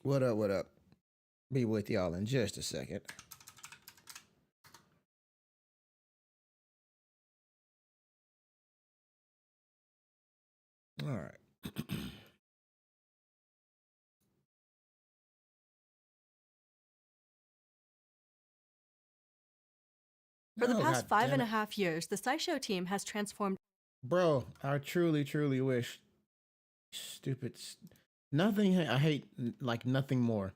What up, what up? Be with y'all in just a second. All right. For the past 5.5 years, the SciShow team has transformed. Bro, I truly wish. Stupid. Nothing. I hate like nothing more.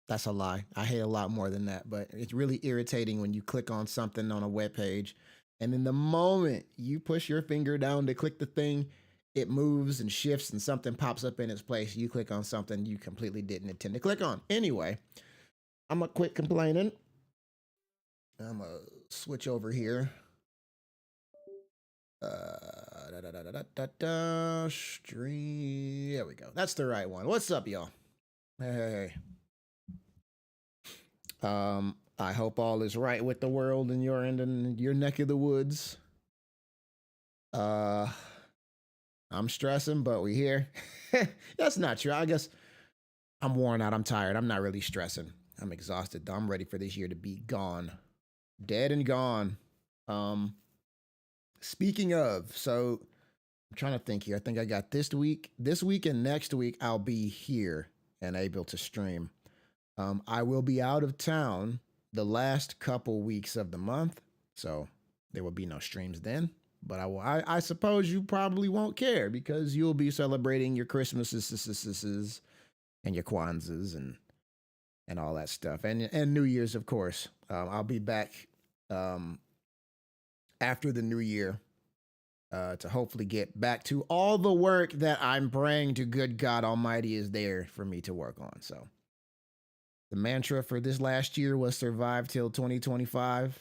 That's a lie. I hate a lot more than that. But it's really irritating when you click on something on a web page, and in the moment you push your finger down to click the thing, it moves and shifts, and something pops up in its place. You click on something you completely didn't intend to click on. Anyway, I'm gonna quit complaining. I'm gonna switch over here. Stream. There we go. That's the right one. What's up, y'all? Hey. I hope all is right with the world in your end and your neck of the woods. I'm stressing, but we're here. That's not true. I guess I'm worn out. I'm tired. I'm not really stressing. I'm exhausted, though. I'm ready for this year to be gone. Dead and gone. Speaking of, so I'm trying to think here. I think I got this week and next week I'll be here and able to stream. I will be out of town the last couple weeks of the month, so there will be no streams then. But I suppose you probably won't care because you'll be celebrating your Christmases and your Kwanzas and all that stuff, and New Year's, of course. I'll be back after the new year to hopefully get back to all the work that I'm praying to good God Almighty is there for me to work on. So the mantra for this last year was survive till 2025.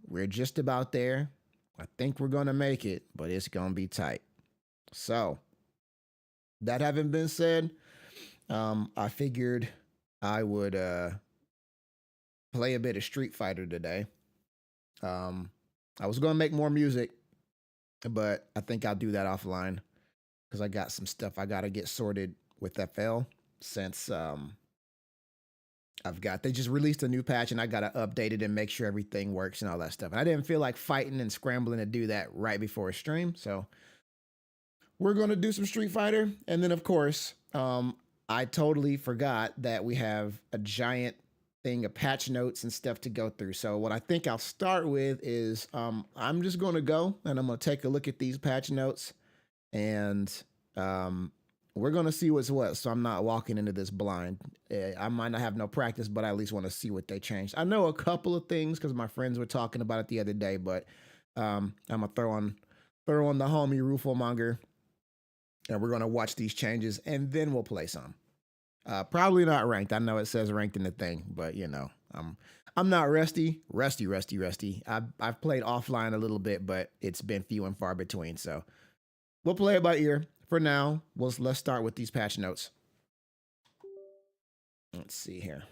We're just about there. I think we're going to make it, but it's going to be tight. So that having been said, I figured I would play a bit of Street Fighter today. I was going to make more music, but I think I'll do that offline because I got some stuff I got to get sorted with FL since they just released a new patch and I got to update it and make sure everything works and all that stuff. And I didn't feel like fighting and scrambling to do that right before a stream. So we're going to do some Street Fighter. And then, of course, I totally forgot that we have a giant thing of patch notes and stuff to go through. So what I think I'll start with is I'm just going to go and I'm going to take a look at these patch notes and we're going to see what's what. So I'm not walking into this blind. I might not have no practice, but I at least want to see what they changed. I know a couple of things because my friends were talking about it the other day, but I'm going to throw on the homie Rufomonger and we're going to watch these changes and then we'll play some. Probably not ranked. I know it says ranked in the thing, but you know, I'm not rusty. I've played offline a little bit, but it's been few and far between. So we'll play it by ear. For now, let's start with these patch notes. Let's see here.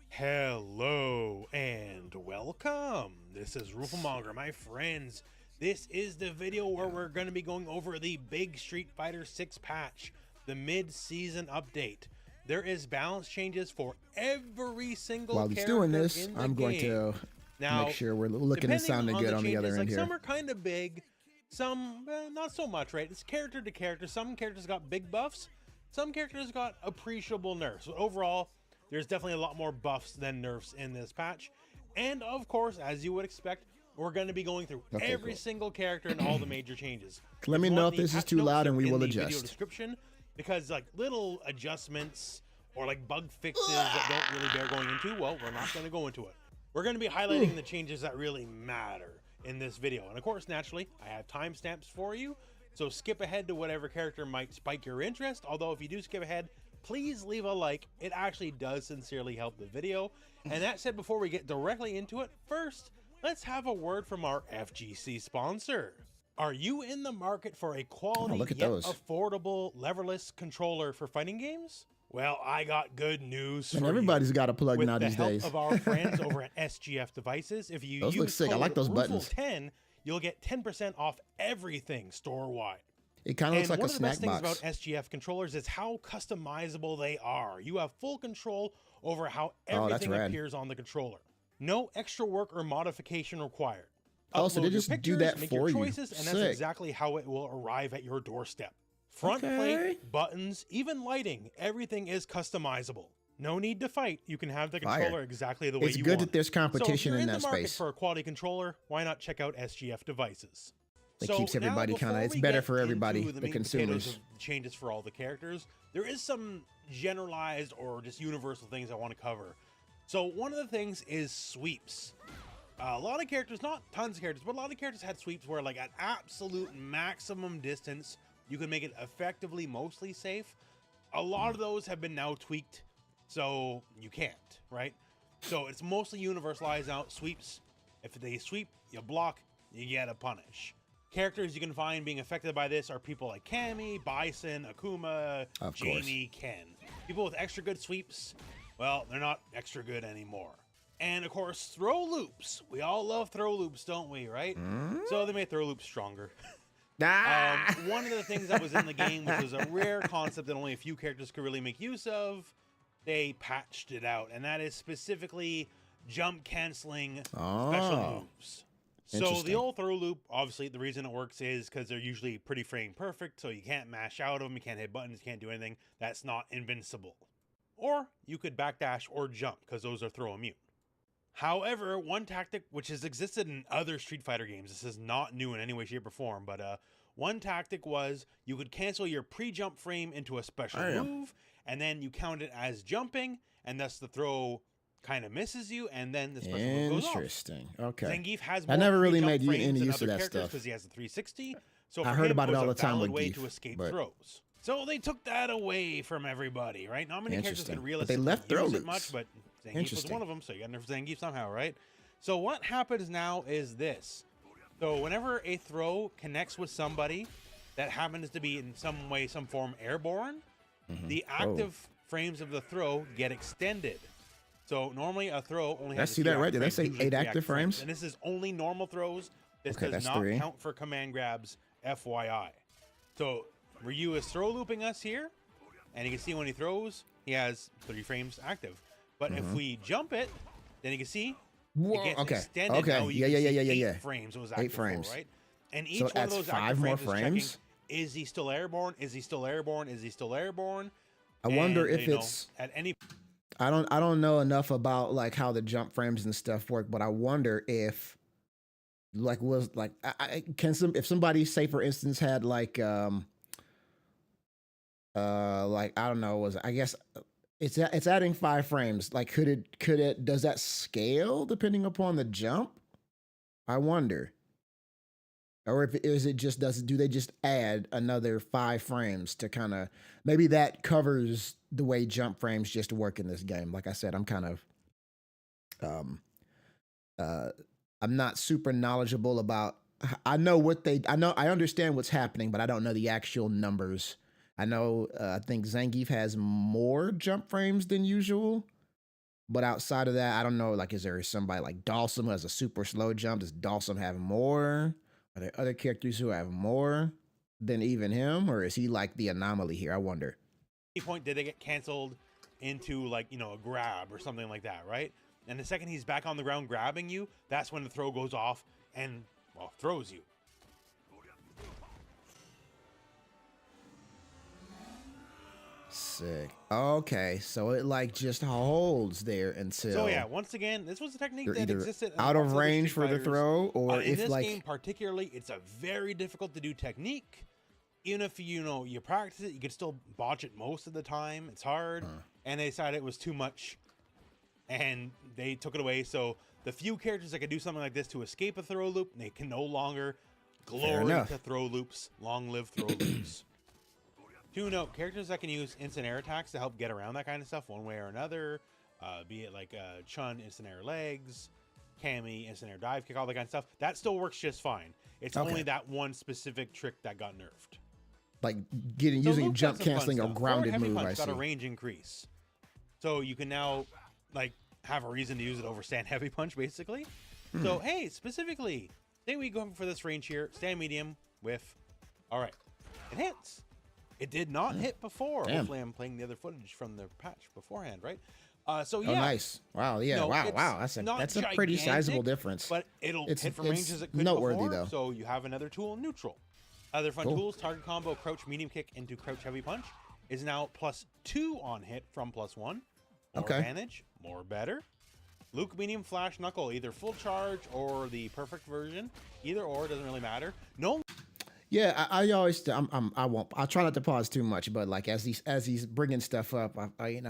Hello and welcome. This is Rufomonger, my friends. This is the video where we're going to be going over the big Street Fighter 6 patch, the mid-season update. There is balance changes for every single While he's doing this, I'm going to make sure we're looking and sounding good on the other end here. Some are kind of big, some not so much, right? It's character to character. Some characters got big buffs, some characters got appreciable nerfs. So overall, there's definitely a lot more buffs than nerfs in this patch. And of course, as you would expect, we're going to be going through every single character and all the major changes. Let me know if this is too loud and we will adjust. Video description, because like little adjustments or like bug fixes that don't really bear going into, well, we're not going to go into it. We're going to be highlighting the changes that really matter in this video. And of course, naturally, I have timestamps for you. So skip ahead to whatever character might spike your interest. Although if you do skip ahead, please leave a like. It actually does sincerely help the video. And that said, before we get directly into it, first, let's have a word from our FGC sponsor. Are you in the market for a quality yet affordable leverless controller for fighting games? Well, I got good news for you. Everybody's got a plug now these days. With the help of our friends over at SGF Devices, if you those look sick. I like those buttons. 10, you'll get 10% off everything store-wide. It kind of looks like a snack One of the best box. things about SGF controllers is how customizable they are. You have full control over how everything appears on the controller. No extra work or modification required. Oh, so they Upload your just do pictures, that make for your you. choices, and that's Sick. exactly how it will arrive at your doorstep. Front plate, buttons, even lighting, everything is customizable. No need to fight. You can have the controller exactly the way you want. It's good that there's competition so if you're in in that the market space. for a quality controller, why not check out SGF devices? It So keeps everybody now, kind of, before it's we better get for everybody, into the meat and potatoes consumers. of changes for all the characters, there is some generalized or just universal things I want to cover. So one of the things is sweeps. A lot of characters, not tons of characters, but a lot of characters had sweeps where like at absolute maximum distance, you can make it effectively mostly safe. A lot of those have been now tweaked, so you can't, right? So it's mostly universalized out. Sweeps, if they sweep, you block, you get a punish. Characters you can find being affected by this are people like Cammy, Bison, Akuma, Jamie, Ken. People with extra good sweeps, well, they're not extra good anymore. And of course, throw loops. We all love throw loops, don't we, right? So they made throw loops stronger. One of the things that was in the game, which was a rare concept that only a few characters could really make use of, they patched it out. And that is specifically jump canceling special moves. So the old throw loop, obviously the reason it works is because they're usually pretty frame perfect. So you can't mash out of them. You can't hit buttons. You can't do anything. That's not invincible. Or you could backdash or jump because those are throw immune. However, one tactic which has existed in other Street Fighter games, this is not new in any way, shape, or form, but one tactic was you could cancel your pre-jump frame into a special move, and then you count it as jumping, and thus the throw kind of misses you, and then the special move goes off. Interesting. Okay. Zangief has I never really made any use of that stuff because he has the 360. So I for heard him, about it all the was a time valid with way Geef, to escape but- throws. So they took that away from everybody, right? Not many characters can But they realistically left throw use it loops. much, but Zangief was one of them, so you got to nerf Zangief somehow, right? So what happens now is this. So whenever a throw connects with somebody that happens to be in some way, some form airborne, the active frames of the throw get extended. So normally a throw only has see that right there. That's usually 8 3 active frames. And this is only normal throws. This Okay, does that's not 3. count for command grabs, FYI. So Ryu is throw looping us here, and you can see when he throws, he has 3 frames active. But if we jump it, then you can see it gets extended. Okay. Now you can see 8 8 frames. It was active 8 frames. For, right? And So each it one of adds those 5 active more frames is frames? checking, is he still airborne? Is he still airborne? Is he still airborne? I wonder And, if you know, it's at any I don't know enough about like how the jump frames and stuff work, but I wonder if like was like if somebody, say for instance, had like I don't know, was, I guess it's adding 5 frames. Like could it does that scale depending upon the jump? I wonder. Or if is it just do they just add another 5 frames to kind of, maybe that covers the way jump frames just work in this game. Like I said, I'm kind of I'm not super knowledgeable about, I understand what's happening, but I don't know the actual numbers. I know I think Zangief has more jump frames than usual. But outside of that, I don't know, like, is there somebody like Dawson who has a super slow jump? Does Dawson have more? Are there other characters who have more than even him? Or is he like the anomaly here? I wonder. At any point did they get canceled into, like, you know, a grab or something like that, right? And the second he's back on the ground grabbing you, that's when the throw goes off and, well, throws you. Sick. Okay, so it like just holds there until. So yeah, once again, this was a technique you're that either existed in out of lots other range Street for the Fighters. throw, or in if this like game particularly, it's a very difficult to do technique. Even if you practice it, you could still botch it most of the time. It's hard, and they decided it was too much, and they took it away. So the few characters that could do something like this to escape a throw loop, they can no longer. Glory to throw loops. Long live throw loops. 2 note, characters that can use instant air attacks to help get around that kind of stuff one way or another, be it like Chun instant air legs, Cammy instant air dive kick, all that kind of stuff, that still works just fine. It's only that one specific trick that got nerfed. like using jump canceling or grounded heavy move. Punch I got a see. range increase, so you can now like have a reason to use it over stand heavy punch, basically. So hey, specifically, say we go for this range here, stand medium with, all right. it hits. It did not hit before. Damn. Hopefully I'm playing the other footage from the patch beforehand, right? So yeah. Oh, nice. Wow. Yeah. Wow. That's a pretty sizable difference. But it'll hit from ranges it could noteworthy before, though. So you have another tool neutral. Other fun tools, target combo, crouch medium kick into crouch heavy punch is now +2 on hit from +1. More advantage, more better. Luke medium flash knuckle, either full charge or the perfect version. Either or, doesn't really matter. No. Yeah, I always I'll try not to pause too much, but like as he's bringing stuff up, I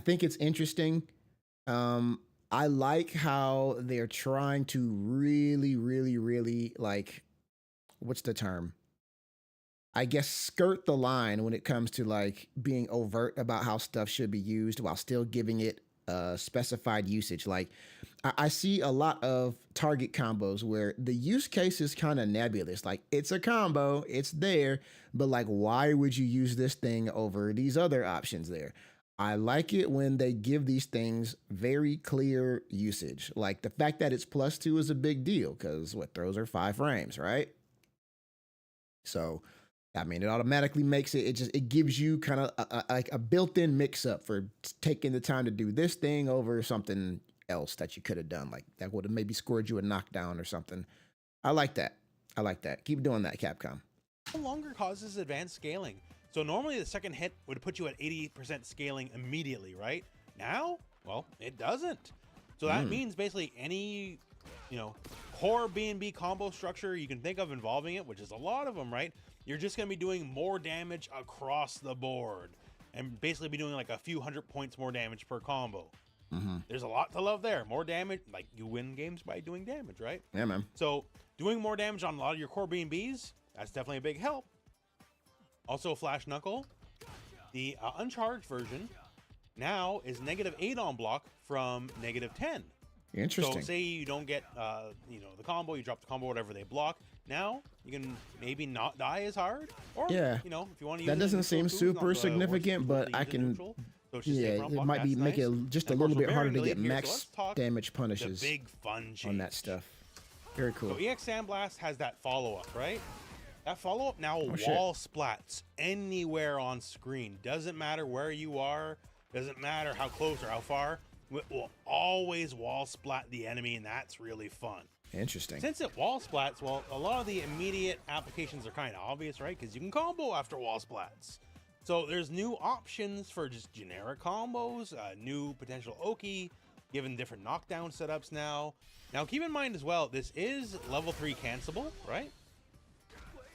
think it's interesting. I like how they're trying to really like, what's the term? I guess skirt the line when it comes to like being overt about how stuff should be used while still giving it specified usage. Like I see a lot of target combos where the use case is kind of nebulous. Like it's a combo, it's there, but like why would you use this thing over these other options there? I like it when they give these things very clear usage. Like the fact that it's +2 is a big deal because what throws are 5 frames, right? So I mean, it automatically makes it gives you kind of like a built-in mix-up for taking the time to do this thing over something else that you could have done. Like that would have maybe scored you a knockdown or something. I like that. Keep doing that, Capcom. No longer causes advanced scaling. So normally the second hit would put you at 80% scaling immediately, right? Now, well, it doesn't. So that means basically any, core B&B combo structure you can think of involving it, which is a lot of them, right? You're just going to be doing more damage across the board and basically be doing like a few 100 points more damage per combo. There's a lot to love there. More damage, like you win games by doing damage, right? Yeah, man. So doing more damage on a lot of your core B&Bs, that's definitely a big help. Also, Flash Knuckle, the uncharged version now is -8 on block from -10. Interesting. So say you don't get, the combo, you drop the combo, whatever they block. Now you can maybe not die as hard, or if you want to use that doesn't seem super significant, but I can. It might be make it just a little bit harder to get max damage punishes. The big fun change on that stuff. Very cool. So EX Sandblast has that follow-up, right? That follow-up now wall splats anywhere on screen. Doesn't matter where you are. Doesn't matter how close or how far. It will always wall splat the enemy, and that's really fun. Interesting. Since it wall splats, well, a lot of the immediate applications are kind of obvious, right? Because you can combo after wall splats. So there's new options for just generic combos, new potential Oki, given different knockdown setups now. Now keep in mind as well, this is level 3 cancelable, right?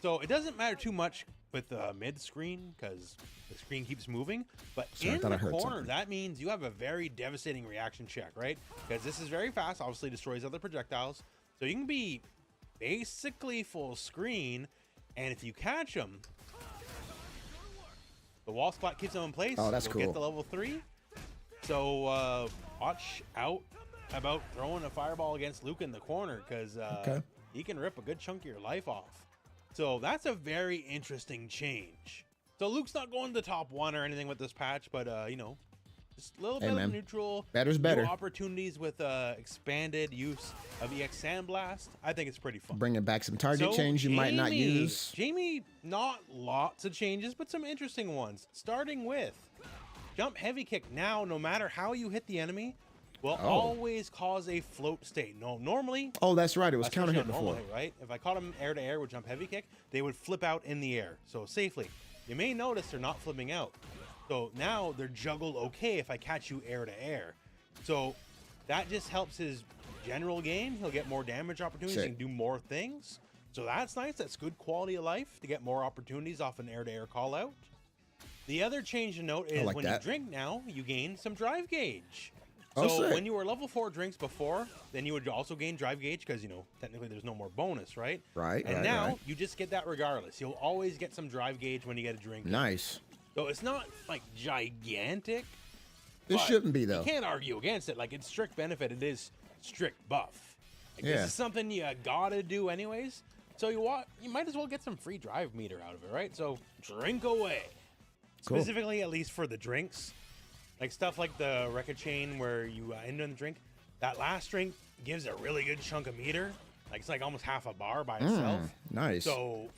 So it doesn't matter too much with the mid screen because the screen keeps moving, but in the corner, that means you have a very devastating reaction check, right? Because this is very fast, obviously destroys other projectiles. So you can be basically full screen, and if you catch them, the wall splat keeps them in place. Oh, that's cool. Get the level 3. So watch out about throwing a fireball against Luke in the corner because he can rip a good chunk of your life off. So that's a very interesting change. So Luke's not going to top 1 or anything with this patch, but just a little bit of neutral. Better's better. New opportunities with expanded use of EX Sandblast. I think it's pretty fun. Bringing back some target change you might not use. Jamie, not lots of changes, but some interesting ones. Starting with jump heavy kick. Now, no matter how you hit the enemy, will always cause a float state. No, normally. Oh, that's right. It was counter hit before. Normally, right? If I caught them air to air with jump heavy kick, they would flip out in the air. So safely. You may notice they're not flipping out. So now they're juggled okay if I catch you air to air. So that just helps his general game. He'll get more damage opportunities and do more things. So that's nice. That's good quality of life to get more opportunities off an air to air call out. The other change to note is when you drink now, you gain some drive gauge. So when you were level 4 drinks before, then you would also gain drive gauge because, technically there's no more bonus, right? Right. And now you just get that regardless. You'll always get some drive gauge when you get a drink. Nice. So it's not like gigantic. It shouldn't be though. You can't argue against it. Like it's strict benefit. It is strict buff. Like, this is something you gotta do anyways. So you might as well get some free drive meter out of it, right? So drink away. Cool. Specifically, at least for the drinks. Like stuff like the record chain where you end on the drink. That last drink gives a really good chunk of meter. Like it's like almost half a bar by itself. Nice. So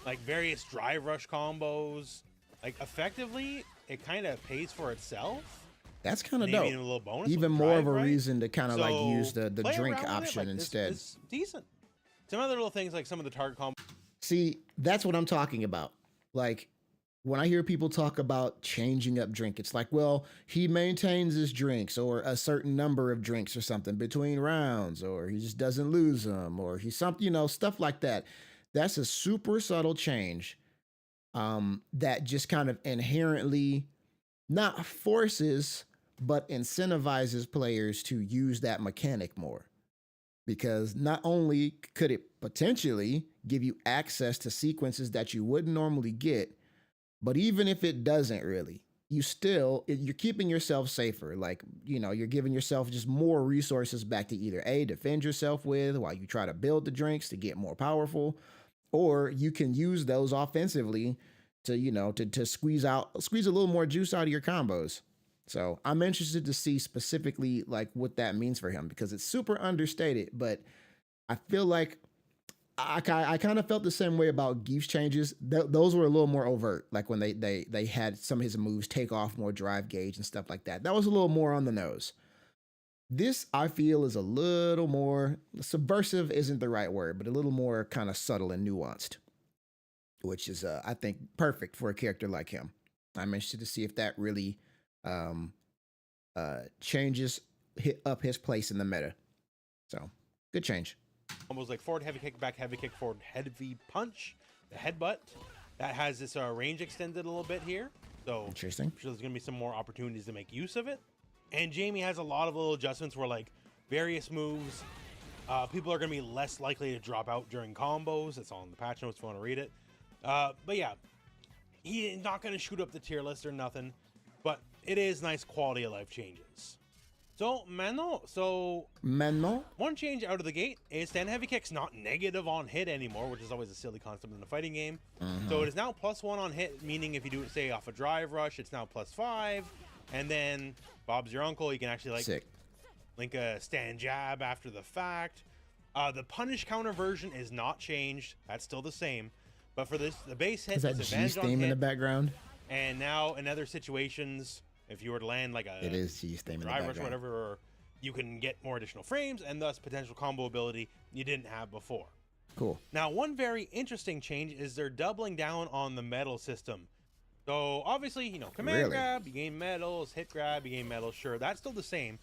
like various drive rush combos. Like effectively, it kind of pays for itself. That's kind of Maybe dope. even a little bonus. Even with more drive, of a right? reason to kind of like use the play drink around with it, option like, instead. It's decent. Some other little things like some of the target combos. See, that's what I'm talking about. Like when I hear people talk about changing up drink, it's like, well, he maintains his drinks or a certain number of drinks or something between rounds, or he just doesn't lose them, or he's something, you know, stuff like that. That's a super subtle change that just kind of inherently not forces, but incentivizes players to use that mechanic more. Because not only could it potentially give you access to sequences that you wouldn't normally get, but even if it doesn't really, you're keeping yourself safer. Like, you know, you're giving yourself just more resources back to either A, defend yourself with while you try to build the drinks to get more powerful, or you can use those offensively to, you know, to squeeze a little more juice out of your combos. So I'm interested to see specifically like what that means for him, because it's super understated, but I feel like I kind of felt the same way about Geef's changes. Those were a little more overt, like when they had some of his moves take off more drive gauge and stuff like that. That was a little more on the nose. This, I feel, is a little more subversive, isn't the right word, but a little more kind of subtle and nuanced, which is, I think, perfect for a character like him. I'm interested to see if that really changes up his place in the meta. So, good change. Almost like forward heavy kick, back heavy kick, forward heavy punch, the headbutt. That has this range extended a little bit here. So interesting. I'm sure there's going to be some more opportunities to make use of it. And Jamie has a lot of little adjustments where like various moves, people are going to be less likely to drop out during combos. It's all in the patch notes if you want to read it. But yeah, he's not going to shoot up the tier list or nothing, but it is nice quality of life changes. So, one change out of the gate is stand heavy kick's not negative on hit anymore, which is always a silly concept in a fighting game. So it is now +1 on hit, meaning if you do it, say, off a drive rush, it's now +5. And then Bob's your uncle, you can actually like link a stand jab after the fact. The punish counter version is not changed. That's still the same. But for this, the base hit is that G's theme in the background? And now in other situations, if you were to land like a G's theme in the drive rush background, or whatever, or you can get more additional frames and thus potential combo ability you didn't have before. Cool. Now, one very interesting change is they're doubling down on the medal system. So obviously, you know, command grab, you gain medals, hit grab, you gain medals. Sure, that's still the same.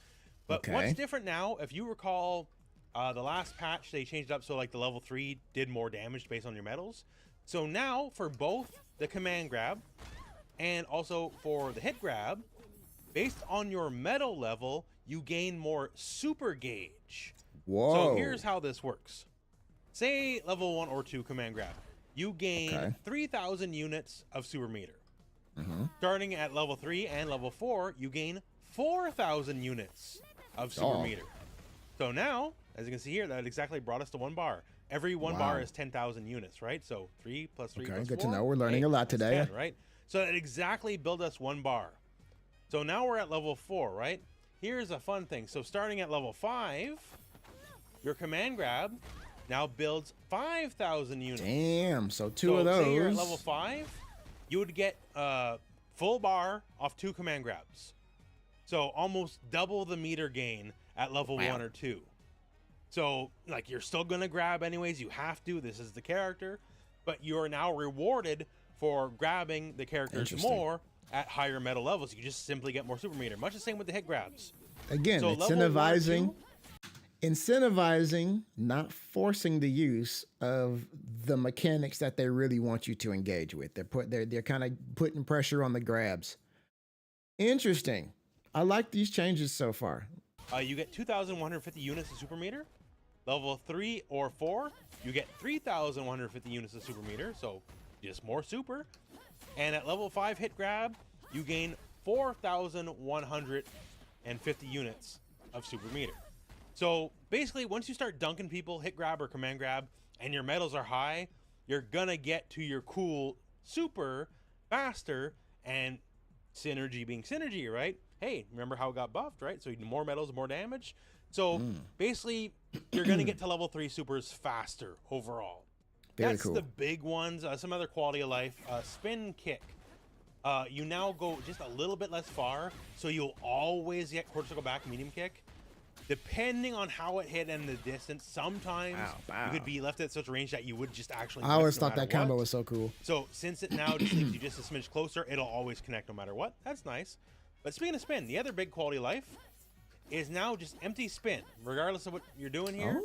But what's different now, if you recall, the last patch, they changed it up so like the level 3 did more damage based on your medals. So now for both the command grab and also for the hit grab, based on your medal level, you gain more super gauge. Whoa. So here's how this works. Say level 1 or 2 command grab. You gain 3,000 units of super meter. Starting at level 3 and level 4, you gain 4,000 units of super meter. So now, as you can see here, that exactly brought us to 1 bar. Every 1 bar is 10,000 units, right? So 3 plus 3 plus 4. Good to know. We're learning a lot today. 10, right? So that exactly built us 1 bar. So now we're at level 4, right? Here's a fun thing. So starting at level 5, your command grab now builds 5,000 units. Damn, so two of those. Say you're at level 5, you would get a full bar off 2 command grabs. So almost double the meter gain at level 1 or 2. So like you're still going to grab anyways. You have to. This is the character. But you're now rewarded for grabbing the characters more at higher medal levels. You just simply get more super meter. Much the same with the hit grabs. Again, so incentivizing, not forcing the use of the mechanics that they really want you to engage with. They're kind of putting pressure on the grabs. Interesting. I like these changes so far. You get 2,150 units of super meter. Level 3 or 4, you get 3,150 units of super meter. So just more super. And at level 5 hit grab, you gain 4,150 units of super meter. So basically, once you start dunking people, hit grab or command grab, and your medals are high, you're gonna get to your cool super faster, and synergy being synergy, right? Hey, remember how it got buffed, right? So more medals, more damage. So basically, you're gonna get to level 3 supers faster overall. Very That's cool. the big ones. Some other quality of life. Spin kick. You now go just a little bit less far, so you'll always get quarter circle back medium kick. Depending on how it hit and the distance, sometimes you could be left at such a range that you would just actually. I always thought no that combo what. was so cool. So since it now just leaves you just a smidge closer, it'll always connect no matter what. That's nice. But speaking of spin, the other big quality of life is now just empty spin, regardless of what you're doing here.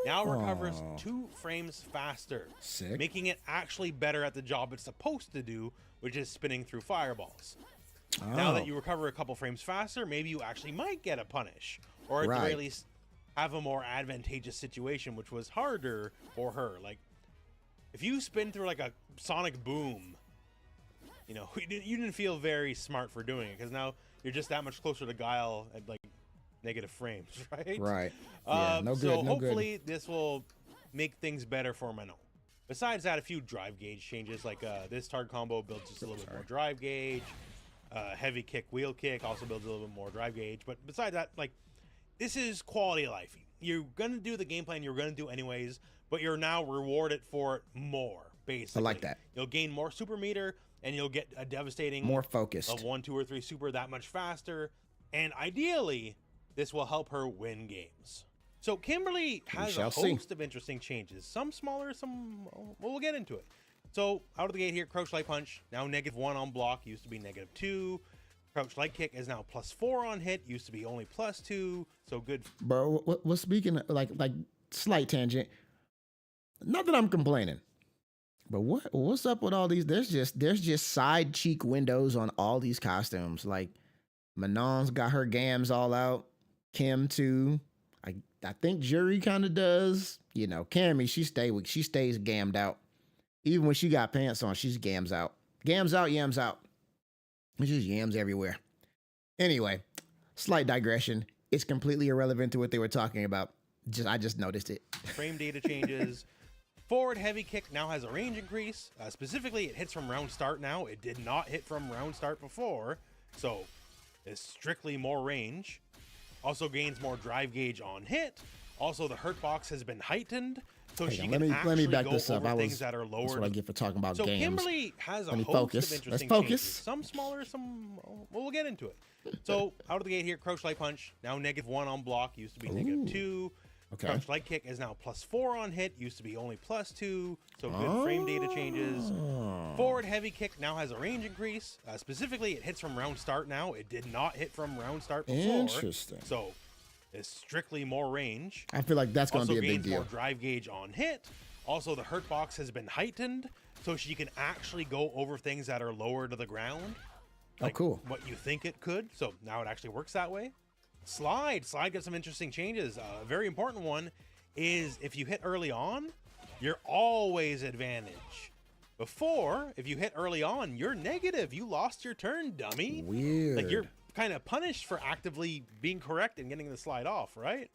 Now recovers 2 frames faster, Sick. making it actually better at the job it's supposed to do, which is spinning through fireballs. Now that you recover a couple frames faster, maybe you actually might get a punish, or at the very least have a more advantageous situation, which was harder for her. Like, if you spin through like a sonic boom, you know, you didn't feel very smart for doing it, because now you're just that much closer to Guile at like negative frames, right? Right. Yeah, no good, so no hopefully this will make things better for Manon. Besides that, a few drive gauge changes, like this target combo builds just a little bit more drive gauge. Heavy kick, wheel kick also builds a little bit more drive gauge. But besides that, like, this is quality of life. You're going to do the game plan you're going to do anyways, but you're now rewarded for it more, basically. I like that. You'll gain more super meter, and you'll get a devastating more focused of 1, 2, or 3 super that much faster. And ideally, this will help her win games. So Kimberly has a host of interesting changes. Some smaller, some... Well, we'll get into it. So out of the gate here, crouch light punch, now -1 on block, used to be -2. Crouch light kick is now +4 on hit, used to be only +2. So good. Bro, what's speaking of, like slight tangent. Not that I'm complaining, but what's up with all these? There's just side cheek windows on all these costumes. Like Manon's got her gams all out. Kim too. I think Jury kind of does. You know, Cammy, she stays gammed out. Even when she got pants on, she's gams out. Gams out, yams out. It's just yams everywhere. Anyway, slight digression. It's completely irrelevant to what they were talking about. I just noticed it. Frame data changes. Forward heavy kick now has a range increase. Specifically, it hits from round start now. It did not hit from round start before. So it's strictly more range. Also gains more drive gauge on hit. Also, the hurt box has been heightened. So she can actually go over things that are lower. That's what I get for talking about games. So Kimberly has a host of interesting changes. Some smaller, some... Well, we'll get into it. So out of the gate here, crouch light punch, now -1 on block, used to be -2. Okay. Crouch light kick is now +4 on hit, used to be only +2. So good frame data changes. Forward heavy kick now has a range increase. Specifically, it hits from round start now. It did not hit from round start before. Interesting. So it's strictly more range. I feel like that's going to be a big gains deal. More drive gauge on hit. Also, the hurt box has been heightened, so she can actually go over things that are lower to the ground. Like cool. What you think it could. So now it actually works that way. Slide got some interesting changes. A very important one is if you hit early on, you're always advantage. Before, if you hit early on, you're negative. You lost your turn, dummy. Weird. Like, you're kind of punished for actively being correct and getting the slide off, right?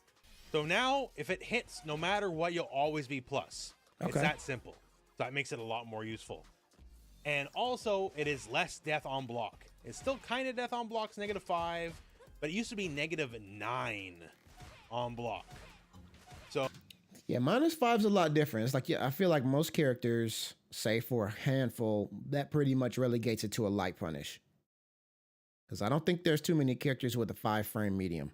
So now, if it hits, no matter what, you'll always be plus. Okay. It's that simple. So that makes it a lot more useful. And also, it is less death on block. It's still kind of death on blocks, -5, but it used to be -9 on block. So yeah, -5's a lot different. It's like, yeah, I feel like most characters, say for a handful, that pretty much relegates it to a light punish. Because I don't think there's too many characters with a 5-frame medium.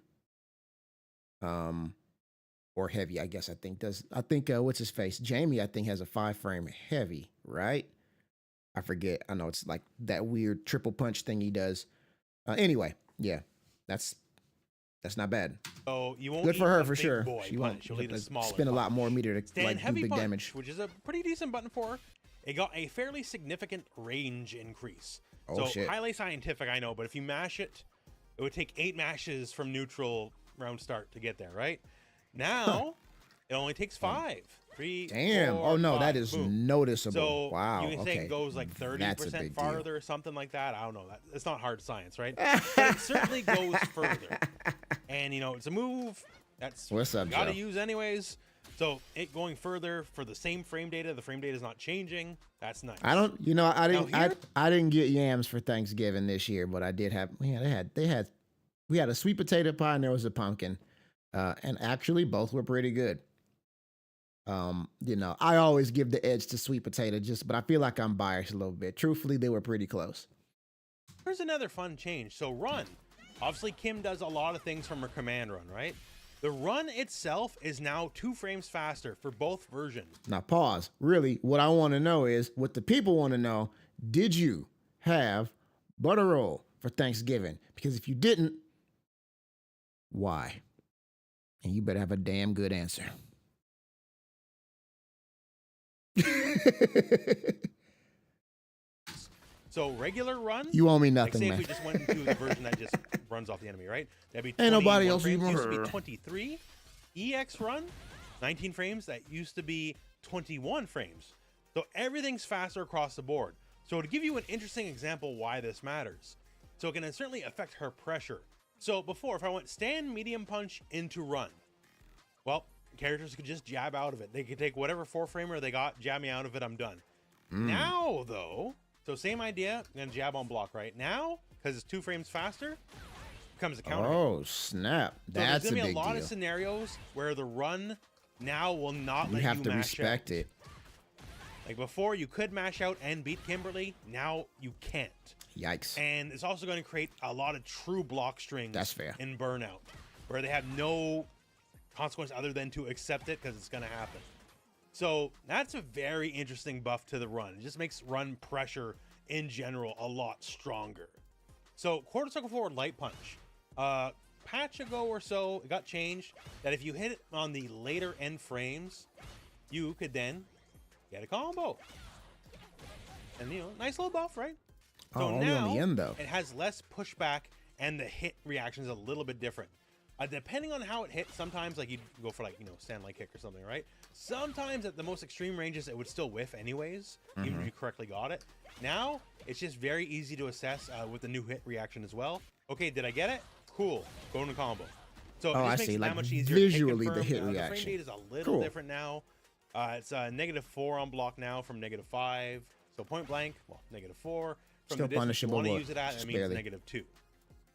Or heavy, I guess. I think what's his face? Jamie, I think, has a 5-frame heavy, right? I forget. I know it's like that weird triple punch thing he does. Anyway, yeah, that's not bad. So you won't good for her for big sure. Boy She punch. won't You'll need a smaller spend a lot punch. more meter to Stand like do heavy big punch, damage. which is a pretty decent button for her. It got a fairly significant range increase. Oh, so shit. highly scientific, I know, but if you mash it, it would take 8 mashes from neutral round start to get there, right? Now, it only takes 5. 3, Damn. 4, Oh no, 5. that is Boom. noticeable. So wow. you can say Okay. it goes like That's a 30% big farther or something like that. I don't know. It's not hard science, right? But it certainly goes further. And, you know, it's a move that's What's up, you got to Joe? use anyways. So it going further for the same frame data. The frame data is not changing. That's nice. I don't. You know, I didn't. Now here- I didn't get yams for Thanksgiving this year, but I did have. Yeah, we had a sweet potato pie and there was a pumpkin, and actually both were pretty good. You know, I always give the edge to Sweet Potato, but I feel like I'm biased a little bit. Truthfully, they were pretty close. Here's another fun change. So run. Obviously, Kim does a lot of things from her command run, right? The run itself is now 2 frames faster for both versions. Now pause. Really, what I want to know is, what the people want to know, did you have butter roll for Thanksgiving? Because if you didn't, why? And you better have a damn good answer. So regular run, you owe me like nothing, say man. if we just went into the version that just runs off the enemy, right? That'd be Ain't nobody 21 else frames, even used to be heard. 23. EX run, 19 frames, that used to be 21 frames. So everything's faster across the board. So to give you an interesting example why this matters, so it can certainly affect her pressure. So before, if I went stand, medium punch into run, well, characters could just jab out of it. They could take whatever 4-framer they got, jab me out of it, I'm done. Now, though, so same idea, I'm going to jab on block right now, because it's 2 frames faster, comes a counter. Oh, snap. That's so there's a going to be big a lot deal. of scenarios where the run now will not You let have you to mash respect out. it. Like before, you could mash out and beat Kimberly. Now you can't. Yikes. And it's also going to create a lot of true block strings. That's fair. In Burnout, where they have no consequence other than to accept it because it's going to happen. So that's a very interesting buff to the run. It just makes run pressure in general a lot stronger. So quarter circle forward light punch. Patch ago or so, it got changed that if you hit it on the later end frames, you could then get a combo. And, you know, nice little buff, right? So only now on the end, though. it has less pushback and the hit reaction is a little bit different. Depending on how it hits, sometimes like you'd go for like, you know, stand like kick or something, right? Sometimes at the most extreme ranges, it would still whiff anyways, even if you correctly got it. Now, it's just very easy to assess with the new hit reaction as well. Okay, did I get it? Cool, go into combo. So it Oh, just I makes see. it Like that much easier to visually, the confirm. hit The frame reaction. rate is a little Cool. different now. It's -4 on block now from -5. So point blank, well, -4. From Still the distance you punishable, want to but use it at, just it means barely. -2.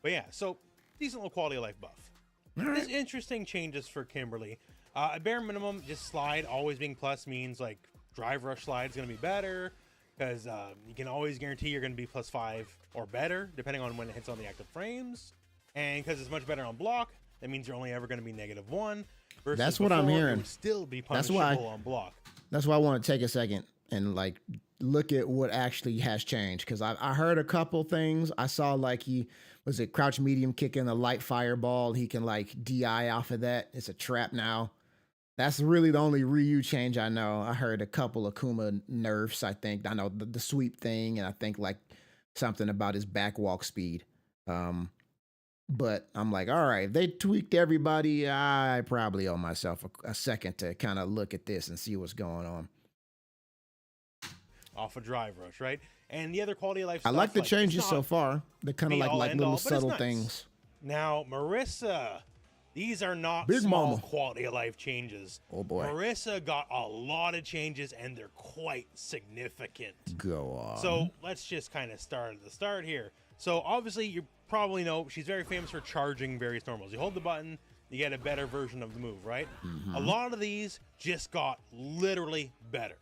But yeah, so decent little quality of life buff. There's interesting changes for Kimberly. At bare minimum, just slide always being plus means like drive rush slide is going to be better because you can always guarantee you're going to be +5 or better depending on when it hits on the active frames. And because it's much better on block, that means you're only ever going to be -1. Versus That's what I'm before, it hearing. would still be That's punishable why- on block. That's why I want to take a second and like look at what actually has changed. Because I heard a couple things. I saw like he was it crouch medium kicking a light fireball. He can like DI off of that. It's a trap now. That's really the only Ryu change I know. I heard a couple Akuma nerfs. I think I know the sweep thing, and I think like something about his back walk speed. But I'm like, all right, if they tweaked everybody, I probably owe myself a second to kind of look at this and see what's going on. Off a drive rush, right? And the other quality of life I stuff, like the it's changes not so far. They're kind of be all like end little all, but it's subtle nice. things. Now, Marissa, these are not Big small mama. quality of life changes. Oh, boy. Marissa got a lot of changes, and they're quite significant. Go on. So let's just kind of start at the start here. So obviously, you probably know she's very famous for charging various normals. You hold the button, you get a better version of the move, right? A lot of these just got literally better.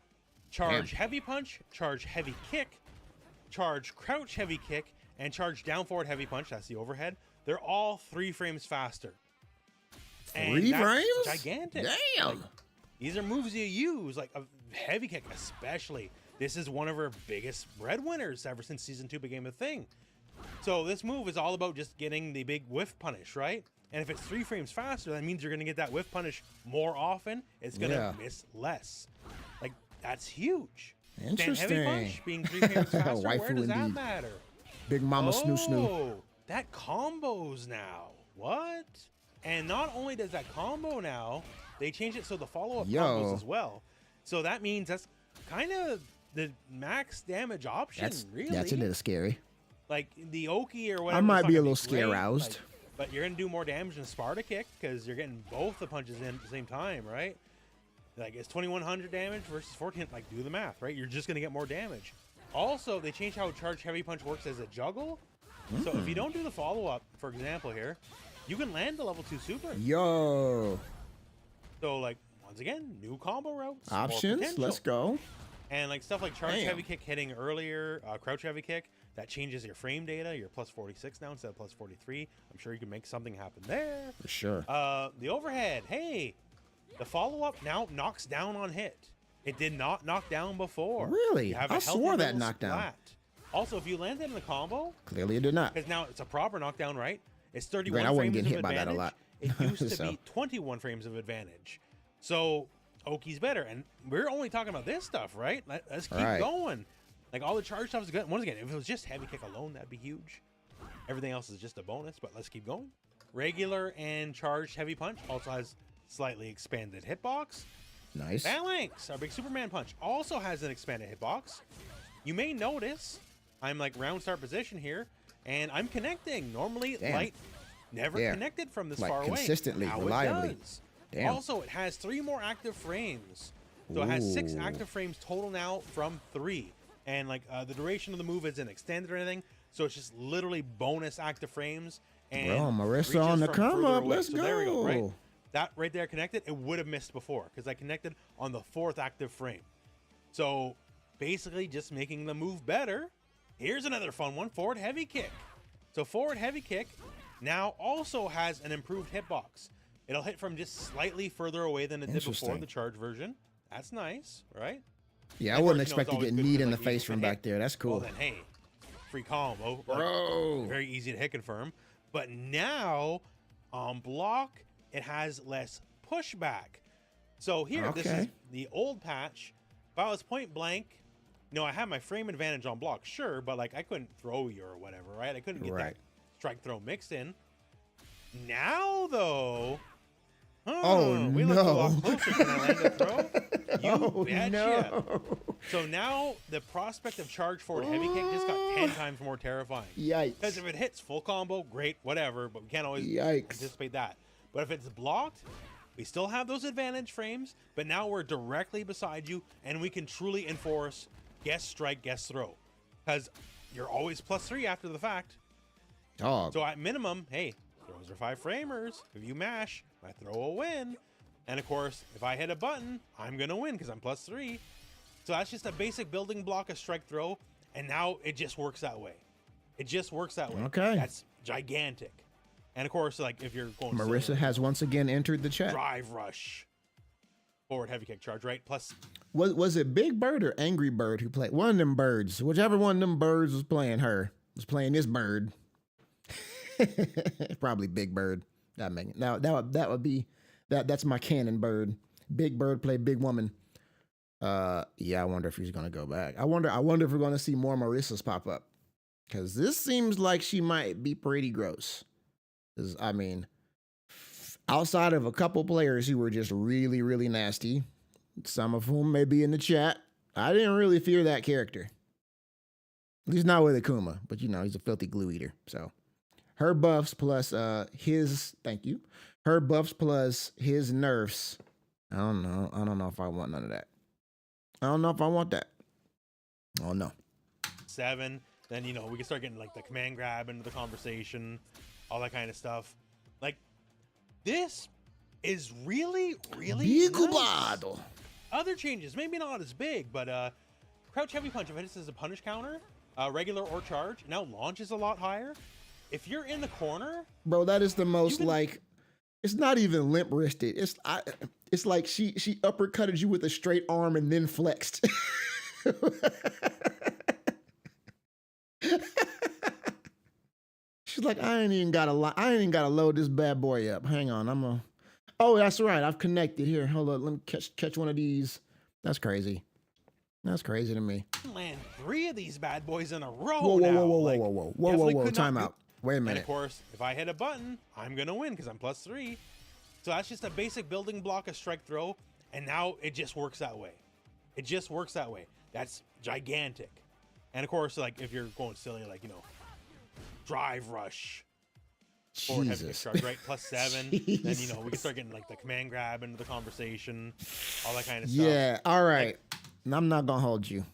Charge heavy punch, charge heavy kick, charge crouch heavy kick, and charge down forward heavy punch. That's the overhead. They're all 3 frames faster. And 3 that's frames? gigantic. Damn. Like, these are moves you use, like a heavy kick especially. This is one of her biggest breadwinners ever since Season 2 became a thing. So this move is all about just getting the big whiff punish, right? And if it's 3 frames faster, that means you're going to get that whiff punish more often. It's going to miss less. Like, that's huge. Stand heavy Interesting. punch being 3 frames faster, where Waifu does that indeed. matter? Big Mama Snoo Snoo. Oh, that combos now. What? And not only does that combo now, they changed it so the follow-up combos as well. So that means that's kind of the max damage option, really. That's a little scary. Like the Oki or whatever. I it's might not be a gonna little great, scare-roused. like, but you're gonna do more damage than Sparta kick because you're getting both the punches in at the same time, right? Like it's 2100 damage versus 14. Like do the math, right? You're just gonna get more damage. Also, they changed how charge heavy punch works as a juggle. So if you don't do the follow-up, for example here, you can land the level 2 super. Yo. So like once again, new combo routes, more Options. potential. Let's go. And like stuff like charge Damn. heavy kick hitting earlier, crouch heavy kick, that changes your frame data. You're plus 46 now instead of plus 43. I'm sure you can make something happen there. For sure. The overhead, hey, the follow-up now knocks down on hit. It did not knock down before. Really? You have a I healthy swore that little knocked down. splat. Also, if you landed in the combo, Clearly it did not. because now it's a proper knockdown, right? It's 31 Granted, I wasn't frames getting of hit by that a advantage. lot. It used to So. be 21 frames of advantage. So Oki's better. And we're only talking about this stuff, right? Let's keep Right. going. Like all the charge stuff is good. Once again, if it was just heavy kick alone, that'd be huge. Everything else is just a bonus, but let's keep going. Regular and charged heavy punch also has slightly expanded hitbox. Nice. Phalanx, our big Superman punch, also has an expanded hitbox. You may notice I'm like round start position here, and I'm connecting. Normally, Damn. light never Yeah. connected from this Like, far away. consistently, Now reliably. It does. Damn. Also, it has 3 more active frames. So it has 6 Ooh. active frames total now from 3. And like the duration of the move isn't extended or anything. So it's just literally bonus active frames. And Bro, Marissa reaches on the from come further up. away. Let's So there we go, right? go. That right there connected, it would have missed before because I connected on the 4th active frame. So basically just making the move better. Here's another fun one, forward heavy kick. So forward heavy kick now also has an improved hitbox. It'll hit from just slightly further away than it did before Interesting. the charge version. That's nice, right? Yeah, I Of wouldn't course, expect it's to always get good kneed to, in the like, face use from the back hit. there. That's cool. Well then, hey, free combo. Like, Bro. very easy to hit confirm. But now on block, it has less pushback. So here, this is Okay. the old patch. If I was point blank, I had my frame advantage on block, sure, but like I couldn't throw you or whatever, right? I couldn't get Right. that strike throw mixed in. Now though, Oh, we look a lot no. closer. Can I land a throw? You Oh, betcha. no. So now the prospect of charge forward heavy kick just got 10 times more terrifying. Because Yikes. if it hits full combo, great, whatever, but we can't always Yikes. anticipate that. But if it's blocked, we still have those advantage frames, but now we're directly beside you, and we can truly enforce guess strike, guess throw. Because you're always +3 after the fact. Dog. So at minimum, hey, throws are 5 framers. If you mash, my throw will win. And of course, if I hit a button, I'm going to win because I'm +3. So that's just a basic building block of strike throw, and now it just works that way. It just works that way. Okay. That's gigantic. And of course, like if you're going Marissa silver, has once again entered the chat. drive rush, forward heavy kick charge, right? Plus, Was it Big Bird or Angry Bird who played? One of them birds. Whichever one of them birds was playing this bird. Probably Big Bird. That would be that's my canon bird. Big Bird play Big Woman. Yeah, I wonder if he's gonna go back. I wonder if we're gonna see more Marissas pop up. Cause this seems like she might be pretty gross. 'Cause, I mean, outside of a couple players who were just really, really nasty, some of whom may be in the chat, I didn't really fear that character. At least not with Akuma, but he's a filthy glue eater. So her buffs plus her buffs plus his nerfs. I don't know if I want none of that. I don't know if I want that. Oh no. 7. Then we can start getting like the command grab into the conversation, all that kind of stuff. Like this is really, really nice. Bigubado. Other changes, maybe not as big, but crouch heavy punch, if it hits as a punish counter, regular or charge, now launches a lot higher. If you're in the corner, Bro, that is the most it's not even limp wristed. It's like she uppercutted you with a straight arm and then flexed. She's like, I ain't even gotta load this bad boy up. Hang on, oh, that's right. I've connected here. Hold on, let me catch one of these. That's crazy. That's crazy to me. land 3 of these bad boys in a row. Whoa, now. whoa. Time out. Wait a And minute. of course, if I hit a button, I'm gonna win because I'm +3. So that's just a basic building block of strike throw, and now it just works that way. It just works that way. That's gigantic. And of course, like if you're going silly, like drive rush, forward heavy kick Jesus. charge, right? +7. Then we Jesus. can start getting like the command grab into the conversation, all that kind of stuff. Yeah, all right. I'm not gonna hold you.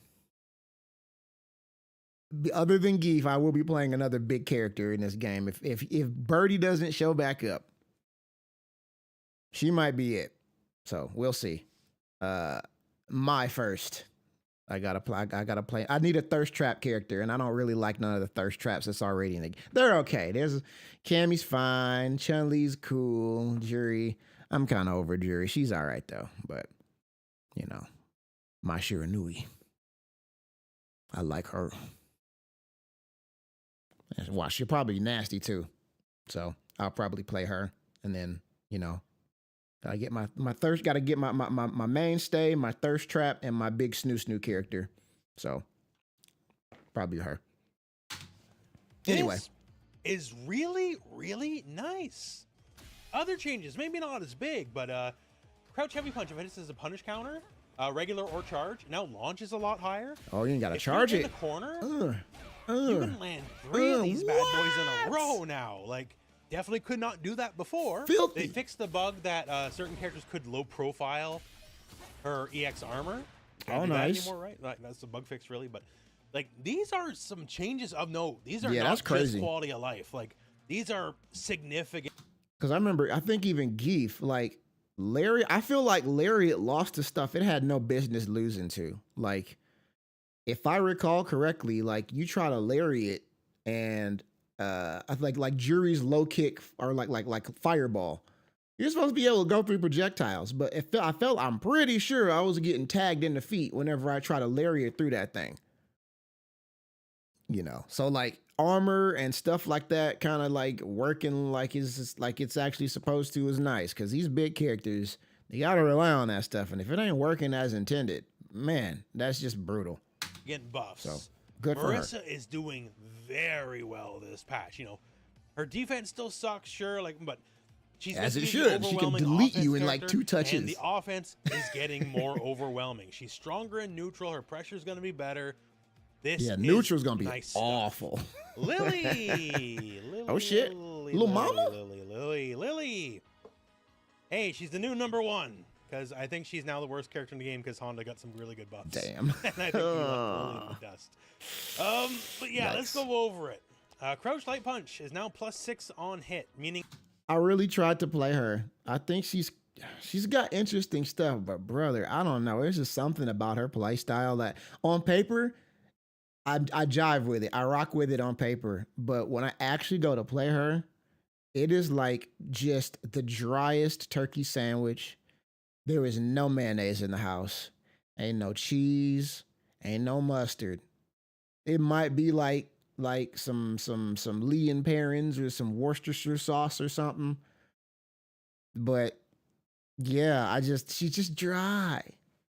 Other than Geef, I will be playing another big character in this game. If Birdie doesn't show back up, she might be it. So we'll see. My first. I gotta play. I need a thirst trap character, and I don't really like none of the thirst traps that's already in the game. They're okay. There's Cammy's fine. Chun-Li's cool. Jury. I'm kind of over Jury. She's all right though, but you know, my Shiranui. I like her. Well, she'll probably be nasty too, so I'll probably play her, and then you know. I get my thirst. Got to get my mainstay, my thirst trap, and my big snoo character. So probably her. Anyway, this is really nice. Other changes, maybe not as big, but crouch heavy punch. If it hits as a punish counter, regular or charge, now launches a lot higher. Oh, you ain't got to charge it. In the corner, you can land 3 of these bad boys in a row now. Like. Definitely could not do that before. Filthy. They fixed the bug that certain characters could low profile her EX armor. Oh, nice. Anymore, right? Like, that's the bug fix, really. But like, these are some changes of note. These are Yeah, not that's crazy. just quality of life. Like, these are significant. Because I remember, I think even Geef, like Larry, I feel like Lariat lost to stuff it had no business losing to. Like, if I recall correctly, like you try to Lariat and I think like Jury's low kick or like fireball. You're supposed to be able to go through projectiles, but I'm pretty sure I was getting tagged in the feet whenever I try to lariat through that thing. You know, so like armor and stuff like that, kind of like working like it's actually supposed to is nice because these big characters, they gotta rely on that stuff, and if it ain't working as intended, man, that's just brutal. Getting buffs. So good for her. Marissa is doing very well this patch. You know, her defense still sucks, sure, like, but she's as it basically should. She can overwhelming delete you in offense like character, 2 touches. and the offense is getting more overwhelming. She's stronger in neutral. Her pressure is going to be better. This neutral's gonna be nice awful. Lily. Oh shit, little mama. Lily. Hey, she's the new #1 because I think she's now the worst character in the game because Honda got some really good buffs. Damn. And I think he left Lily in the dust. But yeah, let's go over it. Crouch Light Punch is now +6 on hit, meaning I really tried to play her. I think she's got interesting stuff, but brother, I don't know. There's just something about her play style that on paper, I jive with it. I rock with it on paper. But when I actually go to play her, it is like just the driest turkey sandwich. There is no mayonnaise in the house. Ain't no cheese. Ain't no mustard. It might be like some Lee and Perrins or some Worcestershire sauce or something. But yeah, she's just dry.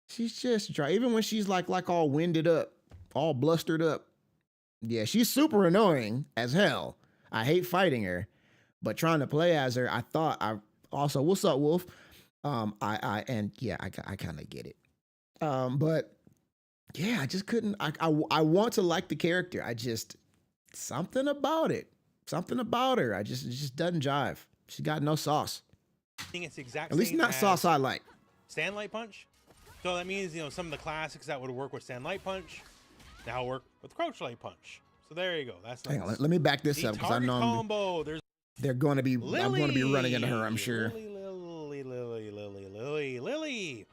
She's just dry. Even when she's like all winded up, all blustered up. Yeah, she's super annoying as hell. I hate fighting her, but trying to play as her, I thought I also, what's up, Wolf? I kind of get it. But yeah, I just couldn't. I want to like the character. I just something about it. Something about her. It just doesn't jive. She got no sauce. it's exact At least same not as sauce I like. Stand Light Punch. So that means, you know, some of the classics that would work with Stand Light Punch now work with Crouch Light Punch. So there you go. That's nice. Hang on, let me back this The up because I know combo. There's they're going to be. Lily. I'm going to be running into her. I'm sure. Lily.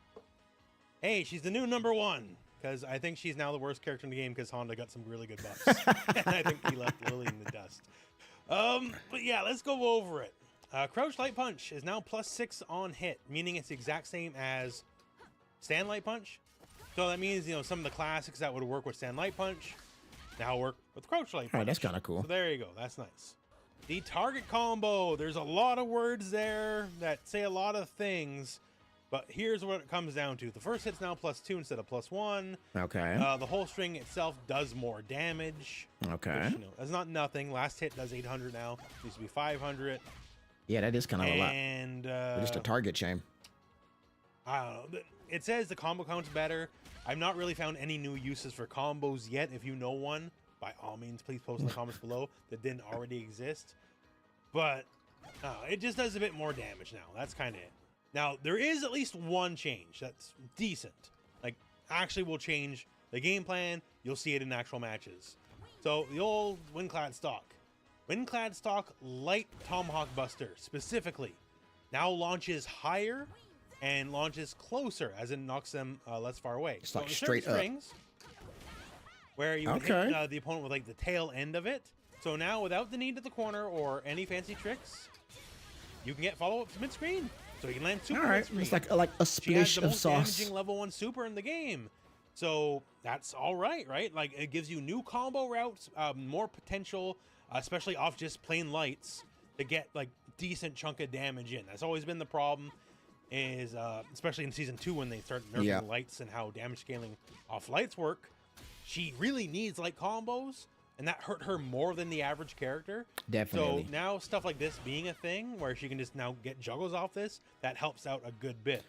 Hey, she's the new #1 because I think she's now the worst character in the game because Honda got some really good buffs. And I think he left Lily in the dust. But yeah, let's go over it. Crouch Light Punch is now +6 on hit, meaning it's the exact same as Stand Light Punch. So that means, you know, some of the classics that would work with Stand Light Punch now work with Crouch Light Punch. All right, that's kind of cool. So there you go. That's nice. The target combo. There's a lot of words there that say a lot of things, but here's what it comes down to. The first hit's now +2 instead of +1. Okay. The whole string itself does more damage. Okay. Which, you know, that's not nothing. Last hit does 800 now. Used to be 500. Yeah, that is kind of a lot. And Just a target chain. I don't know. It says the combo count's better. I've not really found any new uses for combos yet. If you know one, by all means, please post in the comments below that didn't already exist. But it just does a bit more damage now. That's kind of it. Now, there is at least one change that's decent. Like, actually will change the game plan. You'll see it in actual matches. So, the old Windclad stock. Windclad stock Light Tomahawk Buster, specifically, now launches higher and launches closer, as it knocks them less far away. It's like so straight up. Strings, where you would hit the opponent with like the tail end of it. So now, without the need to the corner or any fancy tricks, you can get follow-ups mid-screen. So you can land super mid-screen. It's like a splish of sauce. She has the most damaging level 1 super in the game. So that's all right, right? Like, it gives you new combo routes, more potential, especially off just plain lights, to get like decent chunk of damage in. That's always been the problem, is especially in Season 2 when they start nerfing lights and how damage scaling off lights work. She really needs light combos, and that hurt her more than the average character. Definitely. So now stuff like this being a thing, where she can just now get juggles off this, that helps out a good bit.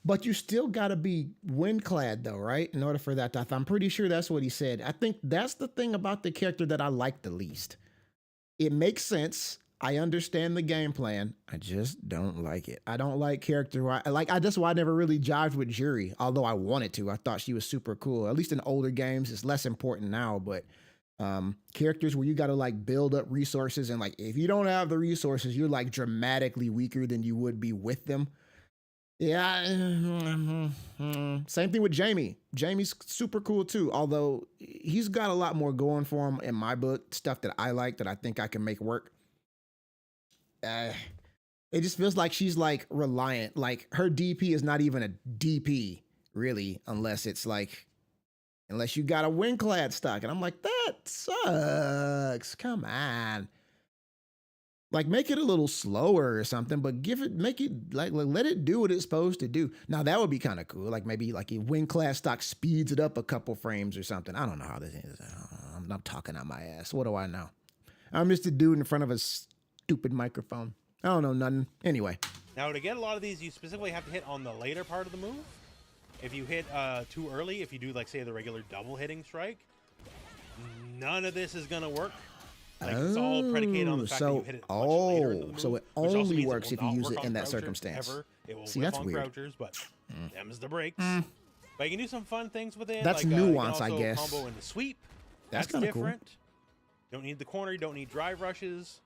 But you still got to be wind clad, though, right? In order for that to happen. I'm pretty sure that's what he said. I think that's the thing about the character that I like the least. It makes sense. I understand the game plan. I just don't like it. I don't like character. That's why I never really jived with Jury, although I wanted to. I thought she was super cool. At least in older games, it's less important now. But characters where you got to like build up resources, and like if you don't have the resources, you're like dramatically weaker than you would be with them. Yeah, same thing with Jamie. Jamie's super cool too, although he's got a lot more going for him in my book, stuff that I like that I think I can make work. It just feels like she's like reliant. Like her DP is not even a DP, really, unless you got a wind-clad stock. And I'm like, that sucks. Come on. Like, make it a little slower or something, but make it let it do what it's supposed to do. Now that would be kind of cool. Like maybe like a wind-clad stock speeds it up a couple frames or something. I don't know how this is. I'm talking out my ass. What do I know? I'm just a dude in front of a stupid microphone. I don't know nothing. Anyway. Now to get a lot of these, you specifically have to hit on the later part of the move. If you hit too early, if you do like say the regular double hitting strike, none of this is gonna work. Like, it's all predicated on the fact that you hit it much later into the move, so it only works if you use it in that circumstance. It will See, whip that's on weird. crouchers, but them's the breaks. But you can do some fun things with it. That's like, nuance, you can I also guess. combo into sweep. That's That's kinda cool. different. You don't need the corner. You don't need drive rushes.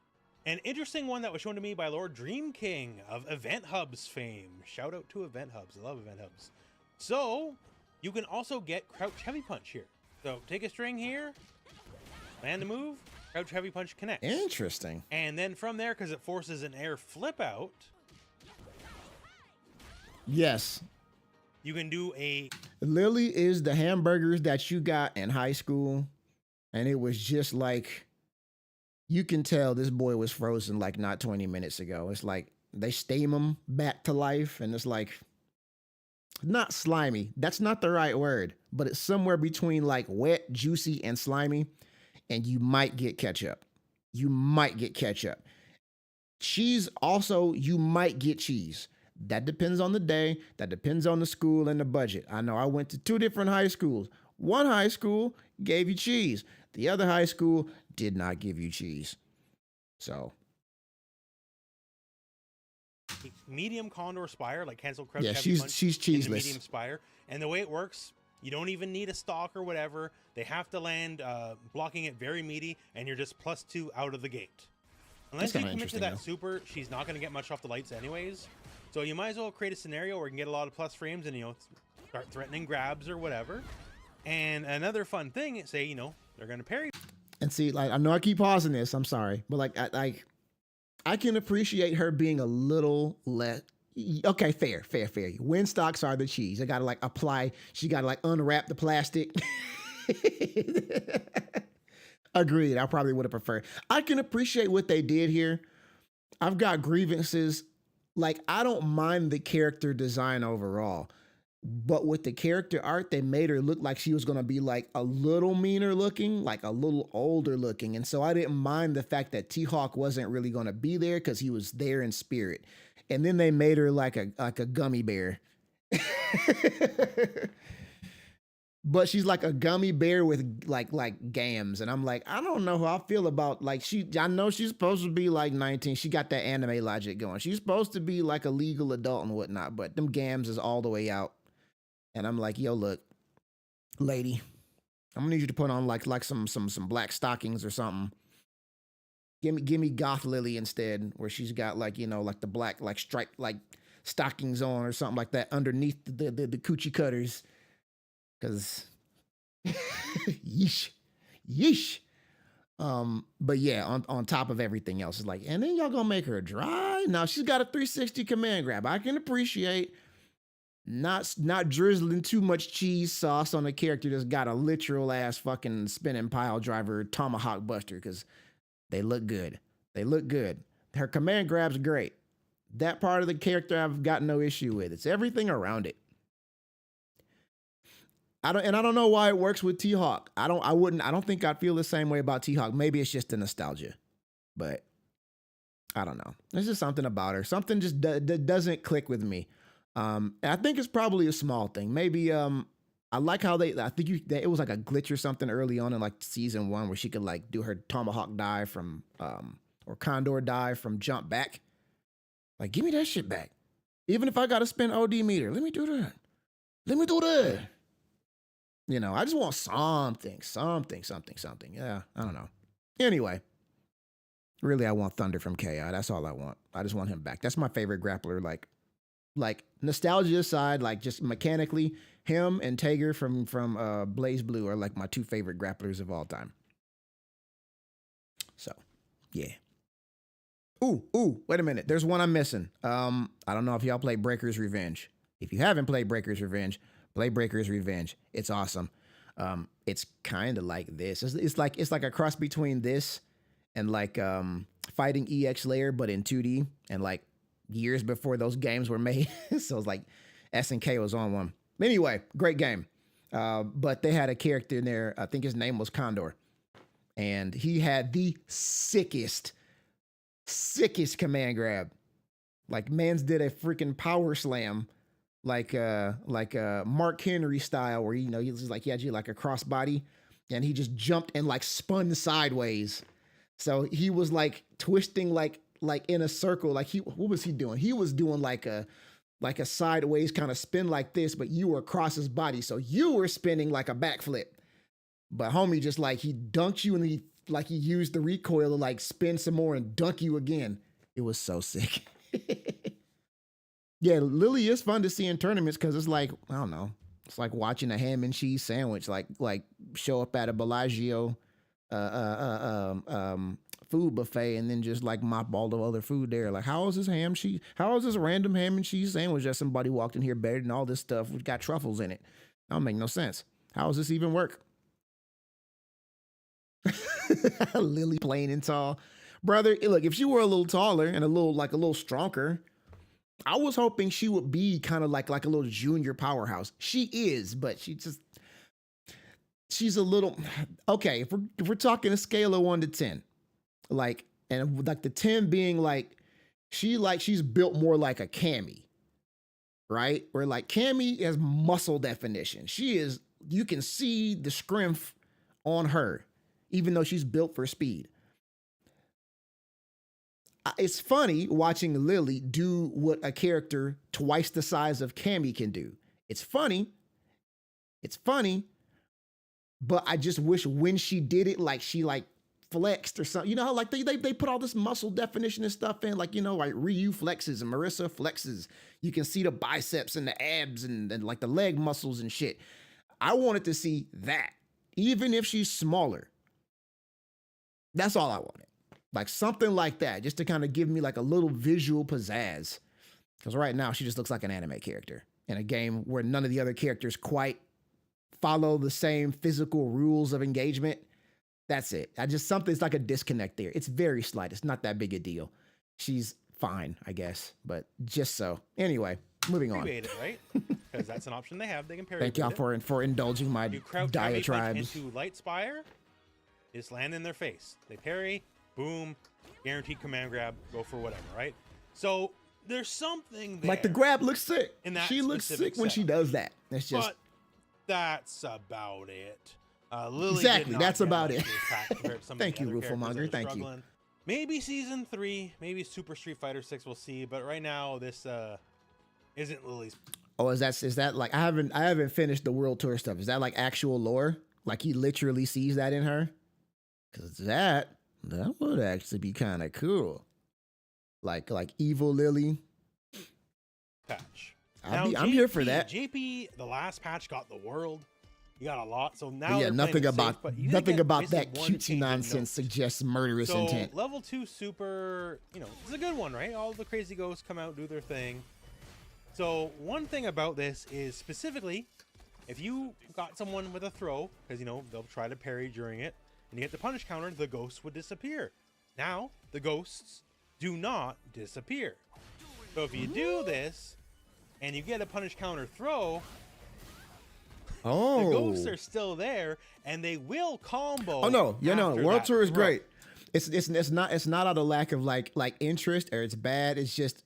An interesting one that was shown to me by Lord Dream King of Event Hubs fame. Shout out to Event Hubs. I love Event Hubs. So you can also get crouch heavy punch here. So take a string here, land the move, crouch heavy punch connects. Interesting. And then from there, because it forces an air flip out, Yes. you can do a... Lily is the hamburgers that you got in high school, and it was just like, you can tell this boy was frozen like not 20 minutes ago. It's like they steam him back to life, and it's like, not slimy. That's not the right word, but it's somewhere between like wet, juicy, and slimy, and you might get ketchup. You might get ketchup. Cheese also, you might get cheese. That depends on the day. That depends on the school and the budget. I know I went to 2 different high schools. One high school gave you cheese. The other high school did not give you cheese. So. medium condor spire, like cancel crouch. Yeah, heavy punch she's in the cheeseless. medium spire. And the way it works, you don't even need a stock or whatever. They have to land blocking it very meaty, and you're just +2 out of the gate. Unless you commit to that super, she's not going to get much off the lights anyways. So you might as well create a scenario where you can get a lot of plus frames and, start threatening grabs or whatever. And another fun thing, say, they're going to parry. And see, like, I know I keep pausing this. I'm sorry. But, I can appreciate her being a little less. Okay, fair. Wind stocks are the cheese. I got to, apply. She got to, unwrap the plastic. Agreed. I probably would have preferred. I can appreciate what they did here. I've got grievances. I don't mind the character design overall. But with the character art, they made her look like she was going to be a little meaner looking, a little older looking. And so I didn't mind the fact that T-Hawk wasn't really going to be there because he was there in spirit. And then they made her like a gummy bear. But she's like a gummy bear with like gams. And I'm like, I don't know how I feel about I know she's supposed to be 19. She got that anime logic going. She's supposed to be a legal adult and whatnot, but them gams is all the way out. And I'm like, yo, look, lady, I'm gonna need you to put on like some black stockings or something. Give me Goth Lily instead, where she's got the black stripe stockings on or something like that underneath the coochie cutters. Because yeesh. But yeah, on top of everything else, it's like, and then y'all gonna make her dry? Now she's got a 360 command grab. I can appreciate not drizzling too much cheese sauce on a character that's got a literal ass fucking spinning pile driver tomahawk buster, because they look good. Her command grab's great. That part of the character I've got no issue with. It's everything around it. I don't know why it works with T-Hawk. I don't think I'd feel the same way about T-Hawk. Maybe it's just the nostalgia, but I don't know. There's just something about her. Something just doesn't click with me. I think it's probably a small thing. Maybe I like how it was like a glitch or something early on in like season 1 where she could like do her tomahawk dive from or condor dive from jump back. Like, give me that shit back. Even if I gotta spend OD meter, let me do that. You know, I just want something. Yeah, I don't know. Anyway, really, I want Thunder from KI. That's all I want. I just want him back. That's my favorite grappler. Like nostalgia aside, like just mechanically, him and Tager from Blaze Blue are like my 2 favorite grapplers of all time. So, yeah. Ooh, wait a minute. There's one I'm missing. I don't know if y'all play Breaker's Revenge. If you haven't played Breaker's Revenge, play Breaker's Revenge. It's awesome. It's kind of like this. It's like a cross between this and like Fighting EX Layer, but in 2D and like years before those games were made. So it's like SNK was on one. Anyway, great game. But they had a character in there. I think his name was Condor, and he had the sickest command grab. Like, mans did a freaking power slam, like Mark Henry style, where, you know, he was like, he had you like a crossbody, and he just jumped and like spun sideways. So he was like twisting like in a circle. Like, what was he doing? He was doing like a sideways kind of spin like this, but you were across his body. So you were spinning like a backflip. But homie just like, he dunked you, and he used the recoil to like spin some more and dunk you again. It was so sick. Yeah, Lily is fun to see in tournaments because it's like, I don't know, it's like watching a ham and cheese sandwich like show up at a Bellagio food buffet and then just like mop all the other food there. Like, how is this random ham and cheese sandwich that somebody walked in here better than all this stuff which got truffles in it? That don't make no sense. How does this even work? Lily plain and tall. Brother, look, if she were a little taller and a little stronger, I was hoping she would be kind of like a little junior powerhouse. She is, but she's a little, okay, if we're talking a scale of 1 to 10, like, and like the 10 being like, she's built more like a Cammy, right? Where like Cammy has muscle definition. You can see the scrimp on her, even though she's built for speed. It's funny watching Lily do what a character twice the size of Cammy can do. It's funny, but I just wish when she did it, like she like flexed or something. You know how like they put all this muscle definition and stuff in, like, you know, like Ryu flexes and Marissa flexes. You can see the biceps and the abs and like the leg muscles and shit. I wanted to see that, even if she's smaller. That's all I wanted. Like something like that, just to kind of give me like a little visual pizzazz. Because right now she just looks like an anime character in a game where none of the other characters quite follow the same physical rules of engagement. That's it. It's like a disconnect there. It's very slight. It's not that big a deal. She's fine, I guess, but just so. Anyway, moving on. It, right? Because that's an option they have. They can parry. Thank y'all for indulging my diatribes. Into Light Spire, just land in their face. They parry. Boom, guaranteed command grab, go for whatever, right? So there's something there. Like the grab looks sick. She looks sick when she does that. It's just. But that's about it. Lily exactly, that's about it. Thank you, Rufelmonger. Thank you. Maybe season 3, maybe Super Street Fighter 6. We'll see. But right now, this isn't Lily's. Oh, is that like I haven't finished the world tour stuff? Is that like actual lore? Like he literally sees that in her? Because that would actually be kind of cool. Like evil Lily patch. I'm here for that. JP, the last patch got the world. You got a lot, so now yeah, nothing about that one cutesy change of nonsense note. suggests murderous So intent. level 2 super, it's a good one, right? All the crazy ghosts come out, do their thing. So one thing about this is specifically, if you got someone with a throw, because they'll try to parry during it, and you get the punish counter, the ghosts would disappear. Now the ghosts do not disappear. So if you do this, and you get a punish counter throw, the ghosts are still there, and they will combo. Oh no, World Tour is throw. great. It's not out of lack of like interest or it's bad. It's just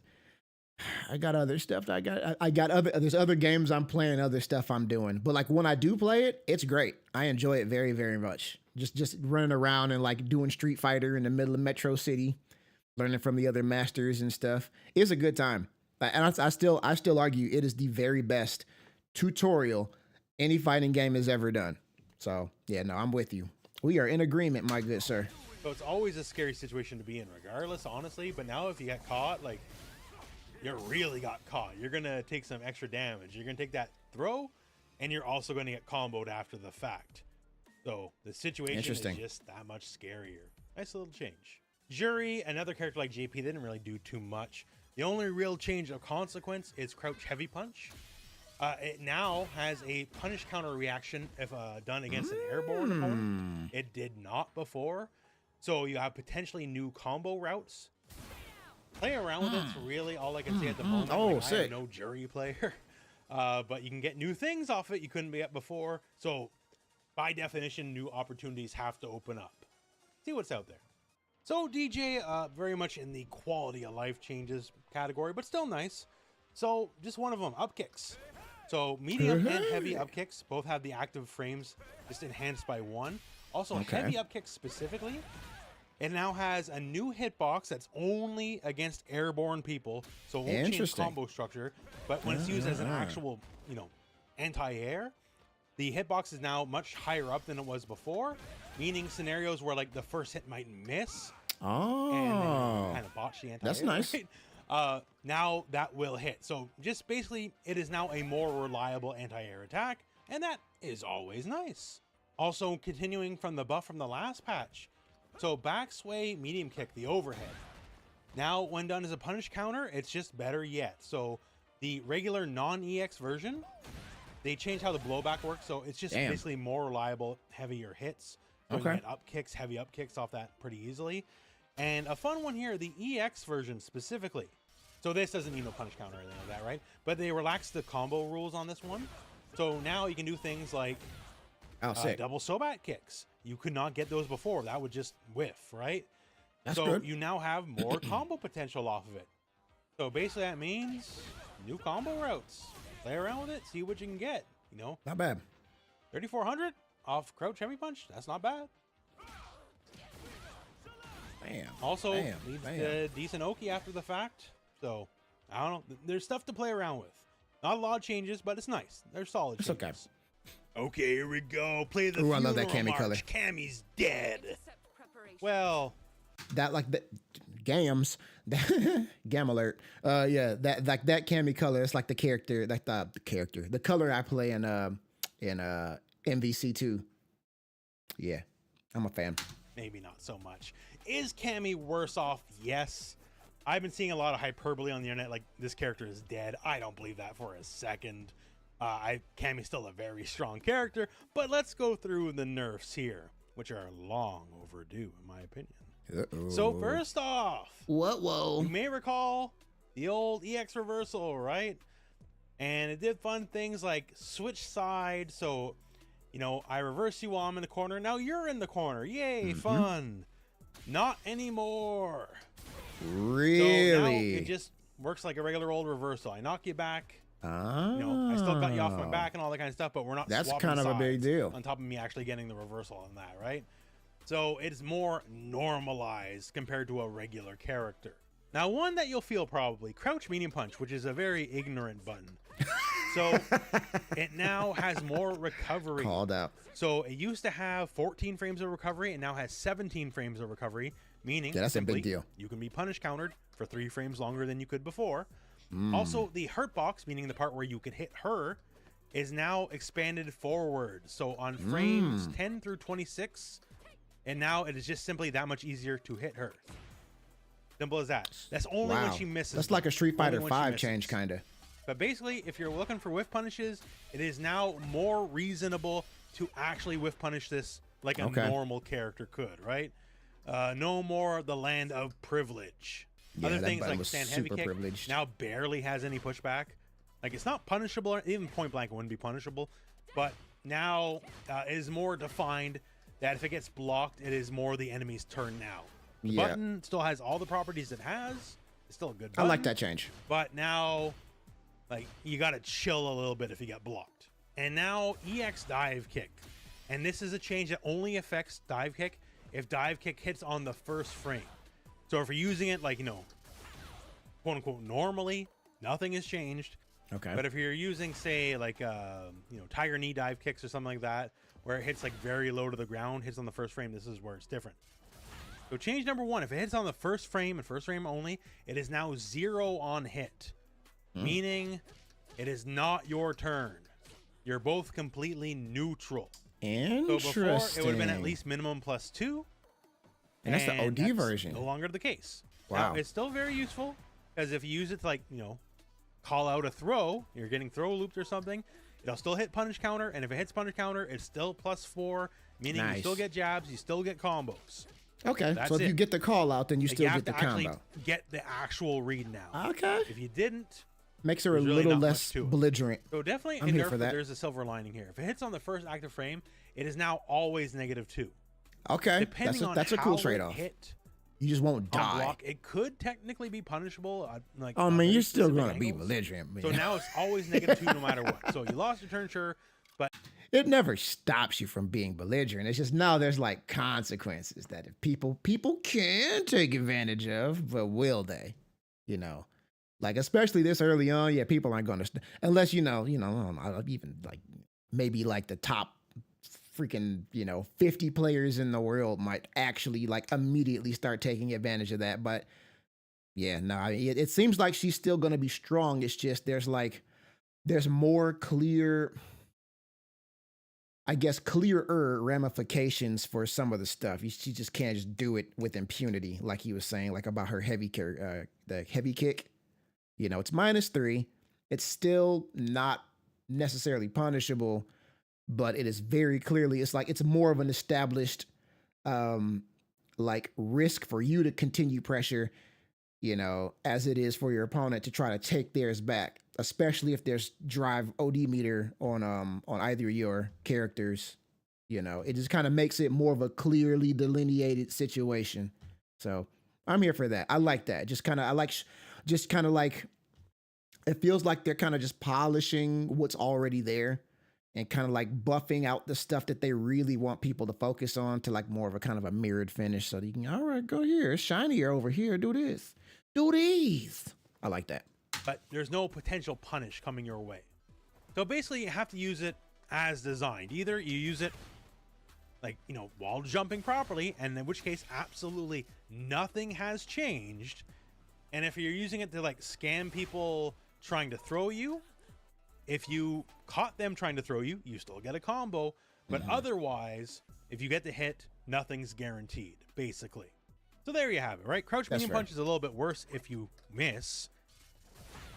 I got other stuff. There's other games I'm playing, other stuff I'm doing. But like when I do play it, it's great. I enjoy it very, very much. Just running around and like doing Street Fighter in the middle of Metro City, learning from the other masters and stuff. It's a good time. And I still argue it is the very best tutorial any fighting game has ever done. So yeah, no, I'm with you. We are in agreement, my good sir. So it's always a scary situation to be in, regardless, honestly. But now if you get caught, like you really got caught, you're gonna take some extra damage. You're gonna take that throw, and you're also gonna get comboed after the fact. So the situation is just that much scarier. Nice little change. Jury, another character like JP, didn't really do too much. The only real change of consequence is crouch heavy punch. It now has a punish counter reaction if done against an airborne opponent. It did not before. So you have potentially new combo routes. Play around with it's really all I can say at the moment. Oh, like, sick. I am no jury player. But you can get new things off it you couldn't get before. So by definition, new opportunities have to open up. See what's out there. So DJ, very much in the quality of life changes category, but still nice. So just one of them, up kicks. So medium and heavy up kicks both have the active frames just enhanced by one. Also heavy up kicks specifically, it now has a new hitbox that's only against airborne people. So it won't change combo structure, but when it's used as an actual, anti-air, the hitbox is now much higher up than it was before, meaning scenarios where like the first hit might miss. And kind of botch the anti-air. That's nice. Right? Now that will hit. So just basically, it is now a more reliable anti-air attack, and that is always nice. Also, continuing from the buff from the last patch. So back sway, medium kick, the overhead. Now, when done as a punish counter, it's just better yet. So the regular non-EX version, they changed how the blowback works. So it's just basically more reliable, heavier hits. So you get up kicks, heavy up kicks off that pretty easily. And a fun one here, the EX version specifically. So this doesn't need no punish counter or anything like that, right? But they relaxed the combo rules on this one. So now you can do things like double sobat kicks. You could not get those before. That would just whiff, right? That's so good. You now have more combo potential off of it. So basically that means new combo routes. Play around with it, see what you can get. Not bad. 3,400 off crouch heavy punch. That's not bad. Bam. Also, needs a decent Oki after the fact. So, I don't know. There's stuff to play around with. Not a lot of changes, but it's nice. They're solid changes. Okay. Okay, here we go. Play the Ooh, I love that funeral Cammy color. march. Cammy's dead. Well, That like the gams, gam alert. Yeah, that like that Cammy color. It's like the character, like the color I play in MVC2. Yeah, I'm a fan. maybe not so much. Is Cammy worse off? Yes. I've been seeing a lot of hyperbole on the internet, like this character is dead. I don't believe that for a second. Cammy's still a very strong character, but let's go through the nerfs here, which are long overdue, in my opinion. So first off, you may recall the old EX reversal, right? And it did fun things like switch side. So, you know, I reverse you while I'm in the corner. Now you're in the corner. Yay, fun. Not anymore. Really? So now it just works like a regular old reversal. I knock you back. You know, I still got you off my back and all that kind of stuff, but we're not That's swapping kind of a big sides deal. on top of me actually getting the reversal on that, right? So it's more normalized compared to a regular character. Now, one that you'll feel probably, crouch medium punch, which is a very ignorant button. So it now has more recovery. Called out. So it used to have 14 frames of recovery and now has 17 frames of recovery, meaning Yeah, that's a big deal. you can be punish countered for 3 frames longer than you could before. Also, the hurt box, meaning the part where you could hit her, is now expanded forward. So on frames 10 through 26, and now it is just simply that much easier to hit her. Simple as that. That's only when she misses. That's like a Street Fighter 5 change, kind of. But basically, if you're looking for whiff punishes, it is now more reasonable to actually whiff punish this like a normal character could, right? No more the land of privilege. Yeah, other things like stand heavy kick privileged. now barely has any pushback. Like it's not punishable, even point blank it wouldn't be punishable, but now it is more defined that if it gets blocked, it is more the enemy's turn now. The button still has all the properties it has. It's still a good button. I like that change. But now, like, you got to chill a little bit if you get blocked. And now EX dive kick. And this is a change that only affects dive kick if dive kick hits on the first frame. So if you're using it like, you know, quote unquote, normally, nothing has changed. Okay. But if you're using, say, like, you know, tiger knee dive kicks or something like that, where it hits like very low to the ground, hits on the first frame, this is where it's different. So change number 1, if it hits on the first frame and first frame only, it is now 0 on hit. Meaning it is not your turn. You're both completely neutral. Interesting. So before it would have been at least minimum +2. And that's the OD version. No longer the case. Wow. Now, it's still very useful because if you use it to, like, you know, call out a throw, you're getting throw looped or something, it'll still hit punish counter, and if it hits punish counter, it's still +4, meaning you still get jabs, you still get combos. Okay, That's so if you get the call out, then you still get the combo. You have to actually get the actual read now. Okay. If you didn't, makes her a really little not less much to it. belligerent. So definitely I'm in here Nerf, for that. there's a silver lining here. If it hits on the first active frame, it is now always -2. Okay, Depending on that's a how cool it trade-off. hit You just won't on die. block, it could technically be punishable. Like, Oh man, you're still specific gonna be angles. belligerent, man. So now it's always -2 no matter what. So you lost your turn, sure, but It never stops you from being belligerent. It's just now there's like consequences that if people can take advantage of, but will they? You know, like especially this early on, yeah, people aren't going to unless you know, even like maybe like the top freaking 50 players in the world might actually like immediately start taking advantage of that. But yeah, no, it seems like she's still going to be strong. It's just there's more clear, I guess, clearer ramifications for some of the stuff. She just can't just do it with impunity, like he was saying, like about her the heavy kick. It's -3. It's still not necessarily punishable, but it is very clearly, it's more of an established like risk for you to continue pressure, as it is for your opponent to try to take theirs back, especially if there's drive OD meter on either of your characters. It just kind of makes it more of a clearly delineated situation. So I'm here for that. I like that. It feels like they're kind of just polishing what's already there and kind of like buffing out the stuff that they really want people to focus on to like more of a kind of a mirrored finish. So that you can, all right, go here. It's shinier over here. Do this. Do these. I like that. But there's no potential punish coming your way. So basically you have to use it as designed. Either you use it like, while jumping properly, and in which case absolutely nothing has changed. And if you're using it to like scam people trying to throw you, if you caught them trying to throw you, you still get a combo. But otherwise, if you get the hit, nothing's guaranteed, basically. So there you have it, right? Crouch medium punch is a little bit worse if you miss.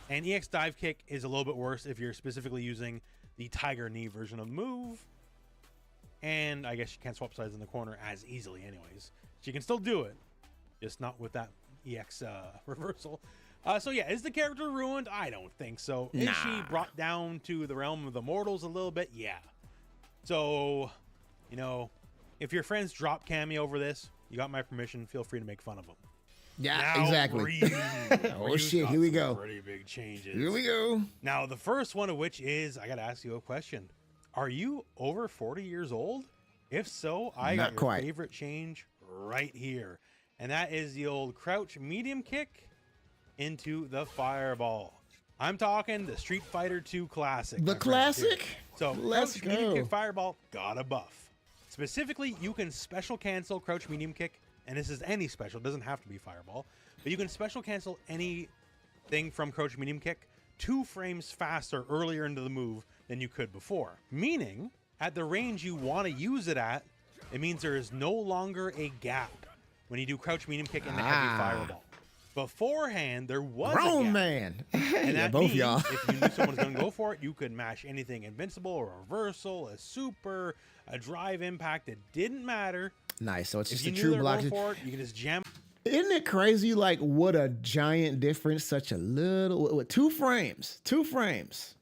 And EX dive kick is a little bit worse if you're specifically using the tiger knee version of the move. And I guess you can't swap sides in the corner as easily anyways. So you can still do it, just not with that EX reversal. So yeah, is the character ruined? I don't think so. Nah. Is she brought down to the realm of the mortals a little bit? Yeah. So, if your friends drop cameo over this, you got my permission. Feel free to make fun of them. Yeah, Now, exactly. Oh shit, here we go. Pretty big changes. Here we go. Now, the first one of which is, I got to ask you a question. Are you over 40 years old? If so, I got your favorite change right here. And that is the old crouch medium kick into the fireball. I'm talking the Street Fighter 2 classic. The classic? So Let's crouch medium go. kick fireball got a buff. Specifically, you can special cancel crouch medium kick, and this is any special, it doesn't have to be fireball, but you can special cancel any thing from crouch medium kick 2 frames faster earlier into the move than you could before. Meaning, at the range you want to use it at, it means there is no longer a gap when you do crouch medium kick in the heavy fireball. Beforehand, there was a gap. Man. And that both means y'all. if you knew someone was going to go for it, you could mash anything invincible, a reversal, a super, a drive impact. It didn't matter. Nice. So it's If just you a knew true they were block. going for it, you can just jam. Isn't it crazy? Like, what a giant difference. Such a little, with 2 frames. 2 frames.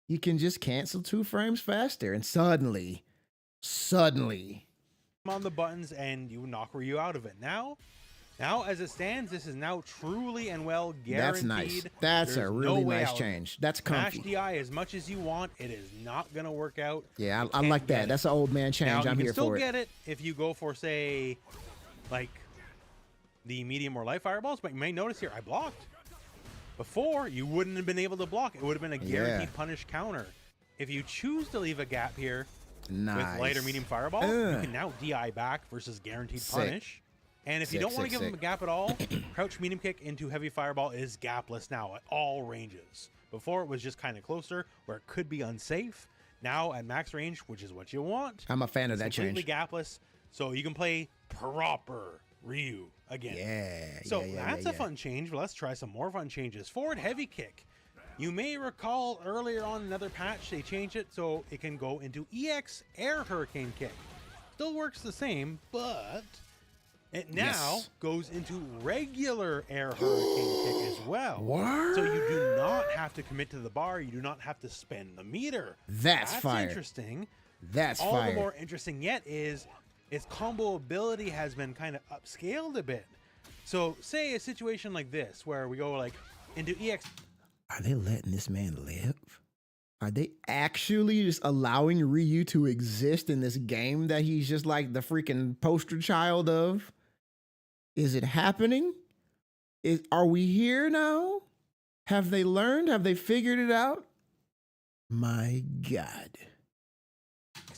You can just cancel 2 frames faster. And suddenly. On the buttons and you knock Ryu out of it. Now as it stands, this is now truly and well guaranteed. That's nice. That's a really nice change. That's comfy. Mash DI as much as you want. It is not going to work out. Yeah, I like that. That's an old man change. Now, I'm you here can still for get it if you go for, say, like the medium or light fireballs, but you may notice here I blocked. Before, you wouldn't have been able to block. It would have been a guaranteed punish counter. If you choose to leave a gap here with light or medium fireball, you can now DI back versus guaranteed punish. And if you don't want to give him a gap at all, crouch medium kick into heavy fireball is gapless now at all ranges. Before, it was just kind of closer where it could be unsafe. Now at max range, which is what you want, I'm a fan of that change. Completely gapless, so you can play proper Ryu again. That's a fun change, but let's try some more fun changes. Forward heavy kick. You may recall earlier on another patch, they changed it so it can go into EX air hurricane kick. Still works the same, but it now goes into regular air hurricane kick as well. What? So you do not have to commit to the bar. You do not have to spend the meter. That's fire. Interesting. That's all fire. The more interesting yet is its combo ability has been kind of upscaled a bit. So say a situation like this where we go like into EX. Are they letting this man live? Are they actually just allowing Ryu to exist in this game that he's just like the freaking poster child of? Is it happening? Are we here now? Have they learned? Have they figured it out? My God.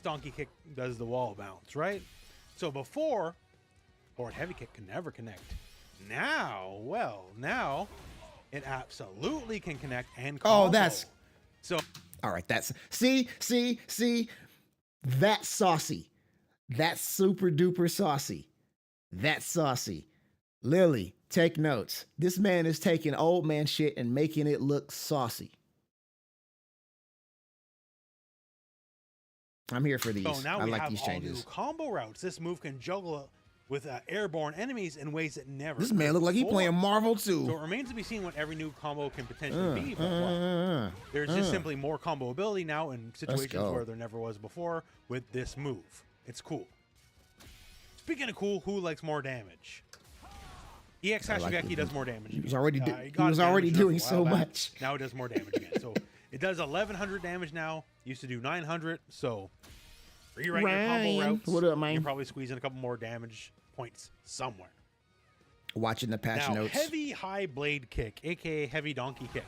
Donkey kick does the wall bounce, right? So before, forward heavy kick can never connect. Now, now it absolutely can connect and combo. Oh, that's so. All right, that's see. That's saucy. That's super duper saucy. That's saucy. Lily, take notes. This man is taking old man shit and making it look saucy. I'm here for these. So now I we like have these all changes. new combo routes. This move can juggle with airborne enemies in ways that never. This man look like he playing Marvel too. So it remains to be seen what every new combo can potentially be. But there's just simply more combo ability now in situations where there never was before with this move. It's cool. Speaking of cool, who likes more damage? EX Hashigaki does more damage. He was already doing so much. Now it does more damage again. So it does 1100 damage now. Used to do 900. So rewrite your combo routes. What up, man? You're probably squeezing a couple more damage points somewhere. Watching the patch now, notes. Heavy high blade kick, aka heavy donkey kick.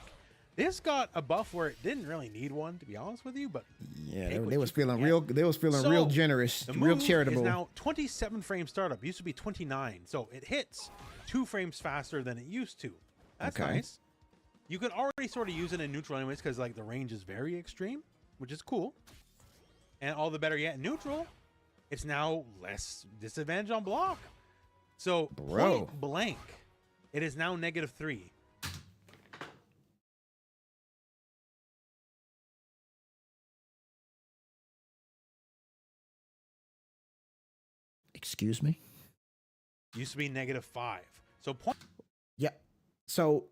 This got a buff where it didn't really need one, to be honest with you, but yeah, they was feeling real. They was feeling real generous, real charitable. Is now 27 frame startup. It used to be 29, so it hits 2 frames faster than it used to. That's nice. You can already sort of use it in neutral anyways, because like the range is very extreme, which is cool. And all the better yet, in neutral, it's now less disadvantage on block. So point blank, it is now -3. Excuse me? Used to be -5. So point. Yeah. So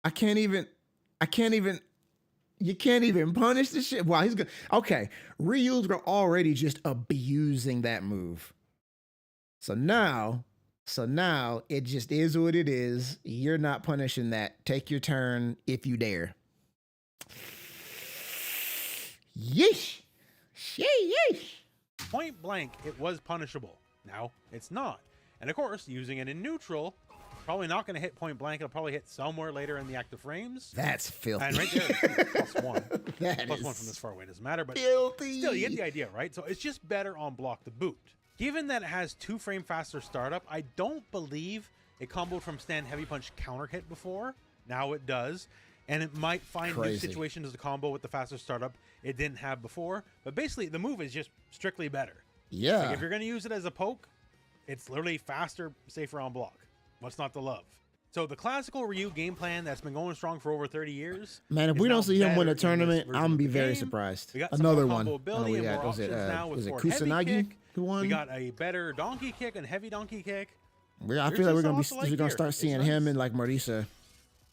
I can't even you can't even punish this shit. Wow, he's good. Okay. Ryu's already just abusing that move. So now it just is what it is. You're not punishing that. Take your turn if you dare. Yeesh. Sheesh. Point blank, it was punishable. Now it's not. And of course, using it in neutral, probably not going to hit point blank. It'll probably hit somewhere later in the active frames. That's filthy. And right there, +1. That +1 is from this far away doesn't matter, but filthy. Still, you get the idea, right? So it's just better on block the boot. Given that it has 2 frame faster startup, I don't believe it comboed from stand heavy punch counter hit before. Now it does. And it might find new situations to combo with the faster startup it didn't have before. But basically, the move is just strictly better. Yeah. Like if you're going to use it as a poke, it's literally faster, safer on block. What's not to love? So the classical Ryu game plan that's been going strong for over 30 years. Man, if we don't see him win a tournament, I'm going to be very surprised. We got another one. Ability and more options now with more Kusanagi heavy kick. who won? We got a better donkey kick and heavy donkey kick. I feel like we're going to start seeing him and like Marisa.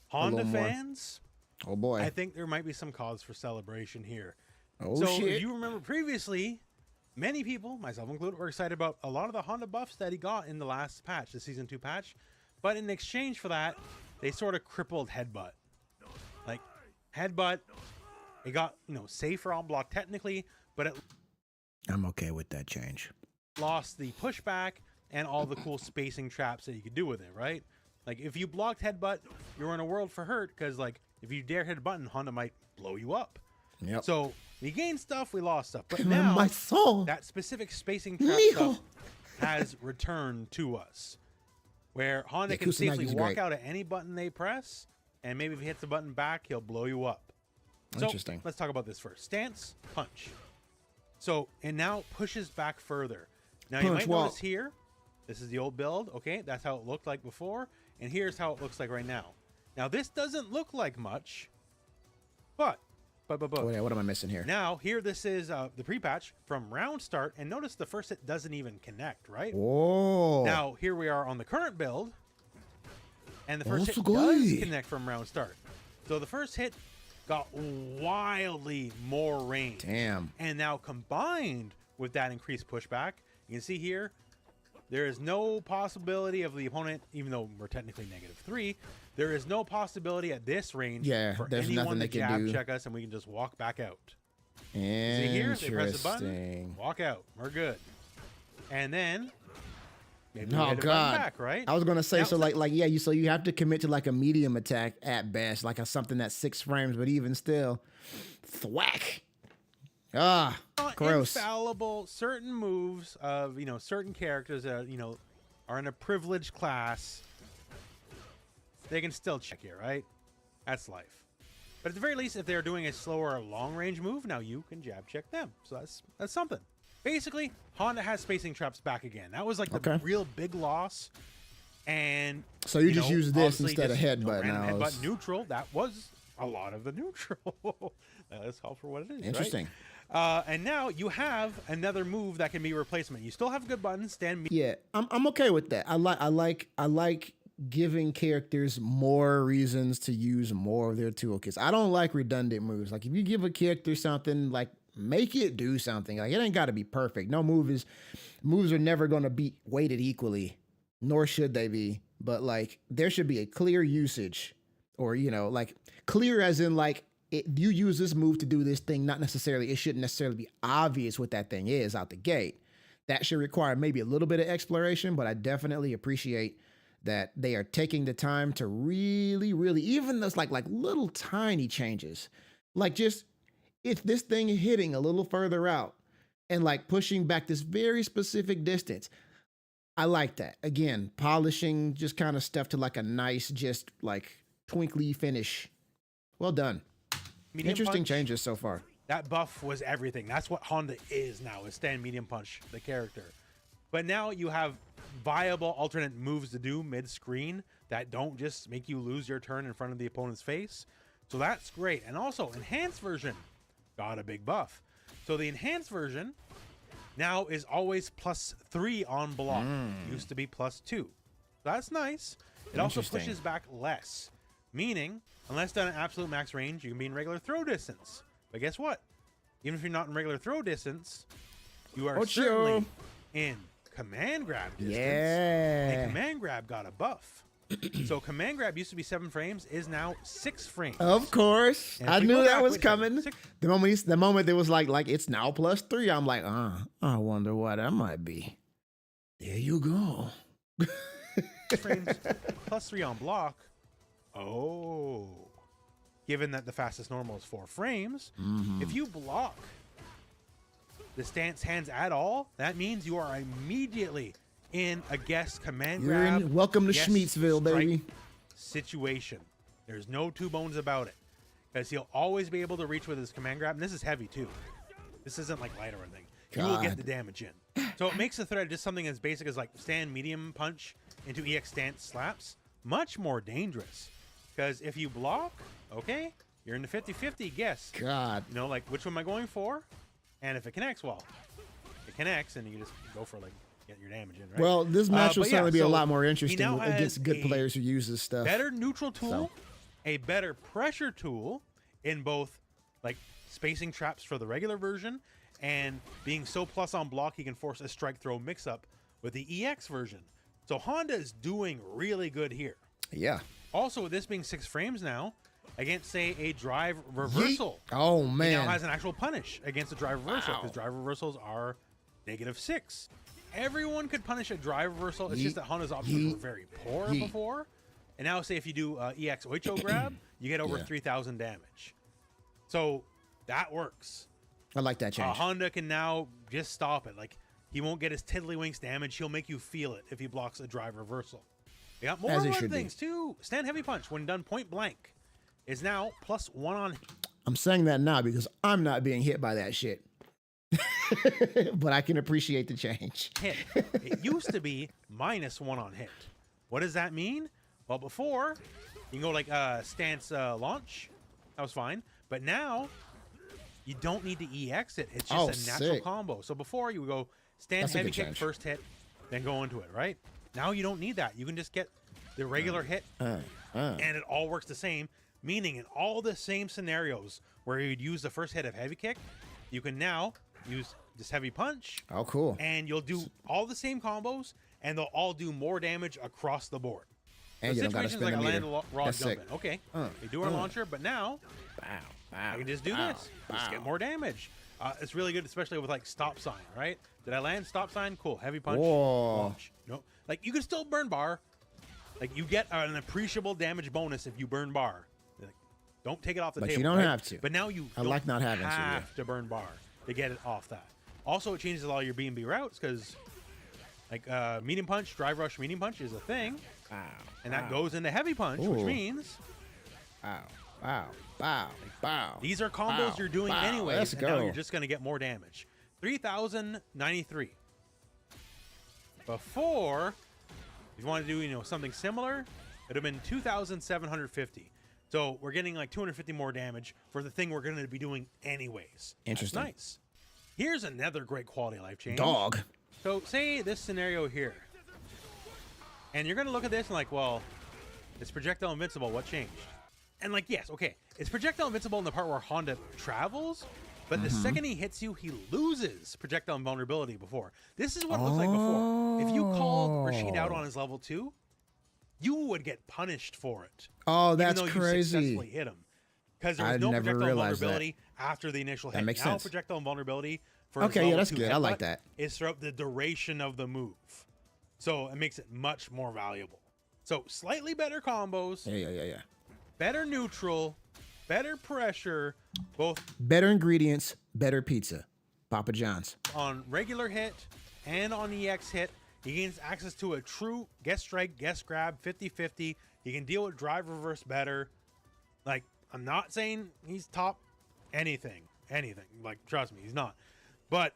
Honda fans. Oh boy. I think there might be some cause for celebration here. Oh so shit. If you remember previously, many people, myself included, were excited about a lot of the Honda buffs that he got in the last patch, the Season 2 patch. But in exchange for that, they sort of crippled Headbutt. Like, Headbutt, it got, safer on block technically, but it I'm okay with that change. Lost the pushback and all the cool spacing traps that you could do with it, right? Like, if you blocked Headbutt, you're in a world for hurt, because, like, if you dare hit a button, Honda might blow you up. Yep. So, we gained stuff, we lost stuff. But Come now, on, my soul. that specific spacing trap stuff has returned to us. Where Honda can safely walk out at any button they press, and maybe if he hits the button back, he'll blow you up. Interesting. So, let's talk about this first. Stance, punch. So, it now pushes back further. Now, you might notice here, this is the old build, okay? That's how it looked like before, and here's how it looks like right now. Now, this doesn't look like much, but. Oh, yeah, what am I missing here? Now, here this is the pre-patch from round start, and notice the first hit doesn't even connect, right? Oh. Now, here we are on the current build, and the first hit does connect from round start. So the first hit got wildly more range. Damn. And now combined with that increased pushback, you can see here, there is no possibility of the opponent, even though we're technically -3, there is no possibility at this range for anyone to jab check us, and we can just walk back out. See here, they press the button, walk out, we're good. And then, maybe we hit a button back, right? I was gonna say, now, so you have to commit to like a medium attack at best, like something that's 6 frames, but even still, thwack. Ah, gross. Infallible. Certain moves of certain characters that are in a privileged class, they can still check you, right? That's life. But at the very least, if they're doing a slower long range move, now you can jab check them. So that's something. Basically, Honda has spacing traps back again. That was like the real big loss. And so you just use this instead of headbutt now. Headbutt neutral. That was a lot of the neutral. Let's call for what it is. Interesting. Right? And now you have another move that can be a replacement. You still have good buttons. Yeah, I'm okay with that. I like giving characters more reasons to use more of their toolkits. I don't like redundant moves. Like if you give a character something, like make it do something. Like it ain't got to be perfect. No moves are never going to be weighted equally, nor should they be. But like there should be a clear usage, or like clear as in like. You use this move to do this thing, not necessarily, it shouldn't necessarily be obvious what that thing is out the gate. That should require maybe a little bit of exploration, but I definitely appreciate that they are taking the time to really, really, even those like little tiny changes, like just if this thing is hitting a little further out and like pushing back this very specific distance. I like that. Again, polishing just kind of stuff to like a nice, just like twinkly finish. Well done. Interesting changes so far. That buff was everything. That's what Honda is now, is stand medium punch, the character. But now you have viable alternate moves to do mid-screen that don't just make you lose your turn in front of the opponent's face. So that's great. And also, enhanced version got a big buff. So the enhanced version now is always +3 on block. Used to be +2. That's nice. It also pushes back less, meaning unless done at absolute max range, you can be in regular throw distance. But guess what? Even if you're not in regular throw distance, you are certainly in command grab distance. Yeah. And command grab got a buff. So command grab used to be 7 frames, is now 6 frames. Of course. I knew that was coming. The moment it was like it's now +3, I'm like, I wonder what that might be. There you go. Frames +3 on block. Oh, given that the fastest normal is 4 frames, if you block the stance hands at all, that means you are immediately in a guest command You're grab. in, welcome to guest Schmeatsville, strike baby. Situation. There's no two bones about it. Because he'll always be able to reach with his command grab. And this is heavy, too. This isn't like light or anything. You will get the damage in. So it makes the threat just something as basic as like stand medium punch into EX stance slaps much more dangerous. Because if you block, okay, you're in the 50-50 guess. God. You know, like, which one am I going for? And if it connects, well, it connects, and you just go for, like, get your damage in, right? Well, this match will but certainly be a so lot more he interesting now against has good a players who use this stuff. better neutral tool, a better pressure tool in both, like, spacing traps for the regular version, and being so plus on block, he can force a strike throw mix-up with the EX version. So Honda is doing really good here. Yeah. Also, with this being 6 frames now, against, say, a drive reversal. Oh, He man. now has an actual punish against a drive reversal because drive reversals are -6. Everyone could punish a drive reversal. It's just that Honda's options were very poor before. And now, say, if you do EX Ocho grab, you get over 3,000 damage. So that works. I like that change. Honda can now just stop it. Like, he won't get his tiddlywinks damage. He'll make you feel it if he blocks a drive reversal. Yeah, more As it run should things too. Stand heavy punch when done point blank is now +1 on. I'm saying that now because I'm not being hit by that shit. But I can appreciate the change. Hit. It used to be -1 on hit. What does that mean? Well, before you can go like stance launch. That was fine. But now you don't need to EX it. It's just a natural sick. combo. So before you would go stand That's a heavy good kick change. first hit, then go into it, right? Now you don't need that. You can just get the regular hit and it all works the same, meaning in all the same scenarios where you'd use the first hit of heavy kick, you can now use this heavy punch. Oh, cool. And you'll do all the same combos, and they'll all do more damage across the board. And you don't gotta Situations spin like the a meter. land raw That's jump sick. in. Okay, we do our launcher, but now I can just do this. Just get more damage. It's really good, especially with like stop sign, right? Did I land stop sign? Cool. Heavy punch. Whoa. Launch. No, like you can still burn bar. Like you get an appreciable damage bonus if you burn bar. Like, don't take it off the But table. you don't right? have to. But now you I don't like not having to, yeah. have to burn bar to get it off that. Also, it changes a lot of your B&B routes because like medium punch, drive rush, medium punch is a thing. And that goes into heavy punch, which means Bow. these are combos you're doing anyways, Let's and go. now you're just going to get more damage. 3,093. Before, if you want to do, you know, something similar, it would have been 2,750. So we're getting like 250 more damage for the thing we're going to be doing anyways. Interesting. That's nice. Here's another great quality of life change. Dog. So say this scenario here. And you're going to look at this and like, well, it's projectile invincible. What changed? And like, yes, okay. It's projectile invincible in the part where Honda travels, but the second he hits you, he loses projectile invulnerability before. This is what it looked like before. If you called Rashid out on his level 2, you would get punished for it. Oh, that's even though crazy. You successfully hit him. Because there was I no never projectile realized invulnerability after the initial hit. That makes now sense. projectile invulnerability for his Okay, yeah, level that's 2 good. I like headbutt that. is throughout the duration of the move. So it makes it much more valuable. So slightly better combos, Yeah. better neutral, better pressure, both Better ingredients, better pizza. Papa John's. on regular hit and on EX hit. He gains access to a true guest strike, guest grab, 50-50. He can deal with drive reverse better. Like, I'm not saying he's top anything. Like, trust me, he's not. But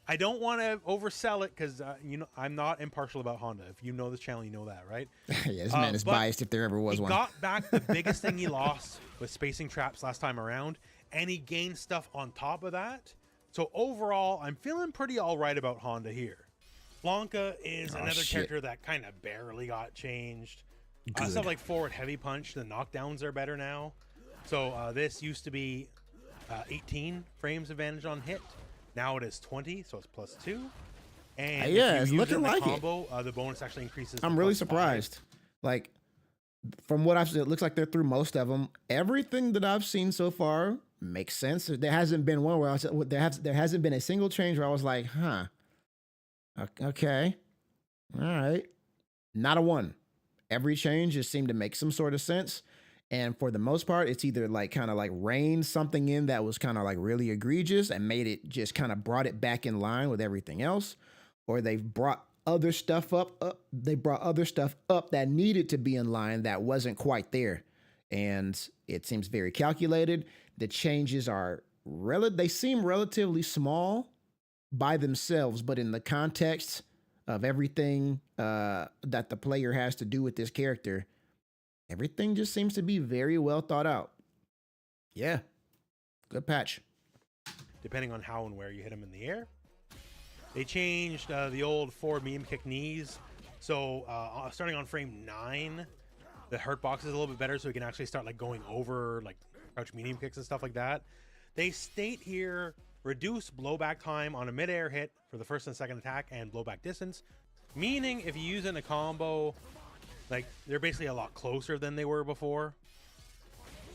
I don't want to oversell it because, you know, I'm not impartial about Honda. If you know this channel, you know that, right? Yeah, this man is but biased if there ever was he one. got back the biggest thing he lost with spacing traps last time around, and he gained stuff on top of that. So overall, I'm feeling pretty all right about Honda here. Blanca is another character that kind of barely got changed. Stuff like forward heavy punch, the knockdowns are better now. So this used to be 18 frames advantage on hit. Now it is 20, so it's +2. And yeah, if it's you use looking it in the like it. combo, the bonus actually increases. I'm to really +5. surprised. Like, from what I've seen, it looks like they're through most of them. Everything that I've seen so far makes sense. There hasn't been one where I was, there hasn't been a single change where I was like, huh, okay, all right. Not a one. Every change just seemed to make some sort of sense. And for the most part, it's either like kind of like reined something in that was kind of like really egregious and made it just kind of brought it back in line with everything else, or they've brought other stuff up. They brought other stuff up that needed to be in line that wasn't quite there. And it seems very calculated. The changes are they seem relatively small by themselves, but in the context of everything that the player has to do with this character, everything just seems to be very well thought out. Yeah, good patch. Depending on how and where you hit him in the air. They changed the old forward medium kick knees. So starting on frame 9, the hurt box is a little bit better, so we can actually start like going over like crouch medium kicks and stuff like that. They state here, reduce blowback time on a mid-air hit for the first and second attack and blowback distance. Meaning if you use in a combo, like they're basically a lot closer than they were before.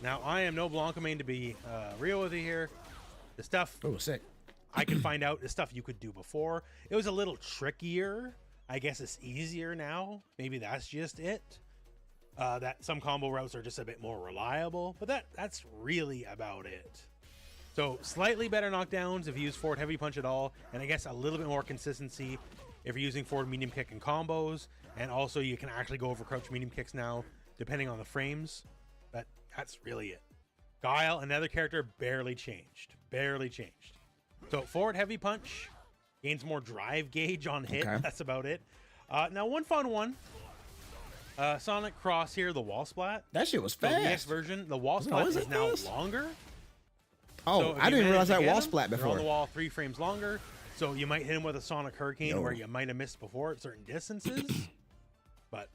Now I am no Blanca main to be real with you here. The stuff sick. I can find out the stuff you could do before. It was a little trickier. I guess it's easier now. Maybe that's just it. That some combo routes are just a bit more reliable, but that's really about it. So slightly better knockdowns if you use forward heavy punch at all, and I guess a little bit more consistency if you're using forward medium kick and combos, and also you can actually go over crouch medium kicks now, depending on the frames. But that's really it. Guile, another character, barely changed. Barely changed. So forward heavy punch gains more drive gauge on hit. Okay. That's about it. Now one fun one. Sonic Cross here, the wall splat. That shit was fast. So the next version, the wall splat is now longer. Oh, so I didn't realize that wall splat before. On the wall 3 frames longer, so you might hit him with a Sonic Hurricane where you might have missed before at certain distances. But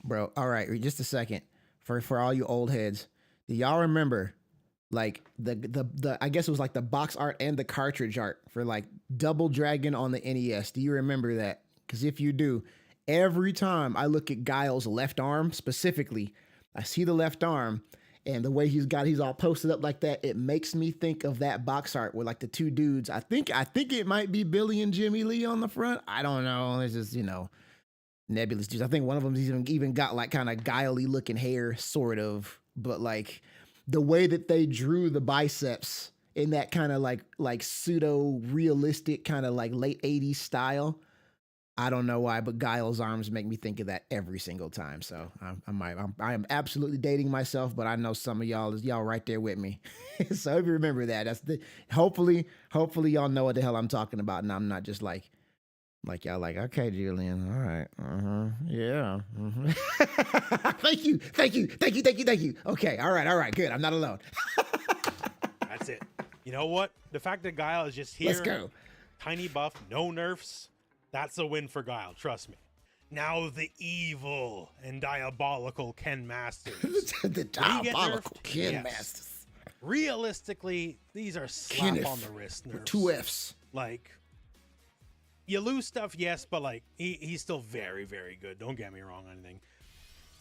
bro, all right, just a second. For all you old heads, do y'all remember like the I guess it was like the box art and the cartridge art for like Double Dragon on the NES? Do you remember that? Because if you do, every time I look at Guile's left arm specifically, I see the left arm. And the way he's all posted up like that, it makes me think of that box art with like the 2 dudes. I think it might be Billy and Jimmy Lee on the front. I don't know. It's just, nebulous dudes. I think one of them even got like kind of guiley looking hair, sort of. But like the way that they drew the biceps in that kind of like pseudo realistic kind of like late 80s style. I don't know why, but Guile's arms make me think of that every single time. So I am absolutely dating myself, but I know some of y'all right there with me. So if you remember that, hopefully y'all know what the hell I'm talking about, and I'm not just like y'all like, okay, Julian, all right, yeah. Thank you. Okay, all right, good. I'm not alone. That's it. You know what? The fact that Guile is just here, let's go. Tiny buff, no nerfs. That's a win for Guile, trust me. Now the evil and diabolical Ken Masters. The diabolical Ken Masters. Realistically, these are slap on the wrist nerfs. 2 Fs. Like, you lose stuff, yes, but like he's still very, very good. Don't get me wrong on anything.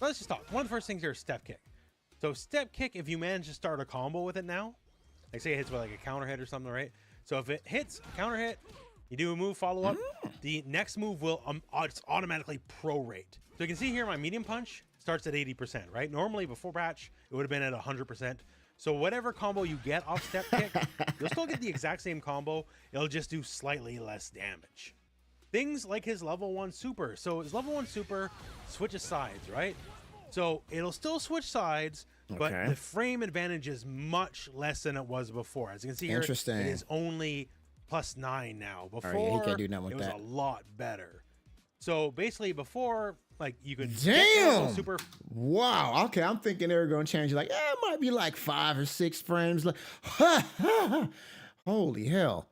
So let's just talk. One of the first things here is step kick. So step kick, if you manage to start a combo with it now, like say it hits with like a counter hit or something, right? So if it hits, counter hit, you do a move follow up, the next move will it's automatically prorate. So you can see here my medium punch starts at 80%, right? Normally before patch, it would have been at 100%. So whatever combo you get off step kick, you'll still get the exact same combo. It'll just do slightly less damage. Things like his level 1 super. So his level 1 super switches sides, right? So it'll still switch sides, but the frame advantage is much less than it was before. As you can see here, it is only +9 now. Before, he can't do nothing with it was that. a lot better. So basically before, like you could super. Wow. Okay, I'm thinking they were going to change. Like, it might be like 5 or 6 frames. Like, holy hell,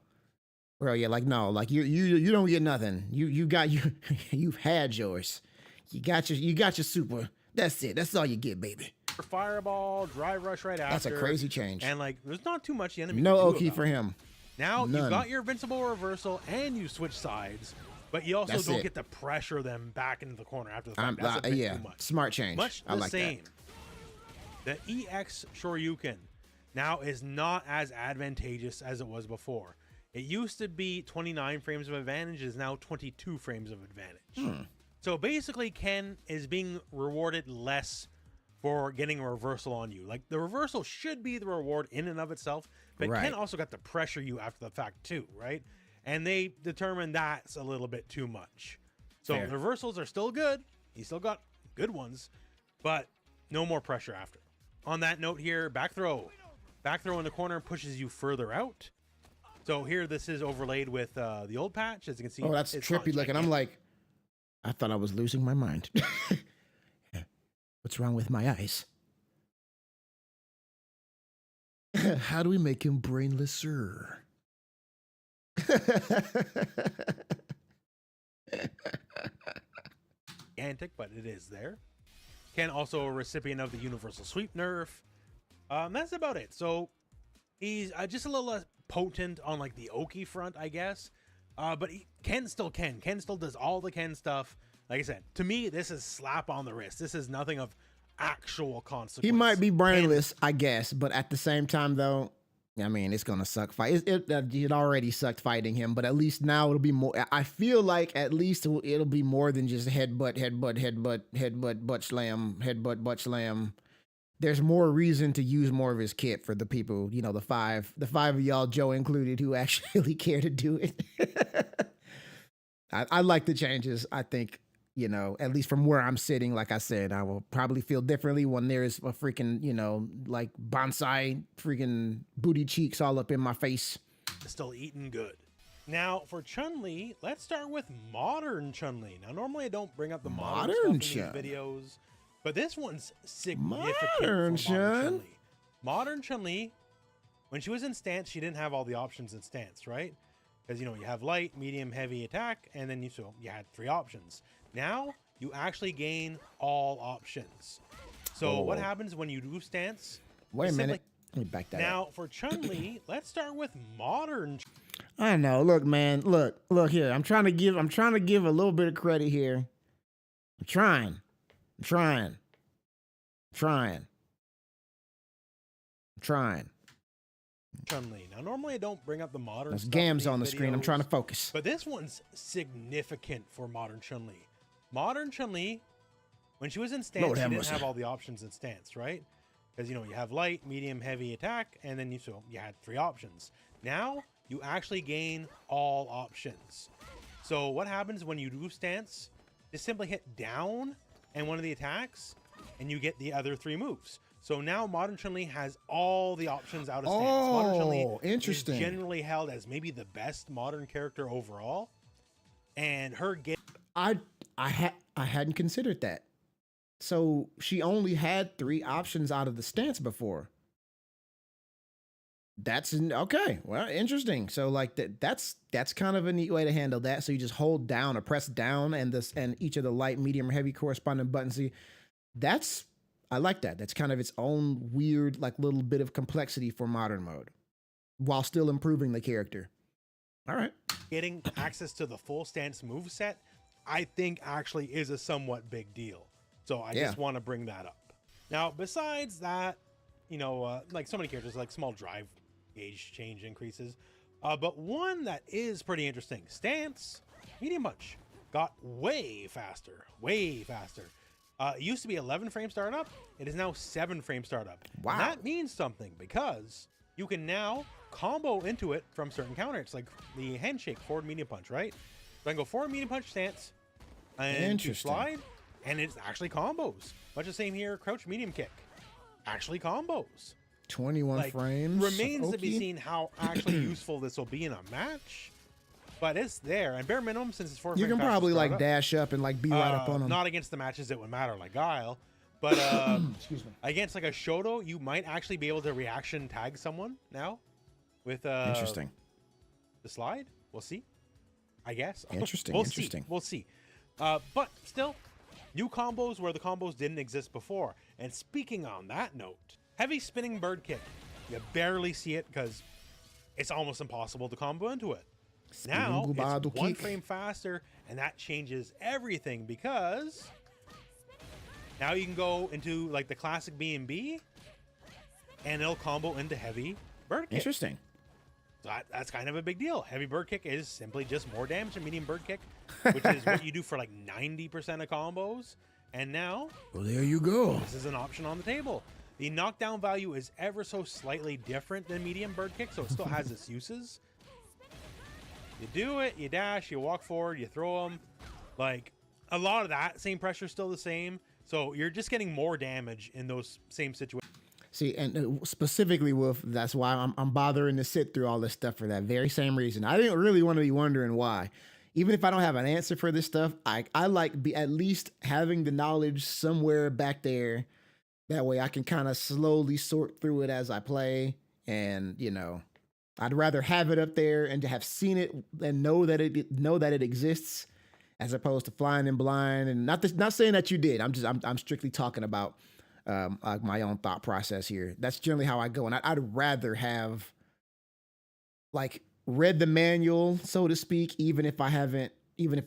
bro. Yeah, like no, like you don't get nothing. You've had yours. You got your super. That's it. That's all you get, baby. Fireball, drive rush right after. That's a crazy change. And like, there's not too much the enemy. No Oki for him. Now you've got your invincible reversal and you switch sides, but you also don't get to pressure them back into the corner after the fact. That's a bit too much. Smart change. Much the same. The EX Shoryuken now is not as advantageous as it was before. It used to be 29 frames of advantage, it is now 22 frames of advantage. So basically Ken is being rewarded less for getting a reversal on you. Like the reversal should be the reward in and of itself, but Ken also got to pressure you after the fact too, right? And they determined that's a little bit too much. So Fair. the reversals are still good. He still got good ones, but no more pressure after. On that note here, back throw. Back throw in the corner pushes you further out. So here, this is overlaid with the old patch. As you can see, Oh, that's it's not trippy looking. I'm gigantic. like, I thought I was losing my mind. What's wrong with my eyes? How do we make him brainlesser? Gigantic, but it is there. Ken also a recipient of the universal sweep nerf. That's about it. So he's just a little less potent on like the Oki front, I guess. But Ken still Ken. Ken still does all the Ken stuff. Like I said, to me, this is slap on the wrist. This is nothing of actual consequence. He might be brainless, I guess, but at the same time, though, I mean, it's gonna suck fight. It already sucked fighting him, but at least now it'll be more. I feel like at least it'll be more than just headbutt, butt slam, butt slam. There's more reason to use more of his kit for the people, you know, the five of y'all, Joe included, who actually care to do it. I like the changes. I think, you know, at least from where I'm sitting, like I said, I will probably feel differently when there's a freaking, you know, like bonsai freaking booty cheeks all up in my face. Still eating good. Now for Chun-Li, let's start with modern Chun-Li. Now normally I don't bring up the modern stuff in these videos, but this one's significant. Modern Chun-Li. Modern Chun-Li, when she was in stance, she didn't have all the options in stance, right? Because, you know, you have light, medium, heavy attack, and then you had 3 options. Now you actually gain all options. So what happens when you do stance? Wait a minute. Let me back that up. Now for Chun-Li, let's start with modern. I know. Look, man. Look here. I'm trying to give a little bit of credit here. I'm trying. Chun-Li. Now normally I don't bring up the modern. There's stuff gams in on the these screen. I'm videos, trying to focus. But this one's significant for modern Chun-Li. Modern Chun-Li, when she was in stance, she didn't have all the options in stance, right? Because, you know, you have light, medium, heavy attack, and then you had 3 options. Now you actually gain all options. So what happens when you do stance? Just simply hit down and one of the attacks, and you get the other 3 moves. So now modern Chun-Li has all the options out of stance. Modern Chun-Li interesting. is generally held as maybe the best modern character overall, and her game. I hadn't considered that. So she only had 3 options out of the stance before. That's okay. Well, interesting. So like that's kind of a neat way to handle that. So you just hold down or press down, and each of the light, medium, or heavy corresponding buttons. I like that. That's kind of its own weird, like little bit of complexity for modern mode, while still improving the character. All right. Getting access to the full stance moveset, I think actually is a somewhat big deal. So I just want to bring that up. Now, besides that, you know, like so many characters, like small drive gauge change increases. But one that is pretty interesting, stance, medium punch, got way faster. It used to be 11 frame startup. It is now 7 frame startup. Wow. And that means something because you can now combo into it from certain counters, like the handshake forward medium punch, right? So I can go forward medium punch stance and to slide, and it's actually combos. Much the same here, crouch medium kick, actually combos. 21 frames. Remains to be seen how actually useful this will be in a match. But it's there, and bare minimum, since it's 4 You frame can probably like dash up and like be right up on them. Not against the matches that would matter, like Guile, but Excuse me. against like a Shoto, you might actually be able to reaction tag someone now with Interesting. the slide. We'll see. I guess. Interesting. We'll see. But still, new combos where the combos didn't exist before. And speaking on that note, heavy spinning bird kick. You barely see it because it's almost impossible to combo into it. Now it's 1 frame faster, and that changes everything because now you can go into like the classic B&B, and it'll combo into heavy bird kick. Interesting. So that's kind of a big deal. Heavy bird kick is simply just more damage than medium bird kick, which is what you do for like 90% of combos. And now, well, there you go. This is an option on the table. The knockdown value is ever so slightly different than medium bird kick, so it still has its uses. You do it, you dash, you walk forward, you throw them. Like a lot of that same pressure is still the same. So you're just getting more damage in those same situations. See, and specifically, Wolf, that's why I'm bothering to sit through all this stuff for that very same reason. I didn't really want to be wondering why. Even if I don't have an answer for this stuff, I like at least having the knowledge somewhere back there. That way I can kind of slowly sort through it as I play. And, you know, I'd rather have it up there and to have seen it and know that it exists, as opposed to flying in blind. And not saying that you did. I'm strictly talking about my own thought process here. That's generally how I go. And I'd rather have like read the manual, so to speak, even if I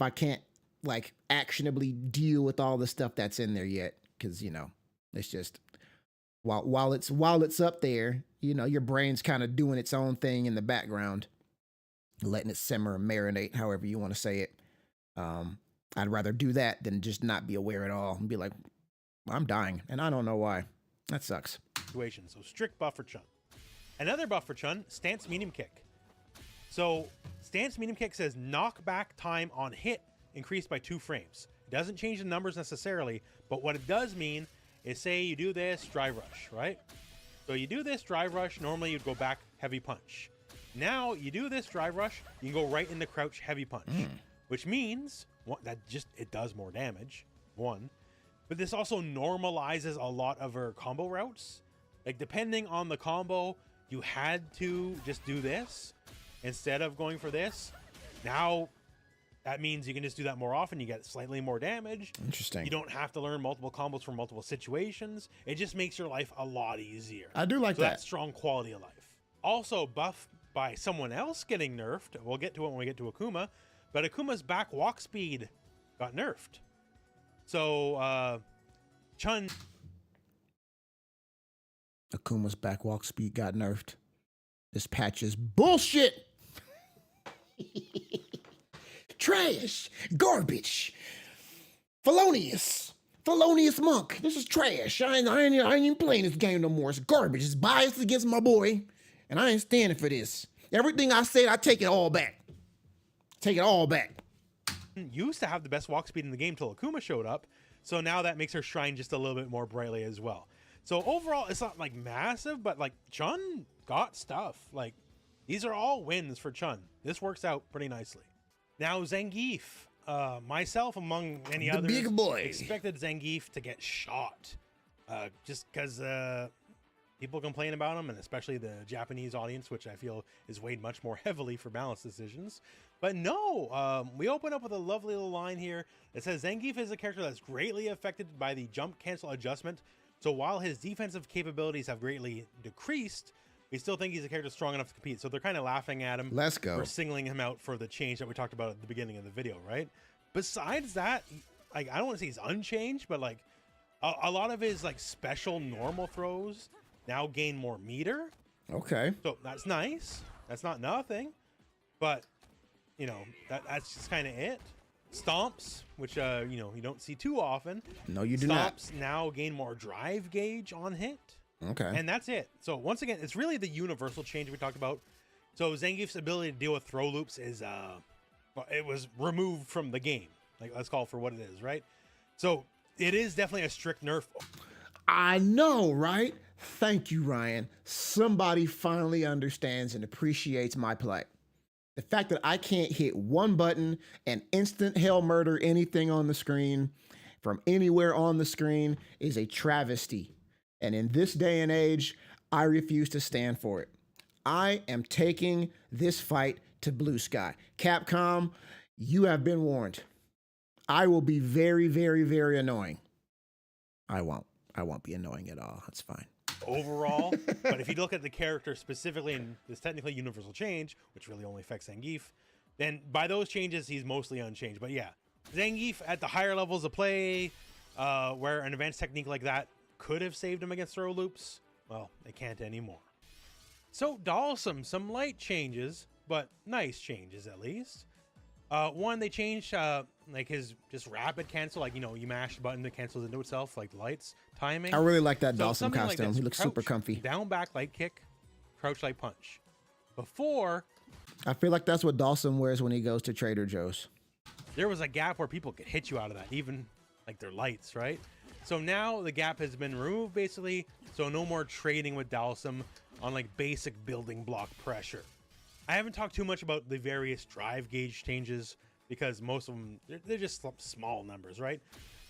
can't like actionably deal with all the stuff that's in there yet. Cause you know, it's just while it's up there, you know, your brain's kind of doing its own thing in the background, letting it simmer and marinate, however you want to say it. I'd rather do that than just not be aware at all and be like, I'm dying, and I don't know why. That sucks. Situation. So strict buff for Chun. Another buff for Chun, stance medium kick. So stance medium kick says knockback time on hit increased by 2 frames. It doesn't change the numbers necessarily, but what it does mean is, say you do this drive rush, right? So you do this drive rush, normally you'd go back heavy punch. Now you do this drive rush, you can go right into crouch heavy punch, which means it does more damage, one. But this also normalizes a lot of her combo routes. Like depending on the combo, you had to just do this instead of going for this. Now that means you can just do that more often. You get slightly more damage. Interesting. You don't have to learn multiple combos for multiple situations. It just makes your life a lot easier. I do like that. That's strong quality of life. Also buff by someone else getting nerfed. We'll get to it when we get to Akuma. But Akuma's back walk speed got nerfed. So Chun. Akuma's back walk speed got nerfed. This patch is bullshit. Trash. Garbage. Felonious monk. This is trash. I ain't even playing this game no more. It's garbage. It's biased against my boy. And I ain't standing for this. Everything I said, I take it all back. Take it all back. Used to have the best walk speed in the game till Akuma showed up. So now that makes her shine just a little bit more brightly as well. So overall, it's not like massive, but like Chun got stuff. Like these are all wins for Chun. This works out pretty nicely. Now Zangief, myself among many others, big boy, expected Zangief to get shot, just because people complain about him, and especially the Japanese audience, which I feel is weighed much more heavily for balance decisions. But no, we open up with a lovely little line here that says Zangief is a character that's greatly affected by the jump cancel adjustment. So while his defensive capabilities have greatly decreased, we still think he's a character strong enough to compete. So they're kind of laughing at him. Let's go. For singling him out for the change that we talked about at the beginning of the video, right? Besides that, like I don't want to say he's unchanged, but like a lot of his like special normal throws now gain more meter. Okay. So that's nice. That's not nothing, but you know that's just kind of it. Stomps, which you know you don't see too often. No, you do not. Stomps now gain more drive gauge on hit. Okay. And that's it. So once again, it's really the universal change we talked about. So Zangief's ability to deal with throw loops is well, it was removed from the game. Like let's call it for what it is, right? So it is definitely a strict nerf. I know, right? Thank you, Ryan. Somebody finally understands and appreciates my play. The fact that I can't hit one button and instant hell murder anything on the screen from anywhere on the screen is a travesty. And in this day and age, I refuse to stand for it. I am taking this fight to blue sky. Capcom, you have been warned. I will be very, very, very annoying. I won't be annoying at all. That's fine. Overall, but if you look at the character specifically in this technically universal change, which really only affects Zangief, then by those changes, he's mostly unchanged. But yeah, Zangief at the higher levels of play, where an advanced technique like that could have saved him against throw loops, well, they can't anymore. So Dalsum, some light changes, but nice changes at least. One, they changed like his just rapid cancel, like, you know, you mash the button that cancels into itself, like the lights, timing. I really like that So Dalsum something like costume. this, He looks crouch, super comfy. Down back light kick, crouch light punch. Before, I feel like that's what Dalsum wears when he goes to Trader Joe's. there was a gap where people could hit you out of that, even like their lights, right? So now the gap has been removed basically, so no more trading with Dalsum on like basic building block pressure. I haven't talked too much about the various drive gauge changes because most of them, they're just small numbers, right?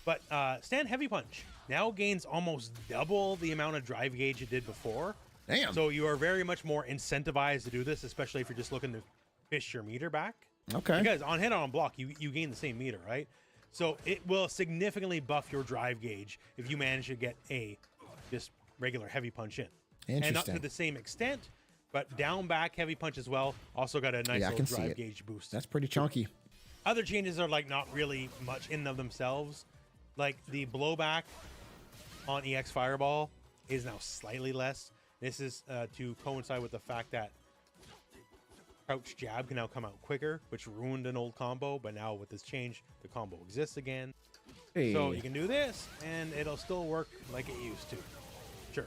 But Stand Heavy Punch now gains almost double the amount of drive gauge it did before. Damn. So you are very much more incentivized to do this, especially if you're just looking to fish your meter back. Okay. Because on hit on block, you gain the same meter, right? So it will significantly buff your drive gauge if you manage to get a just regular heavy punch in. And not to the same extent, but down back heavy punch as well. Also got a nice little drive gauge boost. That's pretty chunky. Other changes are like not really much in of themselves. Like the blowback on EX Fireball is now slightly less. This is to coincide with the fact that crouch jab can now come out quicker, which ruined an old combo, but now with this change, the combo exists again. Hey. So you can do this, and it'll still work like it used to. Sure.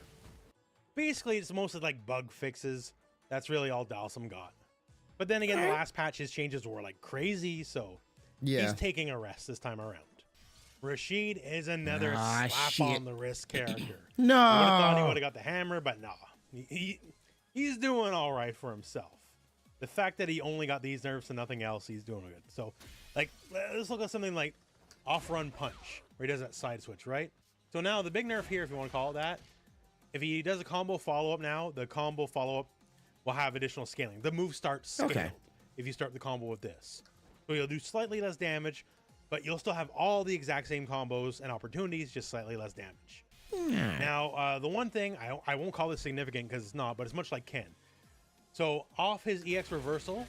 Basically, it's mostly like bug fixes. That's really all Dalsum got. But then again, the last patch, his changes were like crazy, so he's taking a rest this time around. Rashid is another slap on the wrist character. No. I would have thought he would have got the hammer, but nah. He's doing all right for himself. The fact that he only got these nerfs and nothing else, he's doing good. So, like, let's look at something like off-run punch, where he does that side switch, right? So now the big nerf here, if you want to call it that, if he does a combo follow-up now, the combo follow-up will have additional scaling. The move starts scaled if you start the combo with this. So you'll do slightly less damage, but you'll still have all the exact same combos and opportunities, just slightly less damage. Now, the one thing, I won't call this significant because it's not, but it's much like Ken. So off his EX reversal,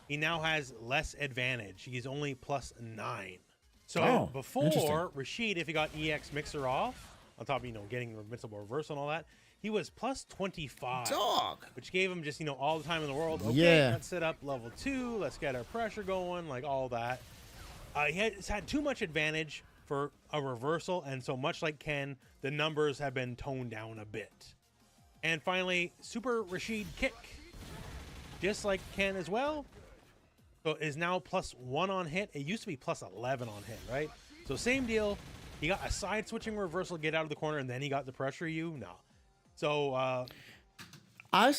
he now has less advantage. He's only +9. So before, Rashid, if he got EX mixer off, on top of, getting invincible reversal and all that, he was +25. Which gave him just, all the time in the world. Okay, let's set up level 2. Let's get our pressure going, like all that. He's had too much advantage for a reversal, and so much like Ken, the numbers have been toned down a bit. And finally, Super Rashid Kick, just like Ken as well, so is now +1 on hit. It used to be +11 on hit, right? So same deal. He got a side switching reversal, get out of the corner, and then he got the pressure you. No. So I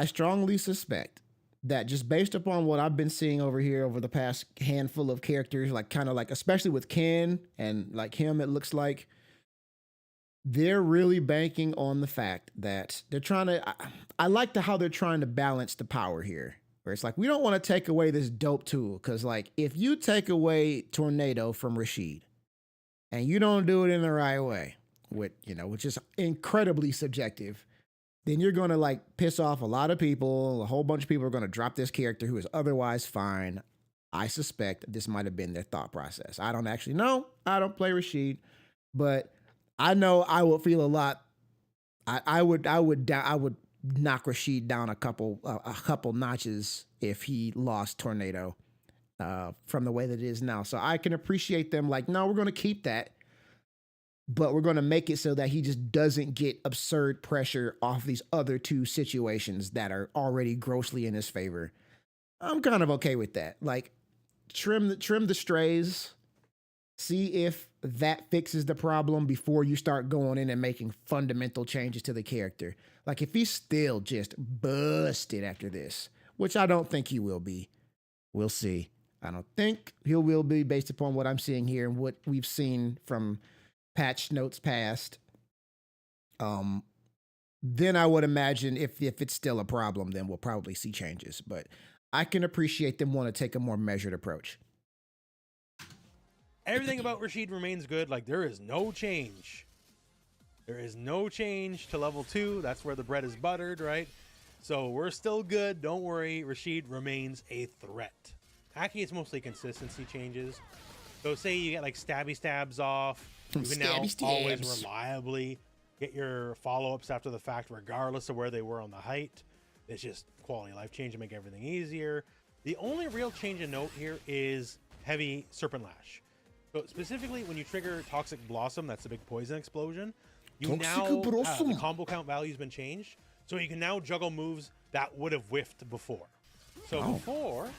strongly suspect that just based upon what I've been seeing over here over the past handful of characters, like kind of like, especially with Ken and like him, it looks like they're really banking on the fact that they're trying to, I like how they're trying to balance the power here, where it's like, we don't want to take away this dope tool. Cause like, if you take away Tornado from Rashid and you don't do it in the right way, which is incredibly subjective, then you're going to like piss off a lot of people. A whole bunch of people are going to drop this character who is otherwise fine. I suspect this might have been their thought process. I don't actually know. I don't play Rashid, but I know I would feel a lot. I would knock Rashid down a couple notches if he lost Tornado from the way that it is now. So I can appreciate them like, no, we're going to keep that, but we're going to make it so that he just doesn't get absurd pressure off these other two situations that are already grossly in his favor. I'm kind of okay with that. Like, trim the strays, see if that fixes the problem before you start going in and making fundamental changes to the character. Like, if he's still just busted after this, which I don't think he will be, we'll see. I don't think he will be based upon what I'm seeing here and what we've seen from patch notes past. Then I would imagine if it's still a problem, then we'll probably see changes. But I can appreciate them want to take a more measured approach. Everything about Rashid remains good. Like, there is no change. There is no change to level 2. That's where the bread is buttered, right? So we're still good. Don't worry. Rashid remains a threat. Aki is mostly consistency changes. So say you get like stabby stabs off. You can now always reliably get your follow-ups after the fact, regardless of where they were on the height. It's just quality of life change to make everything easier. The only real change in note here is heavy Serpent Lash. So specifically, when you trigger Toxic Blossom, that's the big poison explosion, the combo count value has been changed. So you can now juggle moves that would have whiffed before. So before,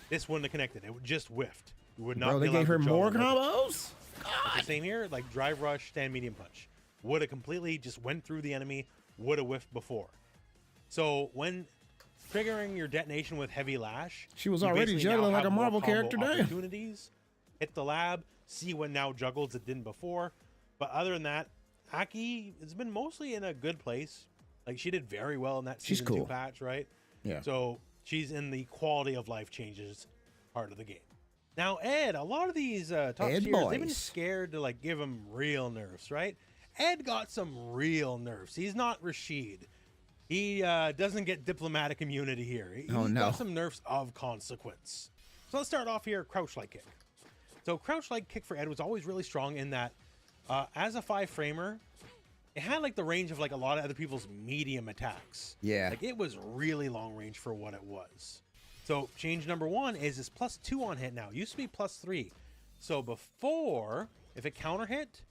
this wouldn't have connected. It would just whiffed. You would not. Bro, be they allowed gave her to more juggle with it. combos? The same here, like drive rush, stand medium punch. Would have completely just went through the enemy, would have whiffed before. So when triggering your detonation with heavy lash, She was you already basically now juggling like have a more Marvel combo character, damn. opportunities. Hit the lab, see what now juggles it didn't before. But other than that, Aki has been mostly in a good place. Like she did very well in that She's season 2 cool. patch, right? Yeah. So she's in the quality of life changes part of the game. Now, Ed, a lot of these top Ed tiers, they've been boys. scared to like give him real nerfs, right? Ed got some real nerfs. He's not Rashid. He doesn't get diplomatic immunity here. He's got some nerfs of consequence. So let's start off here, crouch light kick. So crouch light kick for Ed was always really strong in that as a 5-framer, it had like the range of like a lot of other people's medium attacks. Yeah. Like it was really long range for what it was. So change number 1 is this +2 on hit now. It used to be +3. So before, if it counter hit,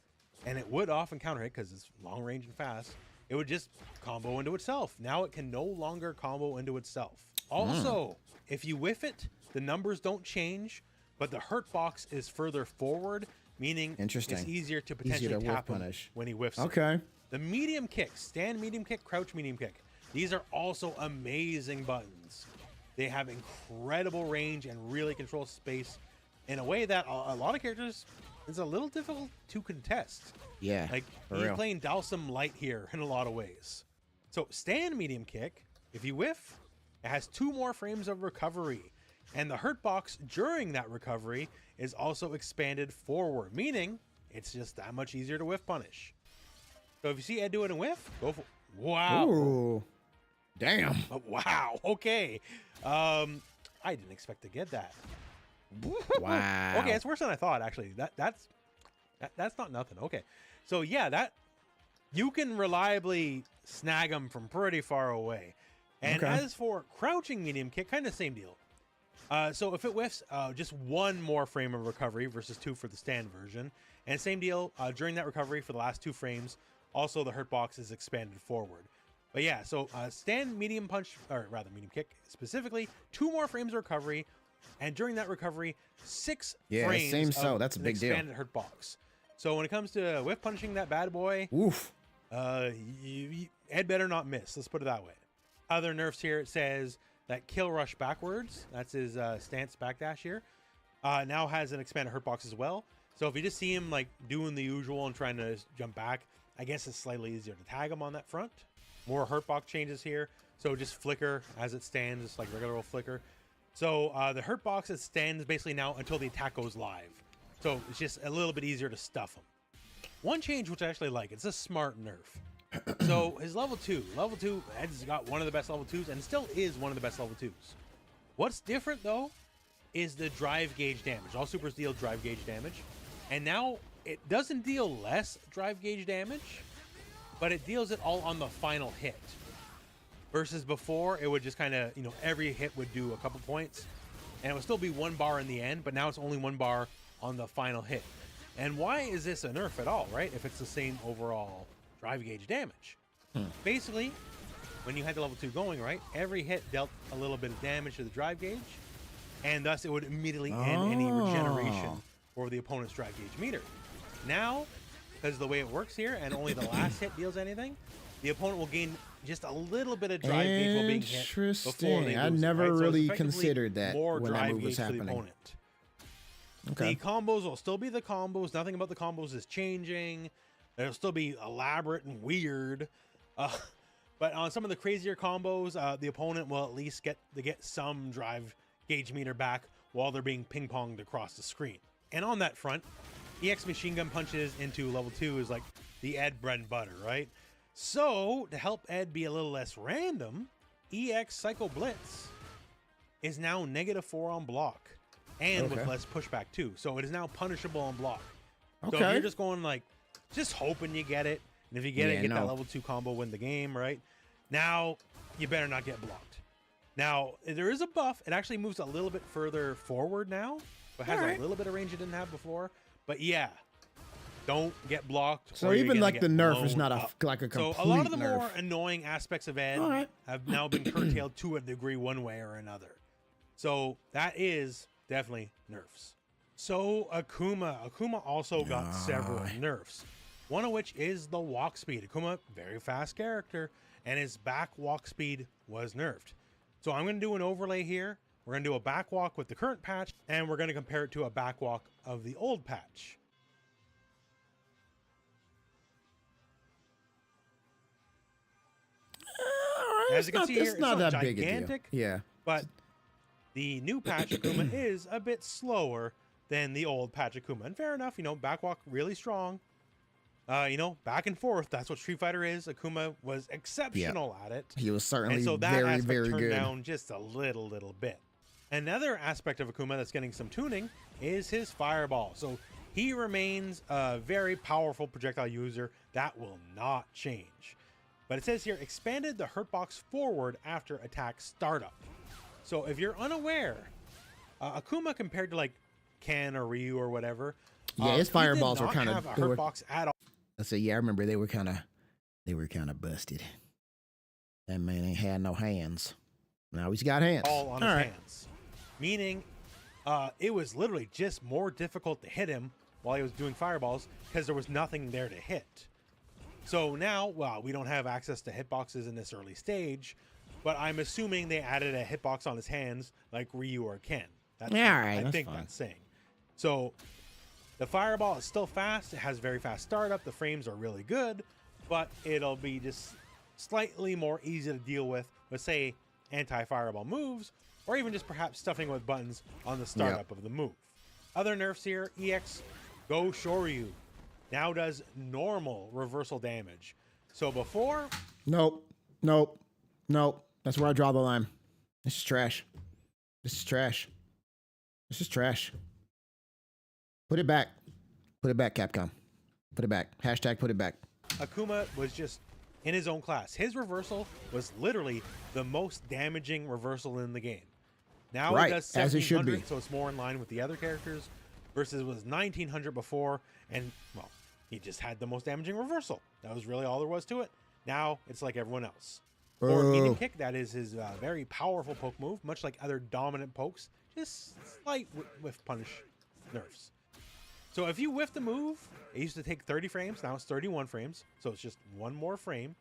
and it would often counter hit because it's long range and fast, it would just combo into itself. Now it can no longer combo into itself. Also, if you whiff it, the numbers don't change, but the hurt box is further forward, meaning it's easier to potentially tap him when he whiffs. Okay. The medium kick, stand medium kick, crouch medium kick. These are also amazing buttons. They have incredible range and really control space in a way that a lot of characters is a little difficult to contest. Yeah, like for you're real. playing Dalsum light here in a lot of ways. So stand medium kick, if you whiff, it has 2 more frames of recovery. And the hurt box during that recovery is also expanded forward, meaning it's just that much easier to whiff punish. So if you see Ed do it and whiff, go for it. Wow. Ooh. Damn. Wow. Okay. I didn't expect to get that. Wow. Okay, it's worse than I thought, actually. That's not nothing. Okay. So yeah, that you can reliably snag them from pretty far away. And as for crouching medium kick, kind of same deal. So if it whiffs, just 1 more frame of recovery versus 2 for the stand version. And same deal, during that recovery for the last 2 frames, also the hurt box is expanded forward. But yeah, so stand medium punch, or rather medium kick specifically, 2 more frames of recovery. And during that recovery, 6 frames of that's a big deal. Expanded hurt box. So when it comes to whiff punching that bad boy, oof. Ed better not miss. Let's put it that way. Other nerfs here, it says that kill rush backwards, that's his stance backdash here, now has an expanded hurt box as well. So if you just see him like doing the usual and trying to jump back, I guess it's slightly easier to tag him on that front. More hurt box changes here. So just flicker as it stands, just like regular old flicker. So the hurt box it stands basically now until the attack goes live. So it's just a little bit easier to stuff him. One change which I actually like, it's a smart nerf. So his level 2, Ed's got one of the best level 2s and still is one of the best level 2s. What's different though is the drive gauge damage. All supers deal drive gauge damage. And now it doesn't deal less drive gauge damage, but it deals it all on the final hit. Versus before, it would just kind of, every hit would do a couple points. And it would still be 1 bar in the end, but now it's only 1 bar on the final hit. And why is this a nerf at all, right? If it's the same overall drive gauge damage. Basically, when you had the level 2 going, right, every hit dealt a little bit of damage to the drive gauge, and thus it would immediately end any regeneration for the opponent's drive gauge meter. Now, because of the way it works here, and only the last hit deals anything, the opponent will gain just a little bit of drive gauge while being hit before they lose. I never right? So really it's effectively considered that more when that drive move was gauge for the happening. opponent. The combos will still be the combos. Nothing about the combos is changing. They'll still be elaborate and weird. But on some of the crazier combos, the opponent will at least get some drive gauge meter back while they're being ping-ponged across the screen. And on that front, EX machine gun punches into level 2 is like the Ed bread and butter, right? So, to help Ed be a little less random, EX Psycho Blitz is now -4 on block. And with less pushback too. So it is now punishable on block. So if you're just going like, just hoping you get it. And if you get it, get that level 2 combo, win the game, right? Now, you better not get blocked. Now, there is a buff. It actually moves a little bit further forward now. It has a little bit of range it didn't have before. But yeah, don't get blocked. So even like the nerf is not like a complete So a lot of the nerf. more annoying aspects of Ed have now been curtailed to a degree one way or another. So that is definitely nerfs. So Akuma also got several nerfs. One of which is the walk speed. Akuma, very fast character, and his back walk speed was nerfed. So I'm going to do an overlay here. We're going to do a back walk with the current patch, and we're going to compare it to a back walk of the old patch. As you can see here, it's not that gigantic, big a deal. Yeah. But the new patch Akuma is a bit slower than the old patch Akuma. And fair enough, you know, back walk really strong. You know, back and forth, that's what Street Fighter is. Akuma was exceptional at it. He was certainly and so that very, aspect very turned good. down just a little bit. Another aspect of Akuma that's getting some tuning is his fireball. So he remains a very powerful projectile user. That will not change. But it says here, expanded the hurt box forward after attack startup. So if you're unaware, Akuma compared to like Ken or Ryu or whatever, yeah, his fireballs were kind of of a hurt box at all. I say, yeah, I remember they were kind of busted. That man ain't had no hands. Now he's got hands. All on his hands. Meaning, it was literally just more difficult to hit him while he was doing fireballs because there was nothing there to hit. So now, well, we don't have access to hitboxes in this early stage, but I'm assuming they added a hitbox on his hands like Ryu or Ken. That's, yeah, all right. I think that's saying. So the fireball is still fast. It has very fast startup. The frames are really good, but it'll be just slightly more easy to deal with, say, anti-fireball moves, or even just perhaps stuffing with buttons on the startup of the move. Other nerfs here, EX Go Shoryu now does normal reversal damage. So before... Nope. That's where I draw the line. This is trash. This is trash. Put it back. Put it back, Capcom. Put it back. Hashtag put it back. Akuma was just in his own class. His reversal was literally the most damaging reversal in the game. Now it does 1700, as it should be. So it's more in line with the other characters, versus it was 1900 before, and, well, he just had the most damaging reversal. That was really all there was to it. Now it's like everyone else. Or medium kick, that is his very powerful poke move, much like other dominant pokes, just slight whiff punish nerfs. So if you whiff the move, it used to take 30 frames, now it's 31 frames, so it's just one more frame.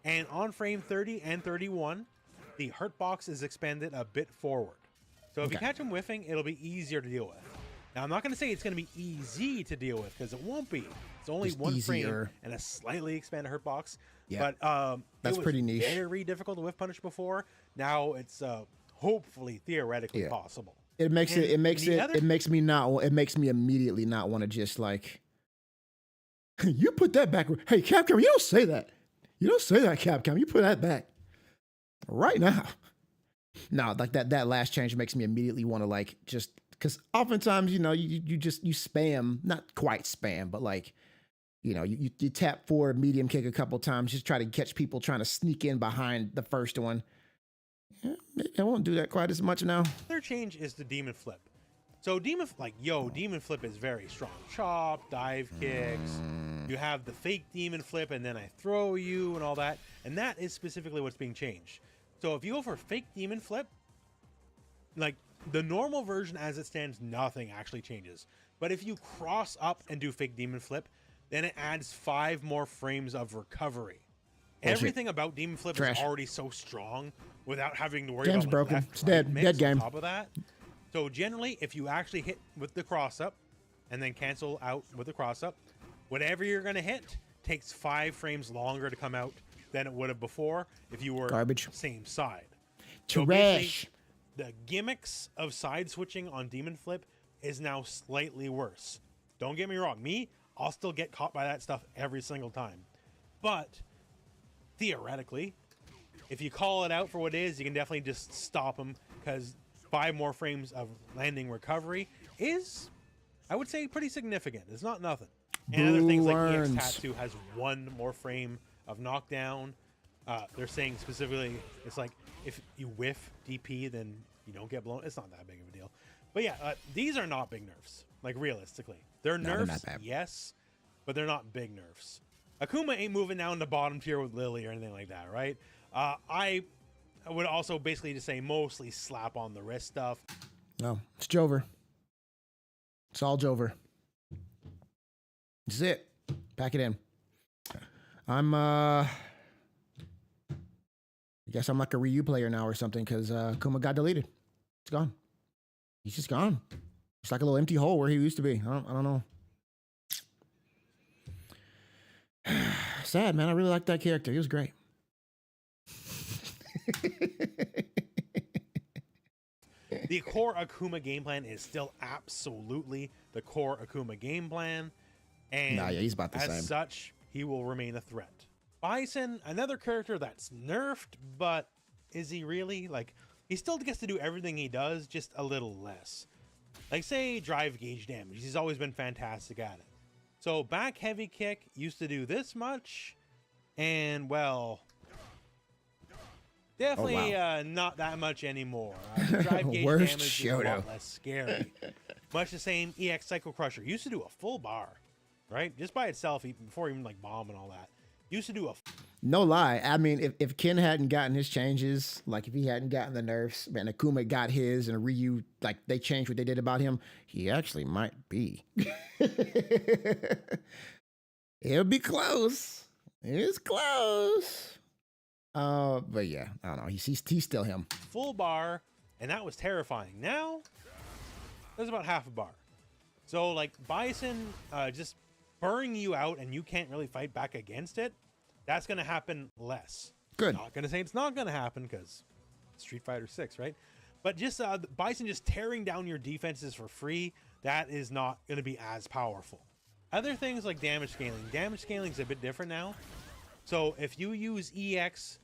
And on frame 30 and 31, the hurt box is expanded a bit forward. So if you catch him whiffing, it'll be easier to deal with. Now, I'm not going to say it's going to be easy to deal with, because it won't be. It's only just one frame and a slightly expanded hurt box. Yeah, but that's pretty niche. Very difficult to whiff punish before. Now it's hopefully theoretically possible. It makes me immediately not want to just like, you put that back. Hey, Capcom, you don't say that. You don't say that, Capcom. You put that back right now. No, like that last change makes me immediately want to like just, because oftentimes, you know, you spam, not quite spam, but like, you know, you tap forward medium kick a couple times, just try to catch people trying to sneak in behind the first one. Yeah, I won't do that quite as much now. Their change is the demon flip. So demon flip is very strong. Chop, dive kicks. You have the fake demon flip, and then I throw you and all that. And that is specifically what's being changed. So if you go for fake demon flip, like the normal version as it stands, nothing actually changes. But if you cross up and do fake demon flip, then it adds 5 more frames of recovery. Bullshit. Everything about demon flip is already so strong without having to worry about broken. Left, it's dead. Dead game. On top of that. So generally, if you actually hit with the cross up and then cancel out with the cross up, whatever you're going to hit takes 5 frames longer to come out than it would have before if you were same side. Trash. So the gimmicks of side switching on demon flip is now slightly worse. Don't get me wrong. I'll still get caught by that stuff every single time. But theoretically, if you call it out for what it is, you can definitely just stop them, because 5 more frames of landing recovery is, I would say, pretty significant. It's not nothing. And other things like EX Tatsu has 1 more frame of knockdown. They're saying specifically, it's like if you whiff DP, then you don't get blown. It's not that big of a deal. But yeah, these are not big nerfs. Like, realistically, they're nerfs, yes, but they're not big nerfs. Akuma ain't moving down to bottom tier with Lily or anything like that, right? I I would also basically just say mostly slap on the wrist stuff. No, it's Jover. It's all Jover. This is it. Pack it in. I guess I'm like a Ryu player now or something because Akuma got deleted. It's gone. He's just gone. It's like a little empty hole where he used to be. I don't know. Sad, man. I really liked that character. He was great. The core Akuma game plan is still absolutely the core Akuma game plan. And yeah, he's about the same. As such, he will remain a threat. Bison, another character that's nerfed, but is he really? Like, he still gets to do everything he does, just a little less. Like, say, drive gauge damage. He's always been fantastic at it. So, back heavy kick used to do this much, and, well, definitely not that much anymore. Drive gauge damage is a lot less scary. Much the same, EX Psycho Crusher used to do a full bar, right? Just by itself, even before even like bomb and all that. Used to do a... No lie. I mean, if Ken hadn't gotten his changes, like if he hadn't gotten the nerfs, and Akuma got his, and Ryu, like they changed what they did about him, he actually might be. It'll be close. It's close. But yeah, I don't know. He's still him. Full bar, and that was terrifying. Now, there's about half a bar. So like Bison just burning you out, and you can't really fight back against it. That's going to happen less. Good. Not going to say it's not going to happen because Street Fighter 6, right? But just Bison just tearing down your defenses for free, that is not going to be as powerful. Other things like damage scaling. Damage scaling is a bit different now. So if you use EX,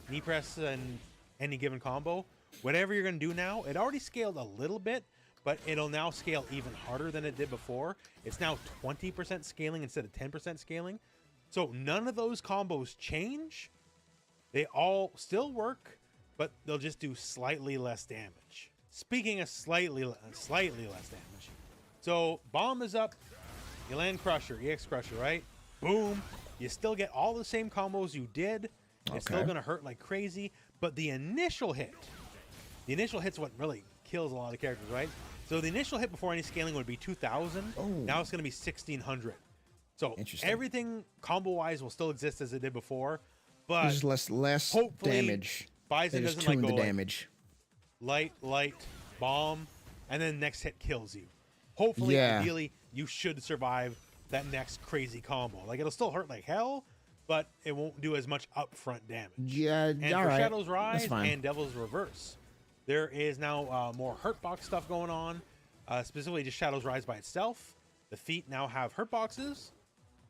knee press, and any given combo, whatever you're going to do now, it already scaled a little bit, but it'll now scale even harder than it did before. It's now 20% scaling instead of 10% scaling. So none of those combos change. They all still work, but they'll just do slightly less damage. Speaking of slightly less damage. So bomb is up, you land Crusher, EX Crusher, right? Boom. You still get all the same combos you did. It's still going to hurt like crazy, but the initial hit's what really kills a lot of characters, right? So the initial hit before any scaling would be 2,000. Oh. Now it's going to be 1,600. So everything combo-wise will still exist as it did before, but there's less damage. Bison doesn't like go the damage. Light, bomb, and then next hit kills you. Hopefully, ideally, you should survive that next crazy combo. Like, it'll still hurt like hell, but it won't do as much upfront damage. Yeah, and for Shadow's Rise and Devil's Reverse, there is now more Hurtbox stuff going on, specifically just Shadow's Rise by itself. The feet now have Hurtboxes,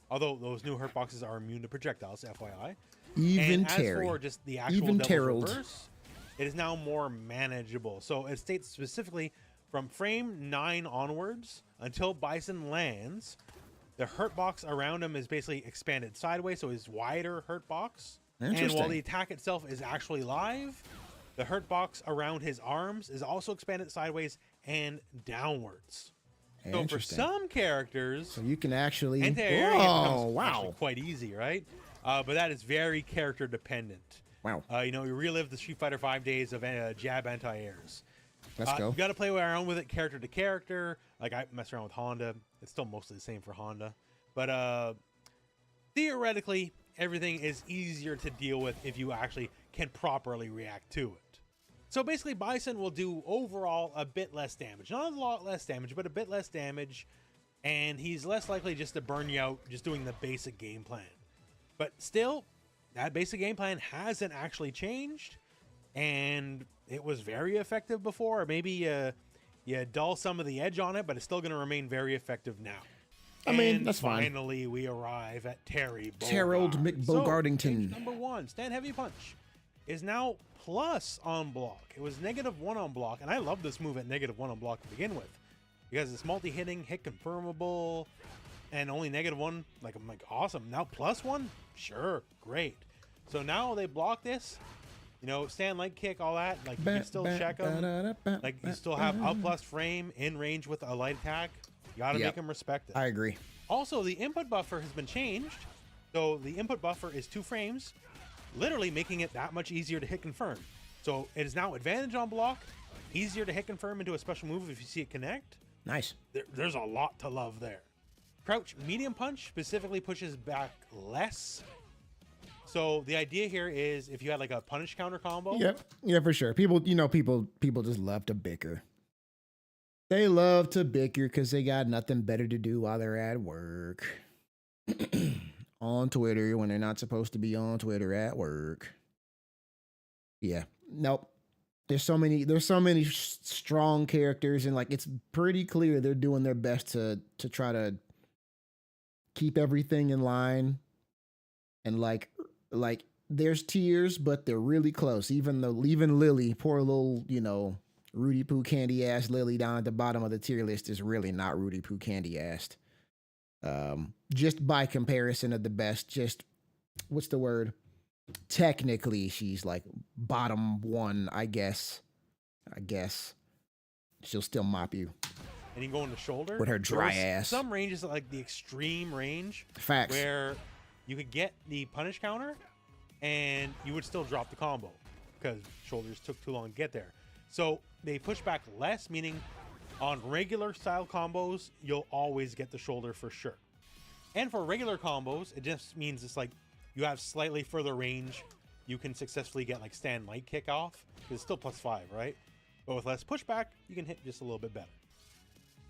although those new Hurtboxes are immune to projectiles, FYI. Even as for just the actual Devil's Reverse, it is now more manageable. So it states specifically from frame 9 onwards until Bison lands, the Hurtbox around him is basically expanded sideways, so his wider Hurtbox. And while the attack itself is actually live, the Hurtbox around his arms is also expanded sideways and downwards. So for some characters, so you can actually anti-air becomes actually quite easy, right? But that is very character dependent. Wow. You know, you relive the Street Fighter 5 days of jab anti-airs. Let's go. You got to play around with it character to character. Like I mess around with Honda. It's still mostly the same for Honda. But theoretically, everything is easier to deal with if you actually can properly react to it. So basically, Bison will do overall a bit less damage. Not a lot less damage, but a bit less damage. And he's less likely just to burn you out just doing the basic game plan. But still, that basic game plan hasn't actually changed. And it was very effective before. Maybe you dull some of the edge on it, but it's still going to remain very effective now. I mean, that's fine. Finally, we arrive at Terry Bogard. Terrell McBogardington. So, number 1, Stand Heavy Punch is now plus on block. It was -1 on block, and I love this move at -1 on block to begin with because it's multi-hitting, hit confirmable, and only -1. Like, I'm like, awesome. Now +1? Sure, great. So now they block this. You know, stand leg kick, all that. Like, you can still check them. Like, you still have out plus frame in range with a light attack. You got to make them respect it. I agree. Also, the input buffer has been changed. So the input buffer is 2 frames, literally making it that much easier to hit confirm. So it is now advantage on block, easier to hit confirm into a special move if you see it connect. Nice. There's a lot to love there. Crouch medium punch specifically pushes back less. So the idea here is if you had like a punish counter combo. Yep. Yeah, for sure. People just love to bicker. They love to bicker because they got nothing better to do while they're at work. On Twitter when they're not supposed to be on Twitter at work. Yeah. Nope. There's so many strong characters, and like it's pretty clear they're doing their best to try to keep everything in line. And like there's tiers, but they're really close. Even Lily, poor little, Rudy Poo candy ass Lily down at the bottom of the tier list is really not Rudy Poo candy assed. Just by comparison of the best, just what's the word? Technically, she's like bottom one, I guess. She'll still mop you. And you can go into shoulder with her dry ass. Some ranges like the extreme range. Facts. Where you could get the punish counter and you would still drop the combo because shoulders took too long to get there. So they push back less, meaning on regular style combos, you'll always get the shoulder for sure. And for regular combos, it just means it's like you have slightly further range. You can successfully get like stand light kick off. It's still +5, right? But with less pushback, you can hit just a little bit better.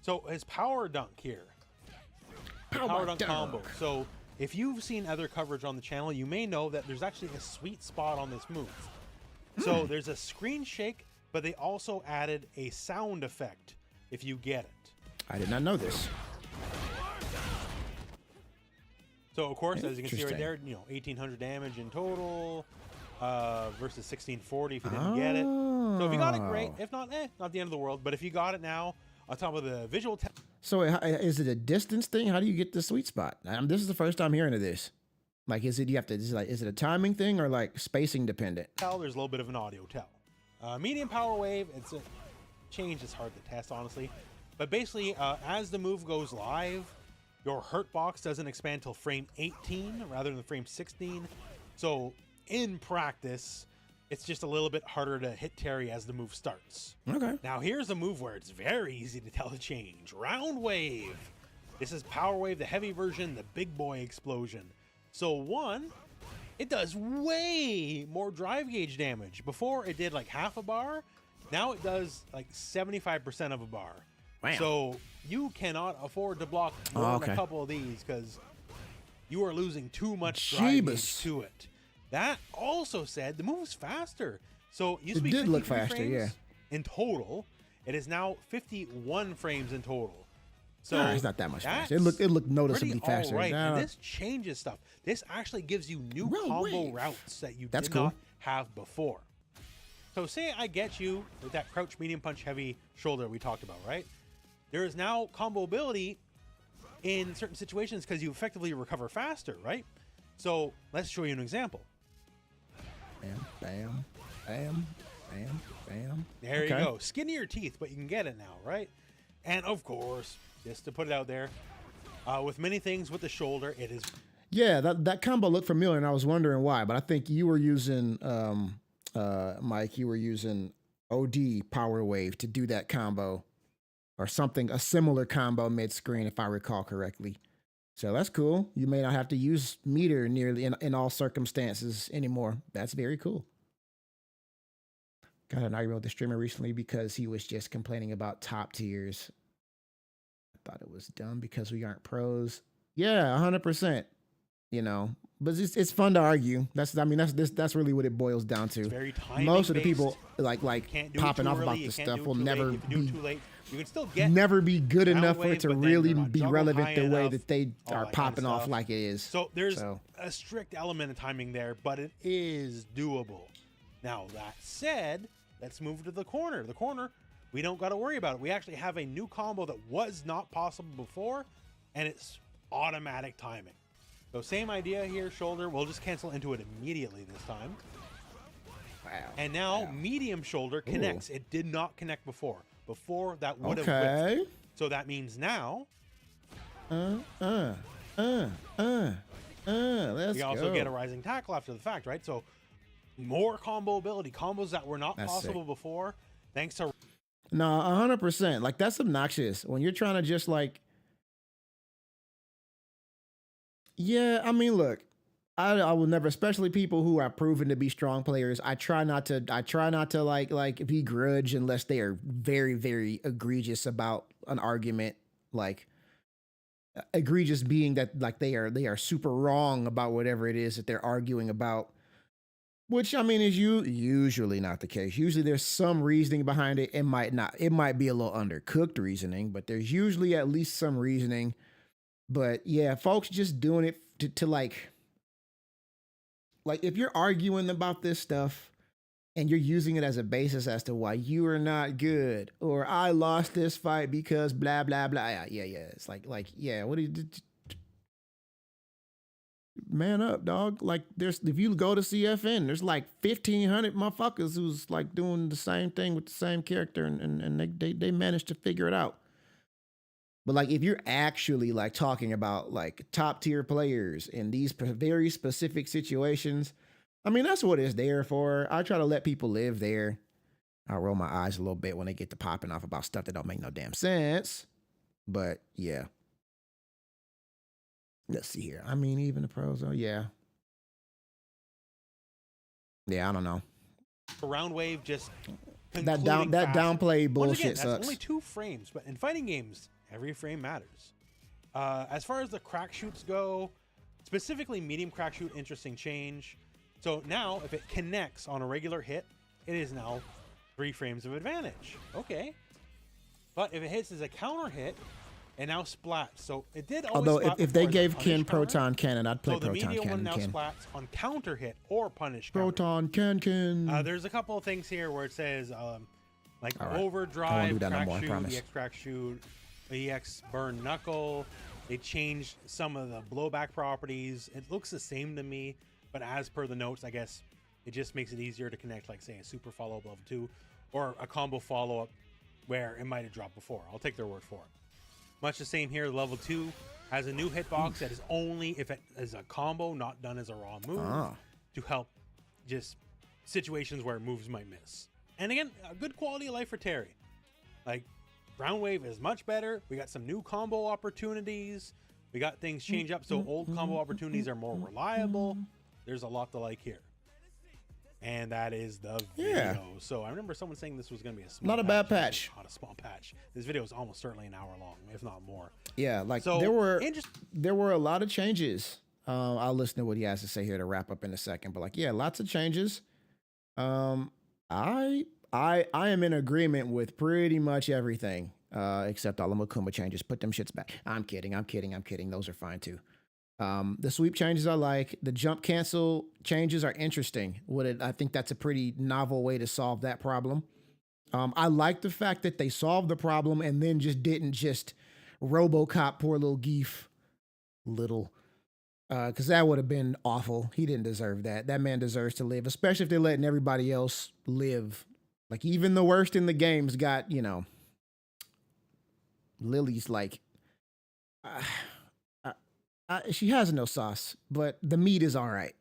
So his power dunk here. Power dunk combo. So if you've seen other coverage on the channel, you may know that there's actually a sweet spot on this move. So there's a screen shake, but they also added a sound effect if you get it. I did not know this. So of course, as you can see right there, 1,800 damage in total versus 1,640 if you didn't get it. So if you got it, great. If not, not the end of the world. But if you got it now, on top of the visual. So is it a distance thing? How do you get the sweet spot? This is the first time hearing of this. Like, is it a timing thing or like spacing dependent? There's a little bit of an audio tell. Medium power wave. It's a change. It's hard to test, honestly. But basically, as the move goes live, your hurt box doesn't expand till frame 18 rather than frame 16. So in practice, it's just a little bit harder to hit Terry as the move starts. Okay. Now here's a move where it's very easy to tell the change. Round wave. This is power wave, the heavy version, the big boy explosion. So one, it does way more drive gauge damage. Before it did like half a bar. Now it does like 75% of a bar. Wow. So you cannot afford to block more than a couple of these because you are losing too much drive gauge to it. That also said, the move is faster. So it used to be 53 look faster, frames in total. It is now 51 frames in total. So it's not that much faster. It looked noticeably faster. Right. And this changes stuff. This actually gives you new combo routes that you did not have before. So say I get you with that crouch medium punch heavy shoulder we talked about, right? There is now combo ability in certain situations because you effectively recover faster, right? So let's show you an example. Bam, bam, bam, bam, bam. There you go. Skinnier teeth, but you can get it now, right? And of course, just to put it out there, with many things with the shoulder, it is. Yeah, that combo looked familiar, and I was wondering why. But I think you were using, Mike, you were using OD Power Wave to do that combo. Or something, a similar combo mid-screen, if I recall correctly. So that's cool. You may not have to use meter nearly in all circumstances anymore. That's very cool. Got an argument with the streamer recently because he was just complaining about top tiers. I thought it was dumb because we aren't pros. Yeah, 100%. But it's fun to argue. That's really what it boils down to. It's very timing Most of the based. people like popping off about this stuff will never be. You can still get never be good enough for it to really be relevant the way enough, that they are that popping kind of off like it is. So there's a strict element of timing there, but it is doable. Now, that said, let's move to the corner. The corner, we don't got to worry about it. We actually have a new combo that was not possible before, and it's automatic timing. So same idea here, shoulder. We'll just cancel into it immediately this time. Wow. And now medium shoulder connects. It did not connect before. Before that would have whipped. So that means now. Let's we also get a rising tackle after the fact, right? So more combo ability, combos that were not possible before, thanks to. No, 100%. Like, that's obnoxious when you're trying to just like. Yeah, I mean, look, I will never, especially people who are proven to be strong players. I try not to like begrudge unless they are very, very egregious about an argument. Like, egregious being that like they are super wrong about whatever it is that they're arguing about. Which, I mean, is usually not the case. Usually there's some reasoning behind it. It might not. It might be a little undercooked reasoning, but there's usually at least some reasoning. But yeah, folks just doing it to like if you're arguing about this stuff and you're using it as a basis as to why you are not good or I lost this fight because blah, blah, blah. Yeah. It's yeah, what do you... Man up, dog. Like, if you go to CFN, there's like 1,500 motherfuckers who's like doing the same thing with the same character, and they managed to figure it out. But like, if you're actually like talking about like top tier players in these very specific situations, I mean, that's what it's there for. I try to let people live there. I roll my eyes a little bit when they get to popping off about stuff that don't make no damn sense. But yeah. Let's see here. I mean, even the pros, yeah. Yeah, I don't know. Round wave just that downplay bullshit again, sucks. That's only 2 frames, but in fighting games, every frame matters. As far as the crack shoots go, specifically medium crack shoot, interesting change. So now, if it connects on a regular hit, it is now 3 frames of advantage. Okay. But if it hits as a counter hit, and now splats. So it did always. Although if they gave Ken Proton Cannon, I'd play Proton Cannon. So the medium one now splats on counter hit or punish counter. Proton Cannon. There's a couple of things here where it says like overdrive, crack shoot, EX crack shoot, EX burn knuckle. They changed some of the blowback properties. It looks the same to me, but as per the notes, I guess it just makes it easier to connect, like say a super follow-up level 2 or a combo follow-up where it might have dropped before. I'll take their word for it. Much the same here. Level 2 has a new hitbox that is only if it is a combo, not done as a raw move, to help just situations where moves might miss. And again, a good quality of life for Terry. Like, Ground Wave is much better. We got some new combo opportunities. We got things change up so old combo opportunities are more reliable. There's a lot to like here. And that is the video. Yeah. So I remember someone saying this was going to be a small not a bad patch. Not a small patch. This video is almost certainly an hour long, if not more. Yeah, like so, there were a lot of changes. I'll listen to what he has to say here to wrap up in a second. But like, yeah, lots of changes. I am in agreement with pretty much everything, except all the Akuma changes. Put them shits back. I'm kidding. Those are fine too. The sweep changes I like. The jump cancel changes are interesting. I think that's a pretty novel way to solve that problem. I like the fact that they solved the problem and then didn't RoboCop poor little Geef. Because that would have been awful. He didn't deserve that. That man deserves to live, especially if they're letting everybody else live. Like, even the worst in the game's got, Lily's like... she has no sauce, but the meat is all right.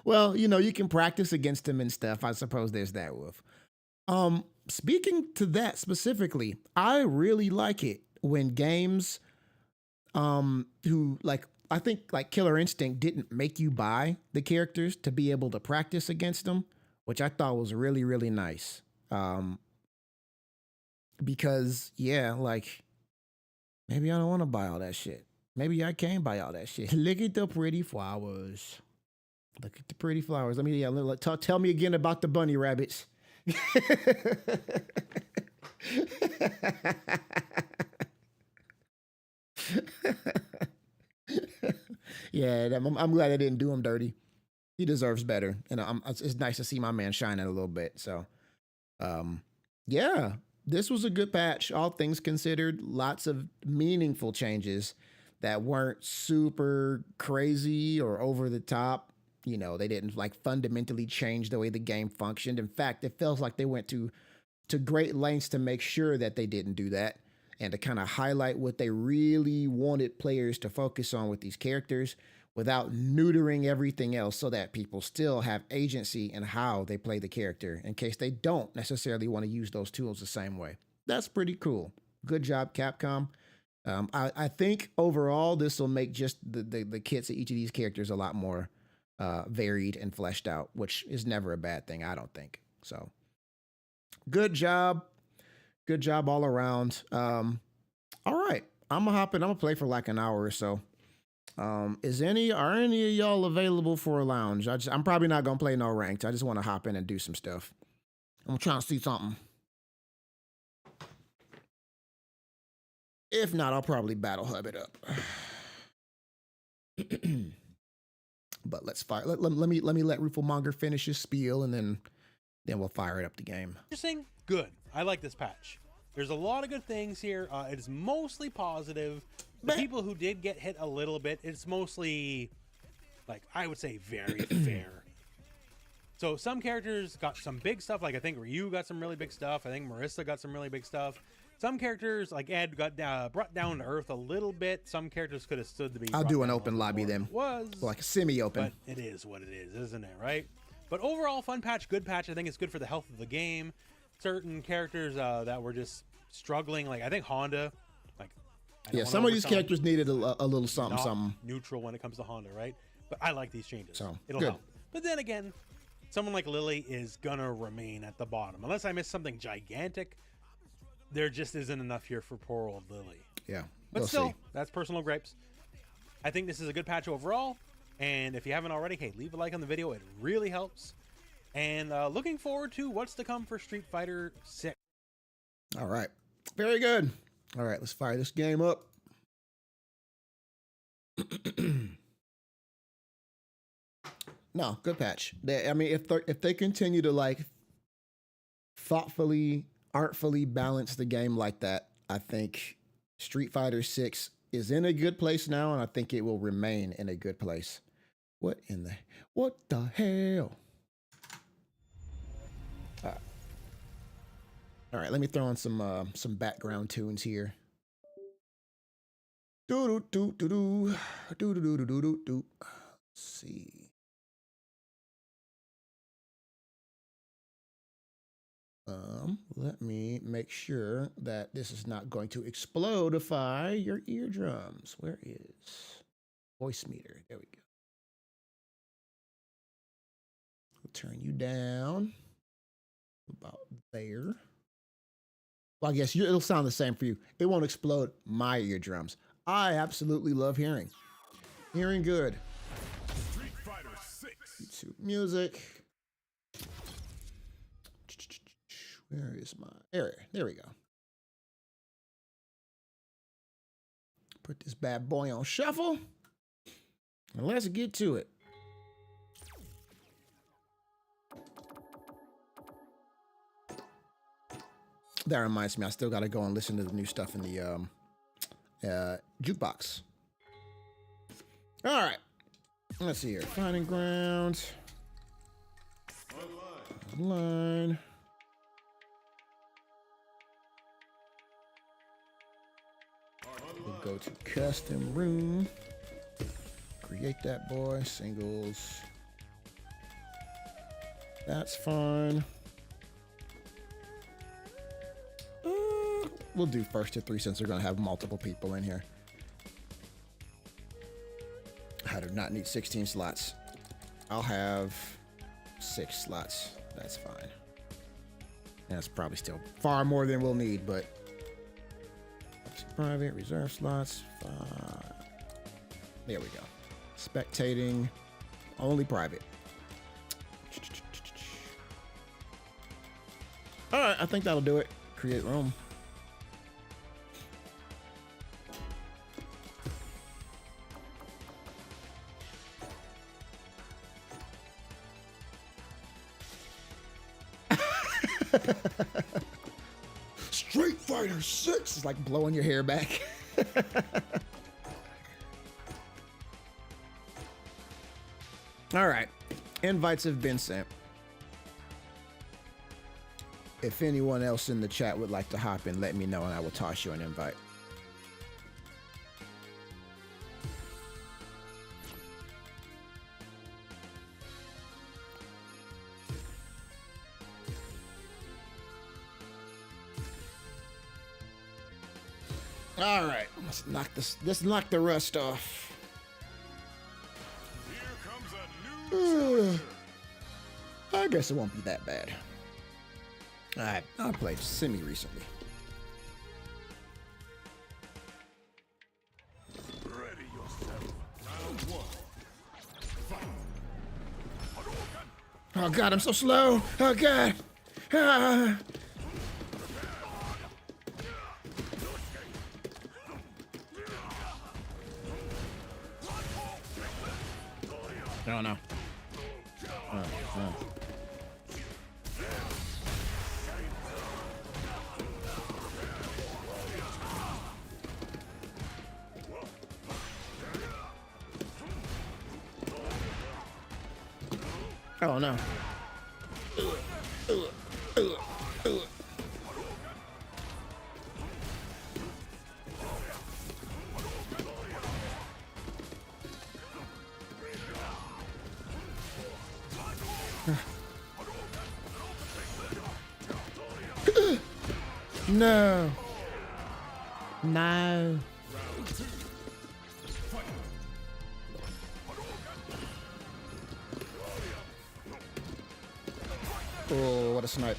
Well, you can practice against him and stuff. I suppose there's that, Wolf. Speaking to that specifically, I really like it when games, I think like Killer Instinct didn't make you buy the characters to be able to practice against them, which I thought was really, really nice. Because yeah, like maybe I don't want to buy all that shit. Maybe I can't buy all that shit. Look at the pretty flowers. Look at the pretty flowers. Tell me again about the bunny rabbits. Yeah, I'm glad I didn't do him dirty. He deserves better, and it's nice to see my man shining a little bit. So, yeah, this was a good patch, all things considered. Lots of meaningful changes that weren't super crazy or over the top. They didn't like fundamentally change the way the game functioned. In fact, it feels like they went to great lengths to make sure that they didn't do that. and to kind of highlight what they really wanted players to focus on with these characters without neutering everything else, so that people still have agency in how they play the character in case they don't necessarily want to use those tools the same way. That's pretty cool. Good job, Capcom. I think overall this will make just the kits of each of these characters a lot more varied and fleshed out, which is never a bad thing, I don't think. So good job. Good job all around. All right. I'm gonna hop in. I'm gonna play for like an hour or so. Are any of y'all available for a lounge? I'm probably not gonna play no ranked. I just want to hop in and do some stuff. I'm trying to see something. If not, I'll probably battle hub it up. But let's fire. Let me let Ruffelmonger finish his spiel, and then we'll fire it up the game. Interesting. Good. I like this patch. There's a lot of good things here. It is mostly positive. The people who did get hit a little bit, it's mostly, like, I would say very fair. So some characters got some big stuff. Like I think Ryu got some really big stuff. I think Marissa got some really big stuff. Some characters, like Ed, got brought down to earth a little bit. Some characters could have stood to be. I'll do an open lobby then. Was like a semi-open. But it is what it is, isn't it? Right. But overall, fun patch, good patch. I think it's good for the health of the game. Certain characters that were just struggling, like I think Honda. Like, yeah, some of these characters needed a little something. Neutral when it comes to Honda, right? But I like these changes. So it'll help. But then again, someone like Lily is gonna remain at the bottom unless I miss something gigantic. There just isn't enough here for poor old Lily. Yeah, but still, that's personal gripes. I think this is a good patch overall. And if you haven't already, hey, leave a like on the video. It really helps. And looking forward to what's to come for Street Fighter 6. All right. Very good. All right, let's fire this game up. No, good patch. I mean, if they continue to like thoughtfully, artfully balance the game like that, I think Street Fighter 6 is in a good place now, and I think it will remain in a good place. What the hell? All right, let me throw on some background tunes here. Do do do do do do do do do do do. Let's see. Let me make sure that this is not going to explodify your eardrums. Where is voice meter? There we go. We'll turn you down about there. Well, I guess it'll sound the same for you. It won't explode my eardrums. I absolutely love hearing. Hearing good. Street Fighter 6. YouTube music. Where is my area? There we go. Put this bad boy on shuffle. And let's get to it. That reminds me, I still got to go and listen to the new stuff in the jukebox. All right. Let's see here. Finding ground. Online. We'll go to custom room. Create that boy. Singles. That's fine. We'll do first to 3 since we're going to have multiple people in here. I do not need 16 slots. I'll have 6 slots. That's fine. That's probably still far more than we'll need, but private reserve slots. There we go. Spectating, only private. All right, I think that'll do it. Create room. Street Fighter 6 is like blowing your hair back. All right, invites have been sent. if anyone else in the chat would like to hop in, let me know and I will toss you an invite. All right, let's knock the rust off. Here comes a new I guess it won't be that bad. All right, I played semi recently. Ready yourself. Round one. Fight. Oh God, I'm so slow. Oh God. Ah. Oh no. Oh, no. Oh no. No. No. Oh, what a snipe.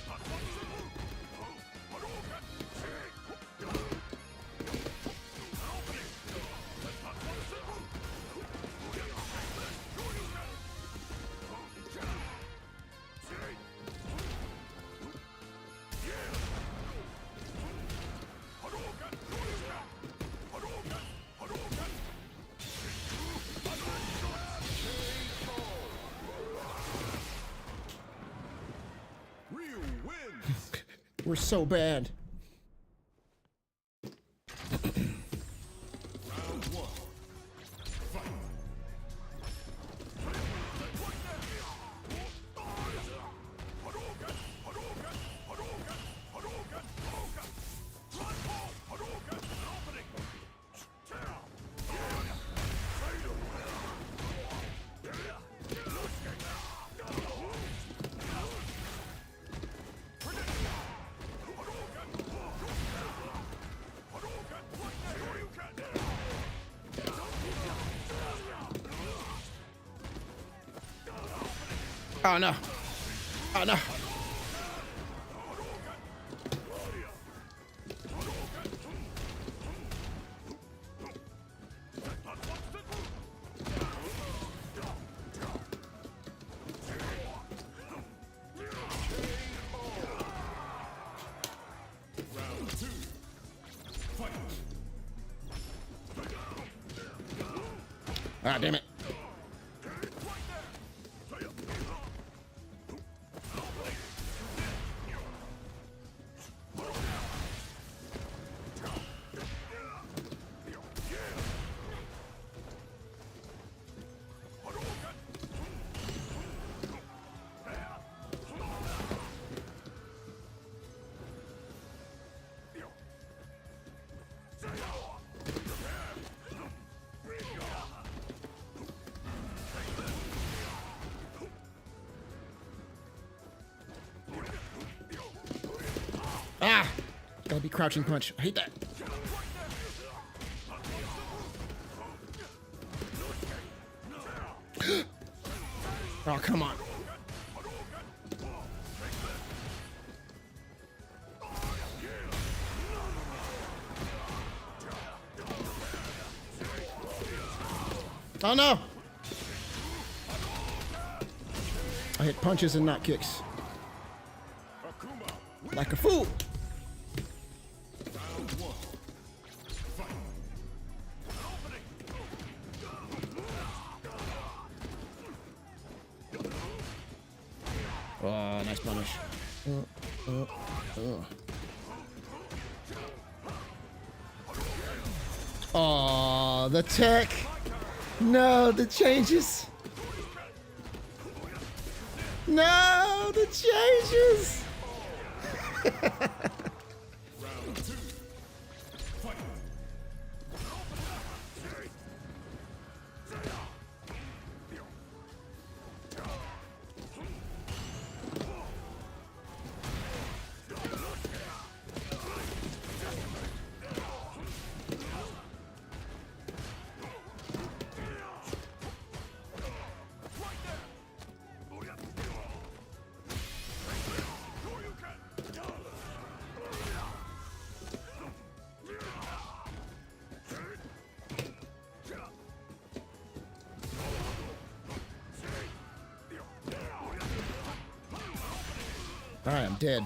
Real wins. We're so bad. Round one. Fight. Oh no. Oh no. Round two. Fight. Ah, damn it. Ah! Gotta be crouching punch. I hate that. Oh, come on. Oh no! I hit punches and not kicks. Akuma. Like a fool. Round one. Fight. Oh, nice punish. Oh, the tech. No, the changes. No, the changes. Round 2. Fight. All right, I'm dead.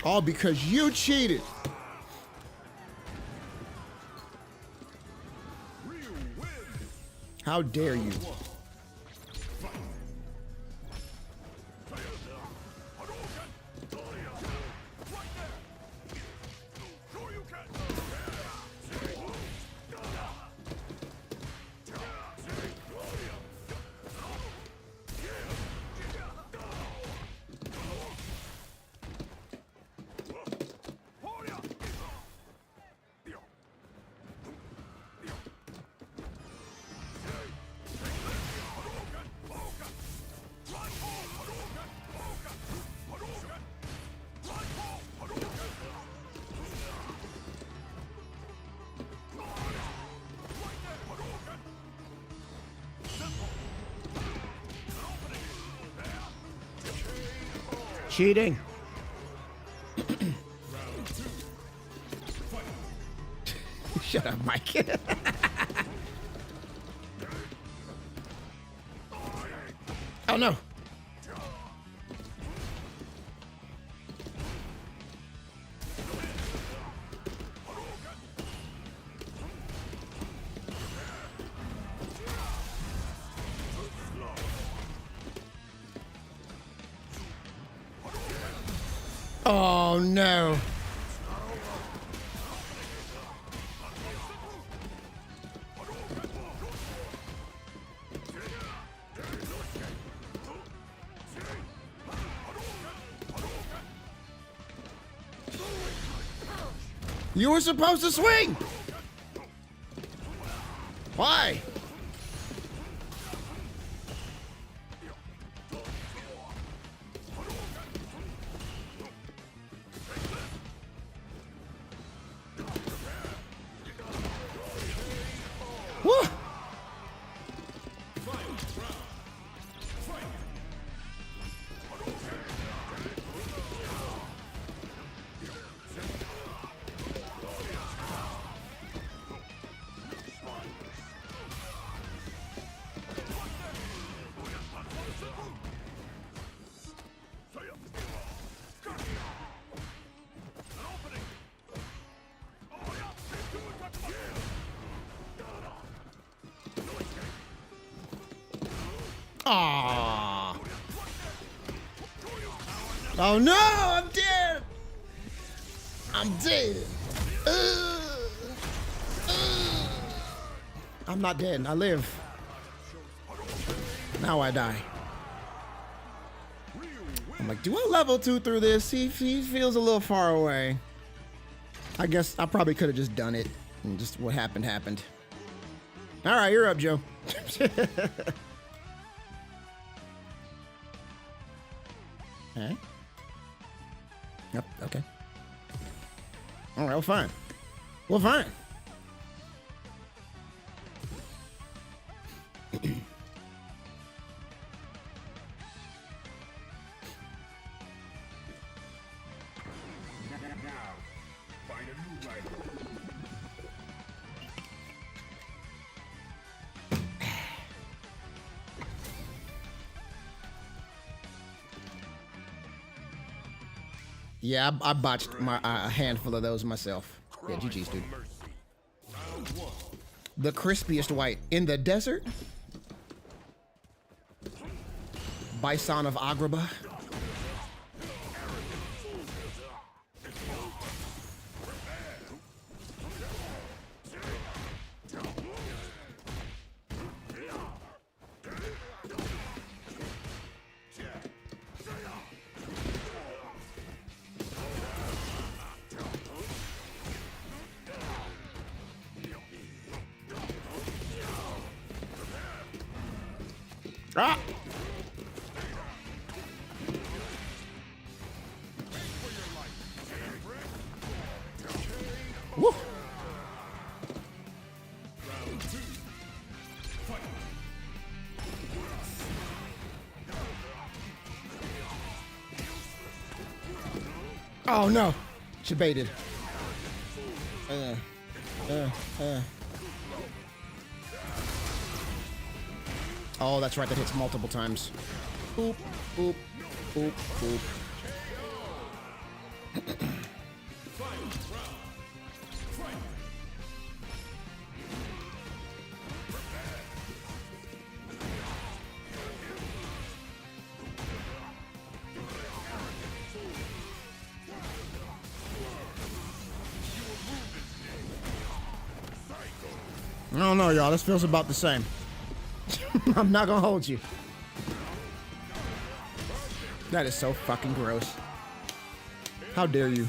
All because you cheated. Real win. How dare you? Cheating. Shut up, Mike. Oh no. Oh no. You were supposed to swing. Why? Woo! Aww. Oh no, I'm dead. I'm dead. I'm not dead. I live. Now I die. I'm like, do I level 2 through this? He feels a little far away. I guess I probably could have just done it. And just what happened, happened. All right, you're up, Joe. All right. Yep, okay. All right, well, fine. Well, fine. Find a new rival. Yeah, I botched my a handful of those myself. Yeah, GG's, dude. The crispiest white in the desert. Bison of Agrabah. Ah! Woo! Oh no, she baited. Oh, that's right, that hits multiple times. Boop, boop, boop, boop. I don't know, y'all. This feels about the same. I'm not gonna hold you. That is so fucking gross. How dare you?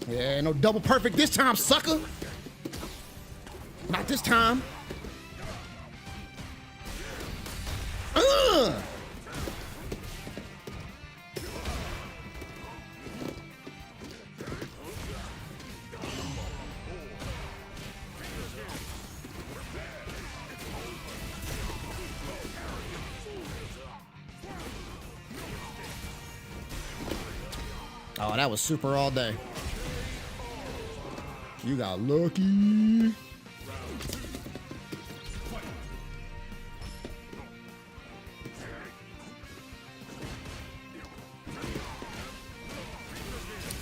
Yeah, no double perfect this time, sucker. Not this time. Oh, that was super all day. You got lucky.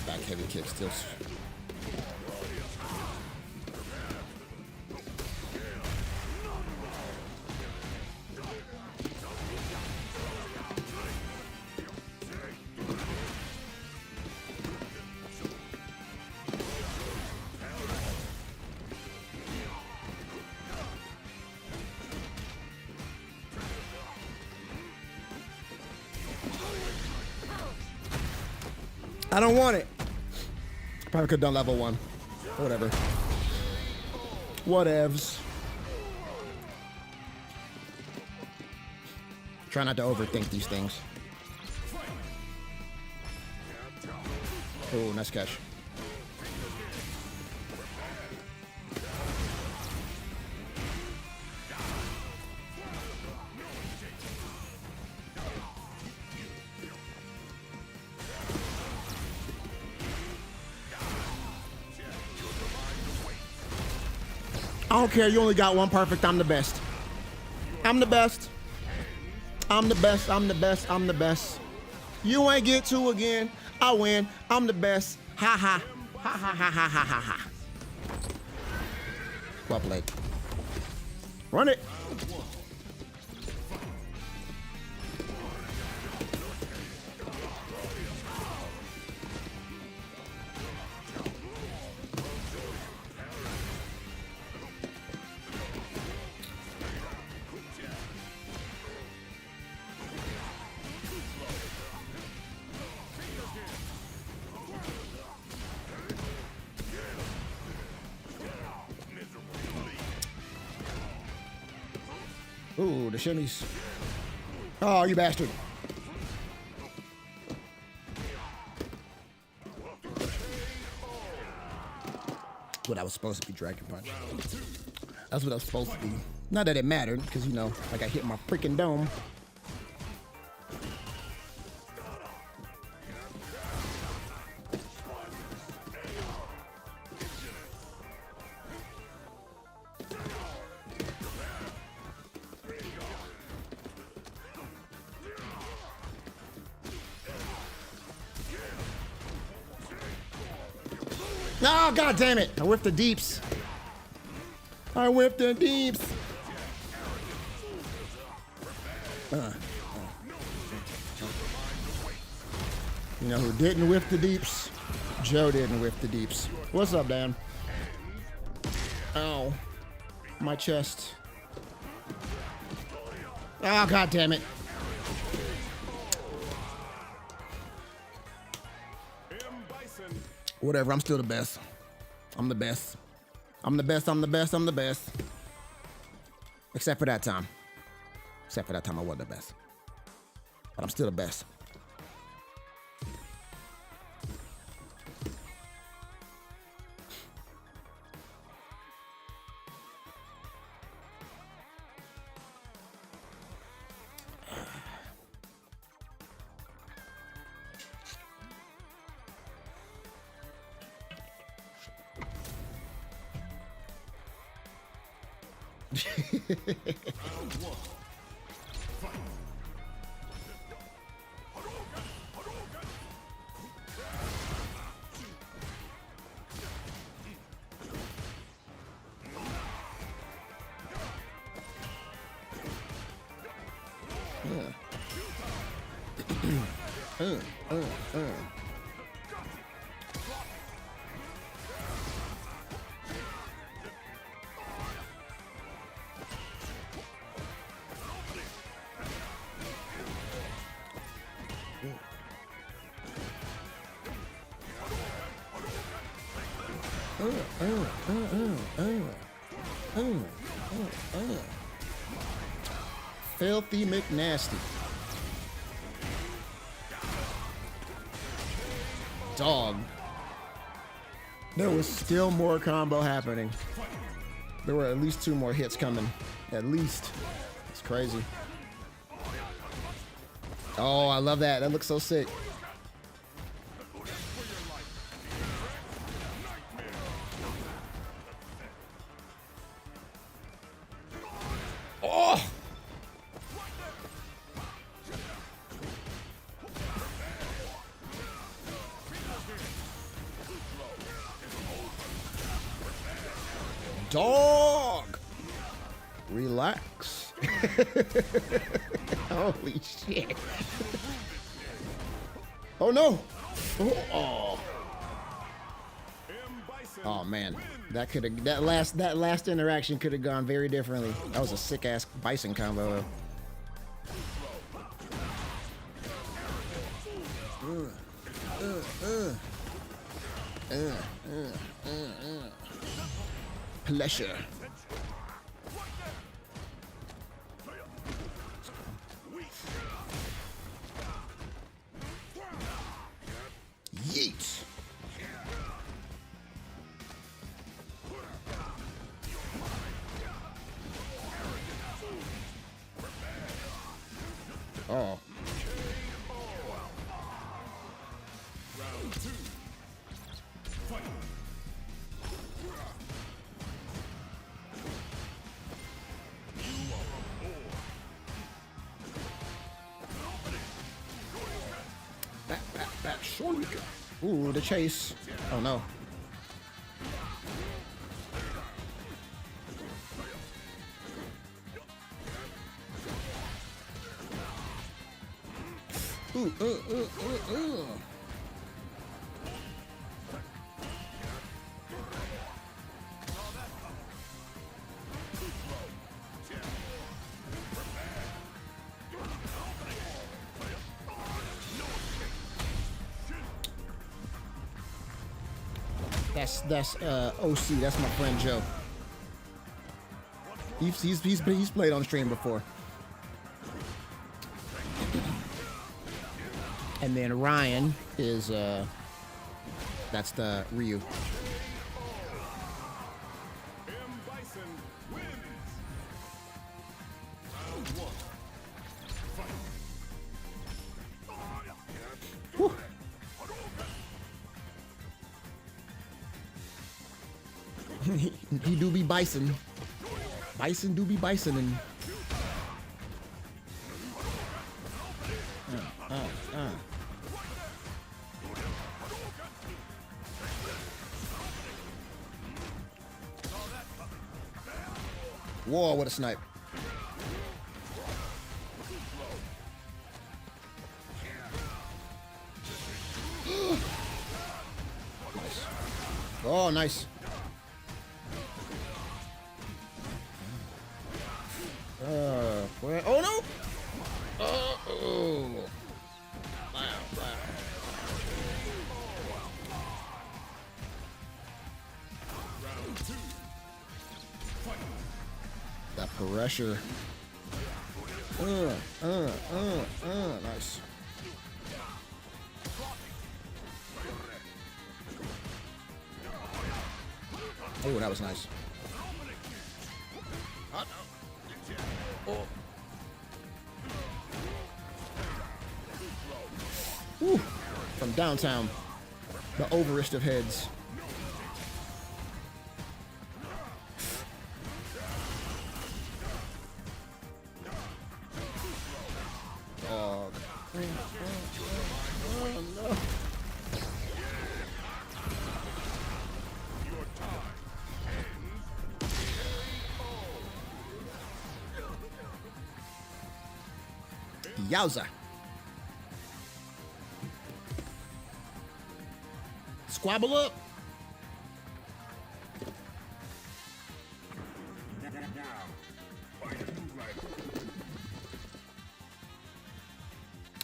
Back heavy kick still. I don't want it. Probably could have done level 1. Whatever. Whatevs. Try not to overthink these things. Oh, nice catch. I don't care, you only got one perfect, I'm the best. I'm the best. I'm the best, I'm the best, I'm the best. You ain't get 2 again, I win, I'm the best. Ha ha. Ha ha ha ha ha ha ha. Well played. Run it. Ooh, the shimmies. Oh, you bastard. That's what I was supposed to be, Dragon Punch. That's what I was supposed to be. Not that it mattered, because, you know, like I hit my freaking dome. Oh, god damn it. I whiffed the deeps. I whiffed the deeps. You know who didn't whiff the deeps? Joe didn't whiff the deeps. What's up, Dan? Ow. My chest. Oh, god damn it. Whatever, I'm still the best. I'm the best. I'm the best, I'm the best, I'm the best. Except for that time. Except for that time I wasn't the best. But I'm still the best. Filthy McNasty. Dog. There was still more combo happening. There were at least 2 more hits coming. At least. It's crazy. Oh, I love that. That looks so sick. Oh! Dog! Relax. Holy shit. Oh no! Oh. Oh man, that could have that last interaction could have gone very differently. That was a sick ass bison combo. Pleasure. Yeet. Oh. Back, shoulder. Ooh, the chase. Oh no. Ooh, That's OC. That's my friend Joe. He's played on stream before. And then Ryan is that's the Ryu. Whew. He do be bison. Bison do be bisoning. Whoa, what a snipe. Nice. Oh, nice. Oh no! Oh. Wow. That pressure. Nice. Oh, that was nice. Oh. Woo. From downtown, the overest of heads. Dog. Oh, no. Yowza. Squabble up.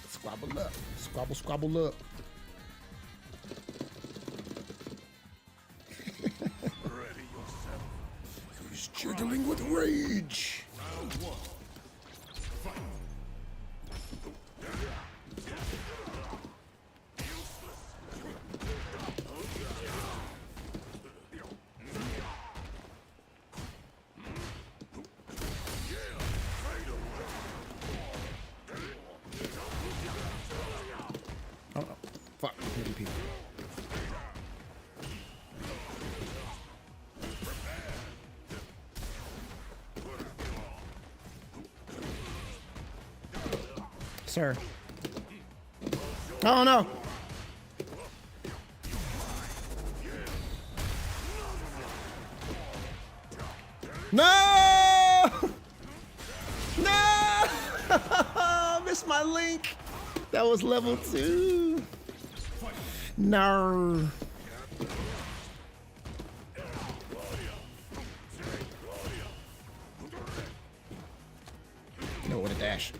Squabble up. Squabble, squabble up. He's jiggling with rage. Oh, fuck. Hitting people. Sir. Oh, no. No! No! Missed my link. That was level 2. No. No, what a dash.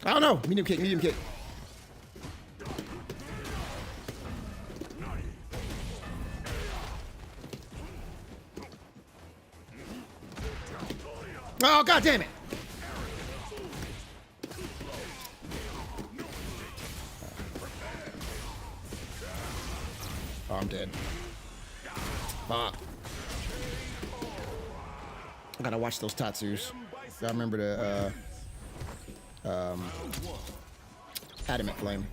Oh no! Medium kick, medium kick. Oh, god damn it! Oh, I'm dead. Fuck. I gotta watch those Tatsus. I remember the Adamant Flame.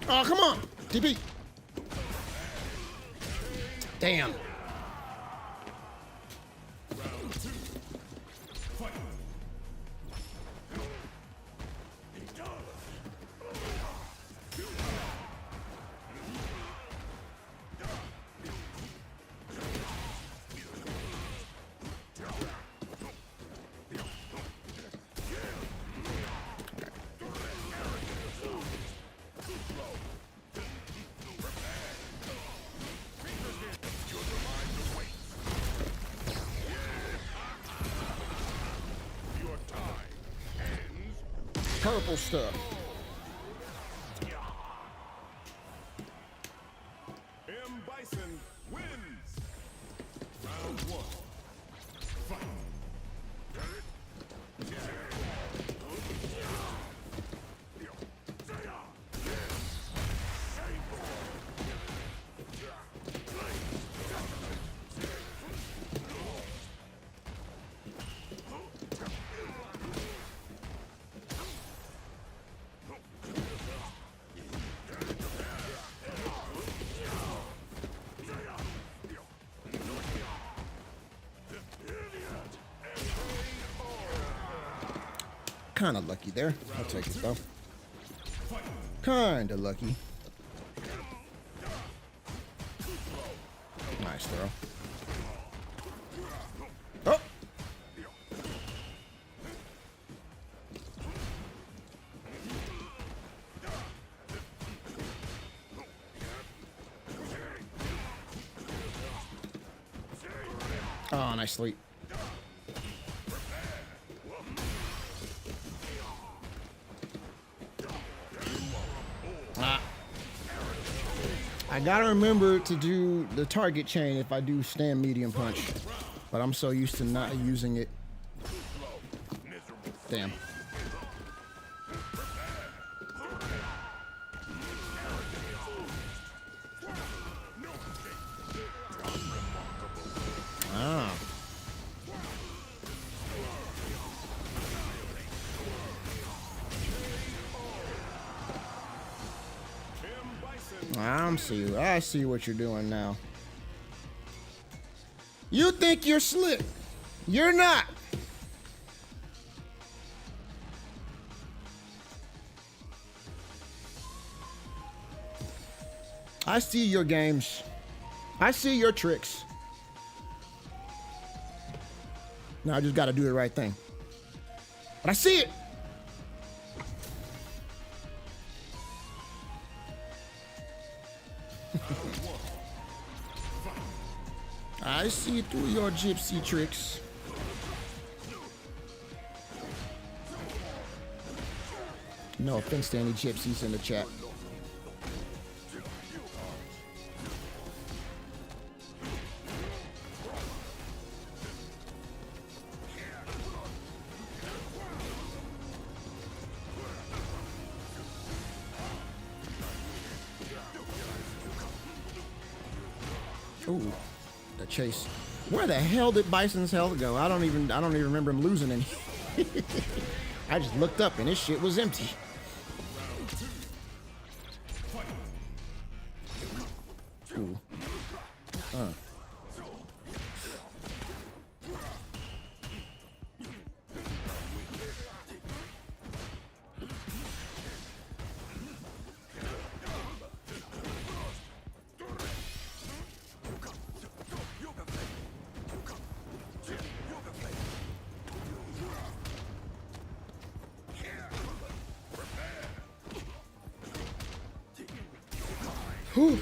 Oh, come on! TP! Damn. Purple stuff. M. Bison wins. Round 1. Fight. Kind of lucky there. I'll take it though. Kind of lucky. Nice throw. Oh! Oh, nice sleep. I gotta remember to do the target chain if I do stand medium punch, but I'm so used to not using it. Damn. Ah. I see what you're doing now. You think you're slick. You're not. I see your games. I see your tricks. Now I just got to do the right thing. But I see it. I see through your gypsy tricks. No offense to any gypsies in the chat. Ooh, the chase. Where the hell did Bison's health go? I don't even remember him losing any. I just looked up and his shit was empty. Ooh. Whew.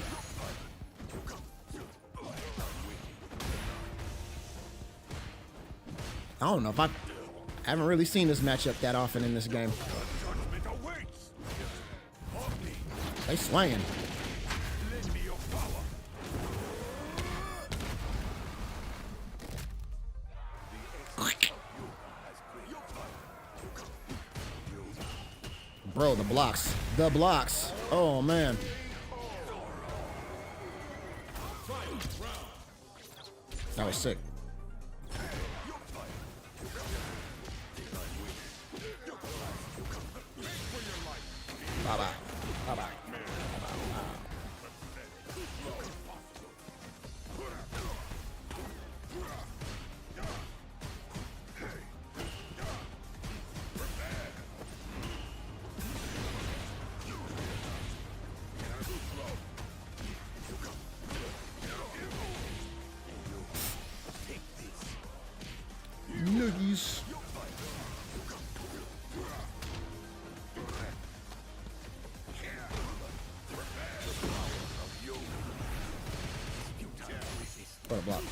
I don't know if I haven't really seen this matchup that often in this game. They swinging. Bro, the blocks. The blocks. Oh, man. That was sick. Bye-bye. Bye-bye. Nuggies. What a block.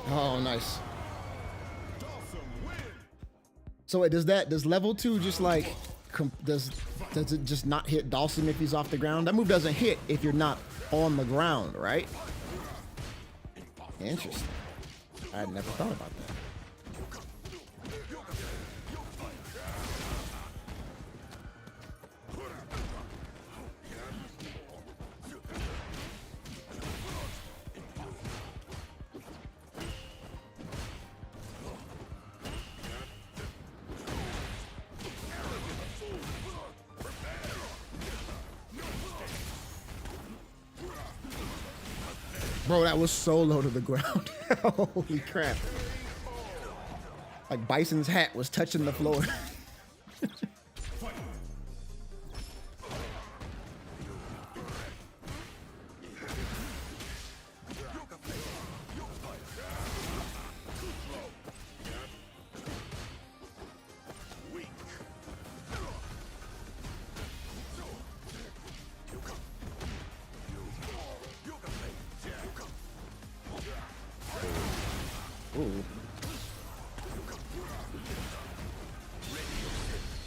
Oh, nice. So wait, does level 2 just like does it just not hit Dawson if he's off the ground? That move doesn't hit if you're not on the ground, right? Interesting. I had never thought about that. Bro, that was so low to the ground. Holy crap. Like Bison's hat was touching the floor.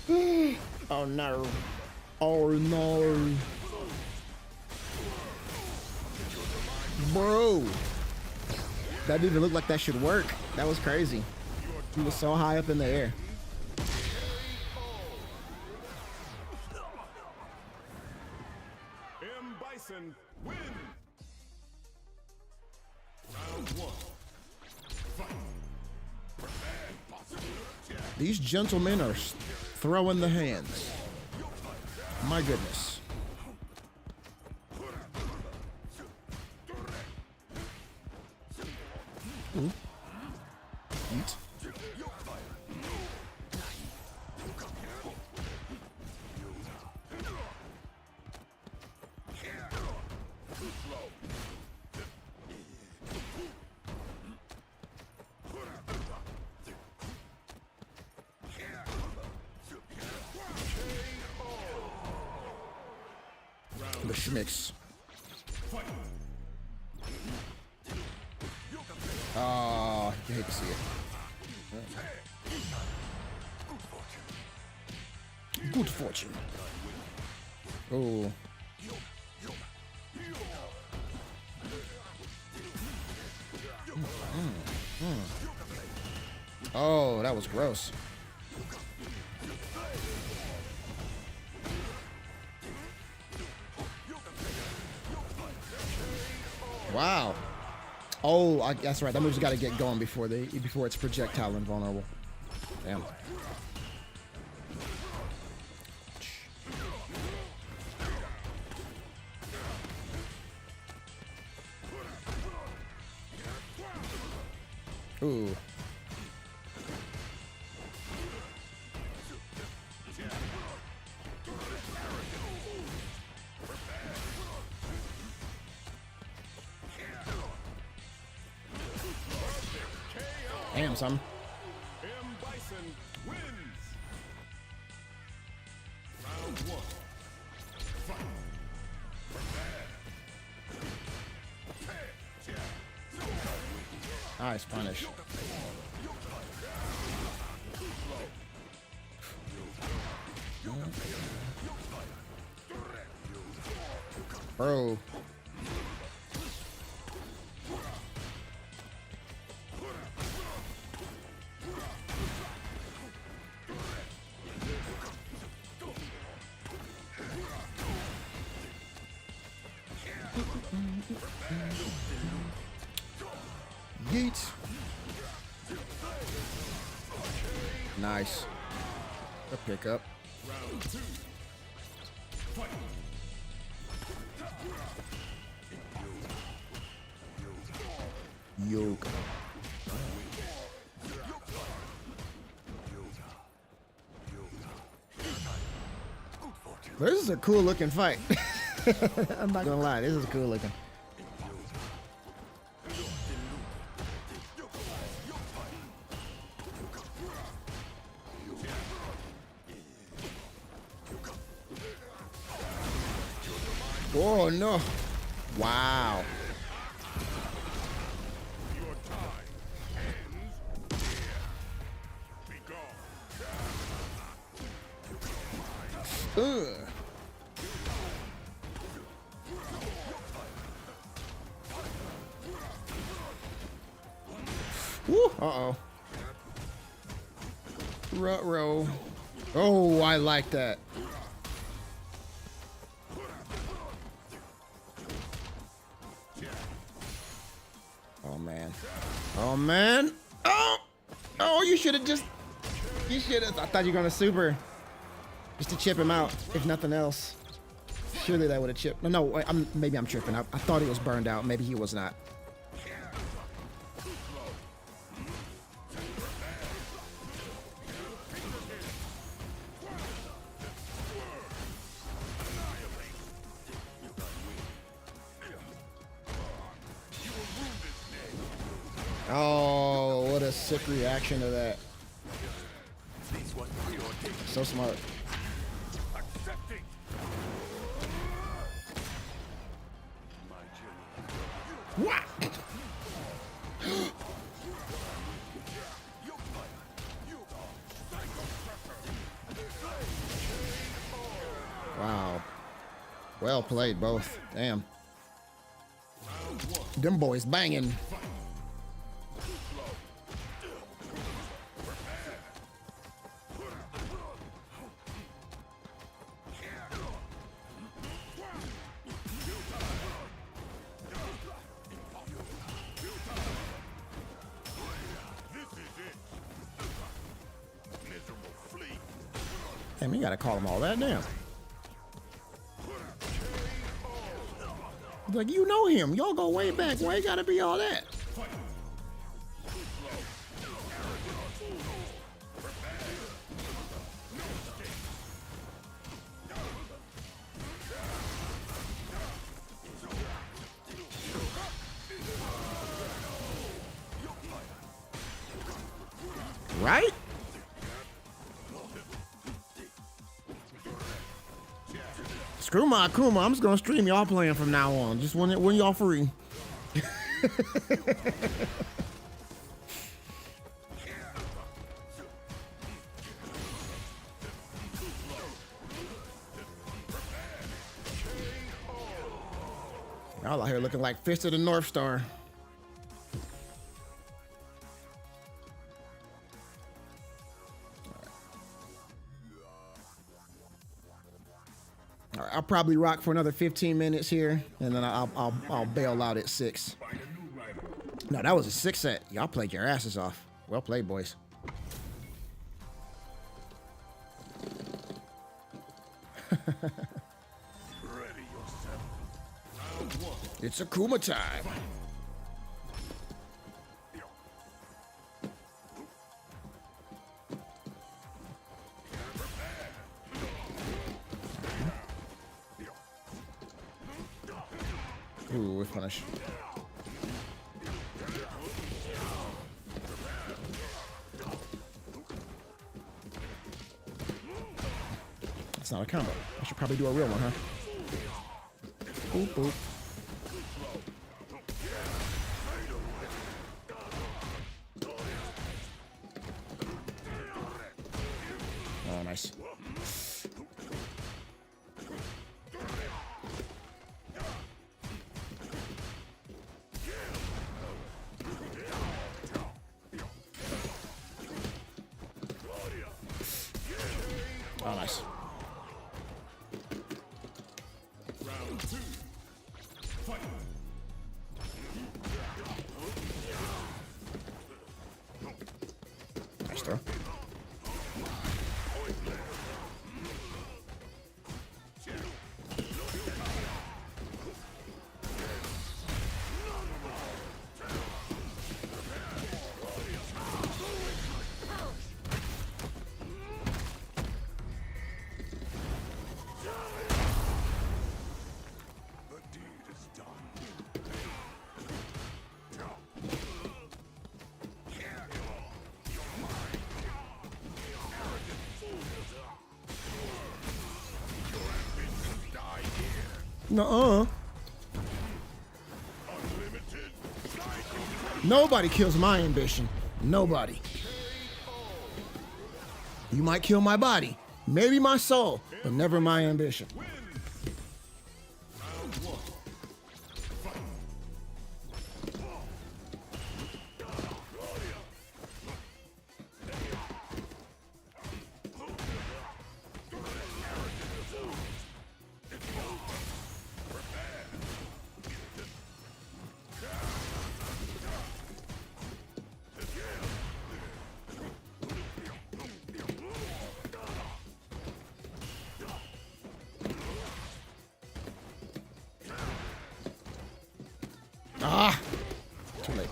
Ooh. Oh no. Oh no. Bro. That didn't even look like that should work. That was crazy. He was so high up in the air. Bison win. Round 1. These gentlemen are throwing the hands. My goodness. Ooh. Eat. The schmicks. Oh, you hate to see it. Good fortune. Oh. Oh, that was gross. Wow. Oh, that's right. That move's got to get going before it's projectile invulnerable. Damn. Ooh. Damn, son. Bison wins. Round 1. Fight. Nice punish. Bro. Yeet. Nice. A pickup. Round 2. Fight. Yoga. This is a cool looking fight. I'm not gonna lie, this is cool looking. Oh no. Wow. Your time ends here. Be gone. Ugh. Woo. Uh-oh. Ruh-roh. Oh, I like that. Oh, man. Oh, man. Oh! Oh, you should have just... You should have... I thought you were going to super. Just to chip him out, if nothing else. Surely that would have chipped. No, maybe I'm tripping. I thought he was burned out. Maybe he was not. Oh, what a sick reaction to that. So smart. What? Wow. Well played, both. Damn. Them boys banging. Damn, you gotta call them all that, damn. Like, you know him. Y'all go way back. Why you gotta be all that? Right? Screw my Akuma. I'm just gonna stream y'all playing from now on. Just when y'all free. Y'all out here looking like Fist of the North Star. I'll probably rock for another 15 minutes here, and then I'll bail out at 6. No, that was a 6 set. Y'all played your asses off. Well played, boys. It's Akuma time. Ooh, we're punished. That's not a combo. I should probably do a real one, huh? Boop, boop. Oh, nice. Oh, nice. Round 2. Fight. Nice throw. Nuh-uh. Nobody kills my ambition. Nobody. You might kill my body, maybe my soul, but never my ambition. Ah, too late.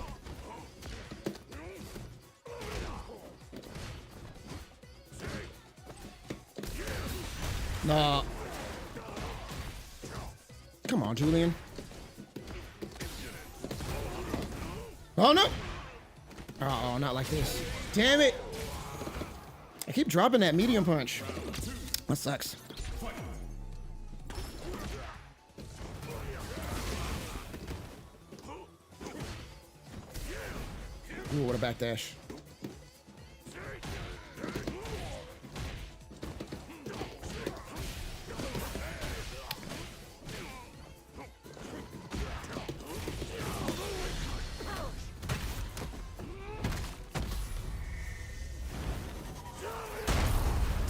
No. Come on, Julian. Oh, no. Oh, not like this. Damn it. I keep dropping that medium punch. That sucks. Ooh, what a backdash.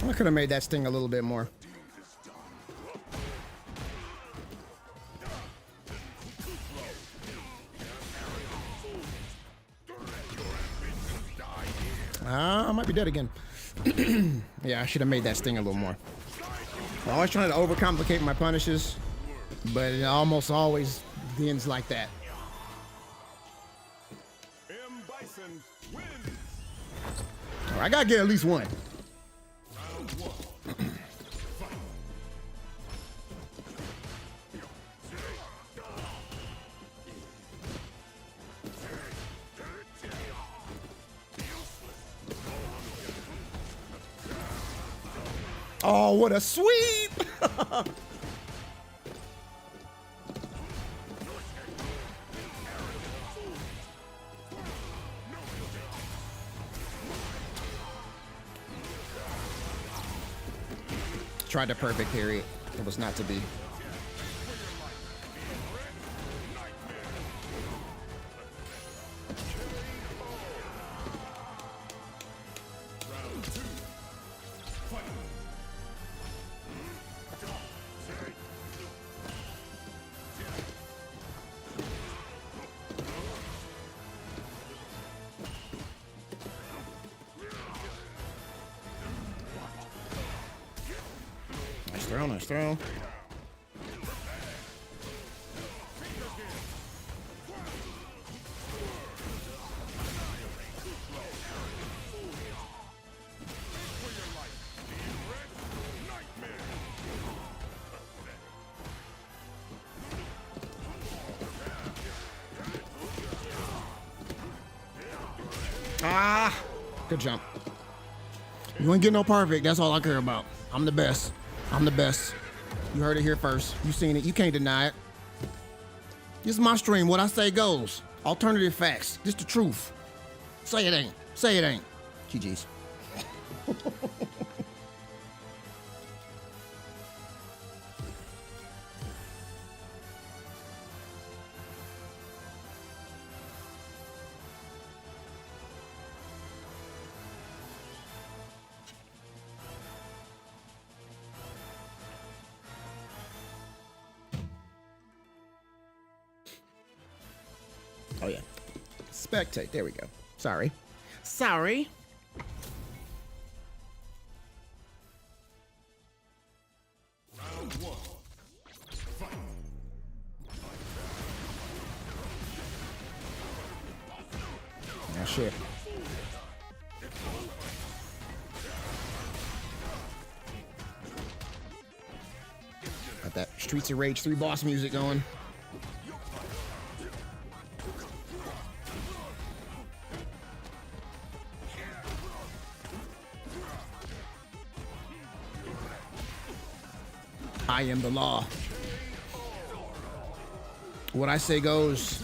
I could have made that sting a little bit more. I might be dead again. Yeah, I should have made that sting a little more. I'm always trying to overcomplicate my punishes, but it almost always ends like that. All right, I gotta get at least one. Oh, what a sweep! Tried the perfect parry. It was not to be. Nice throw. Ah, good jump. You ain't get no perfect. That's all I care about. I'm the best. I'm the best. You heard it here first. You seen it. You can't deny it. This is my stream. What I say goes. Alternative facts. This the truth. Say it ain't. Say it ain't. GG's. Oh, yeah. Spectate. There we go. Sorry. Sorry. Round one. Fight. Oh, shit. Got that Streets of Rage 3 boss music going. I am the law. What I say goes.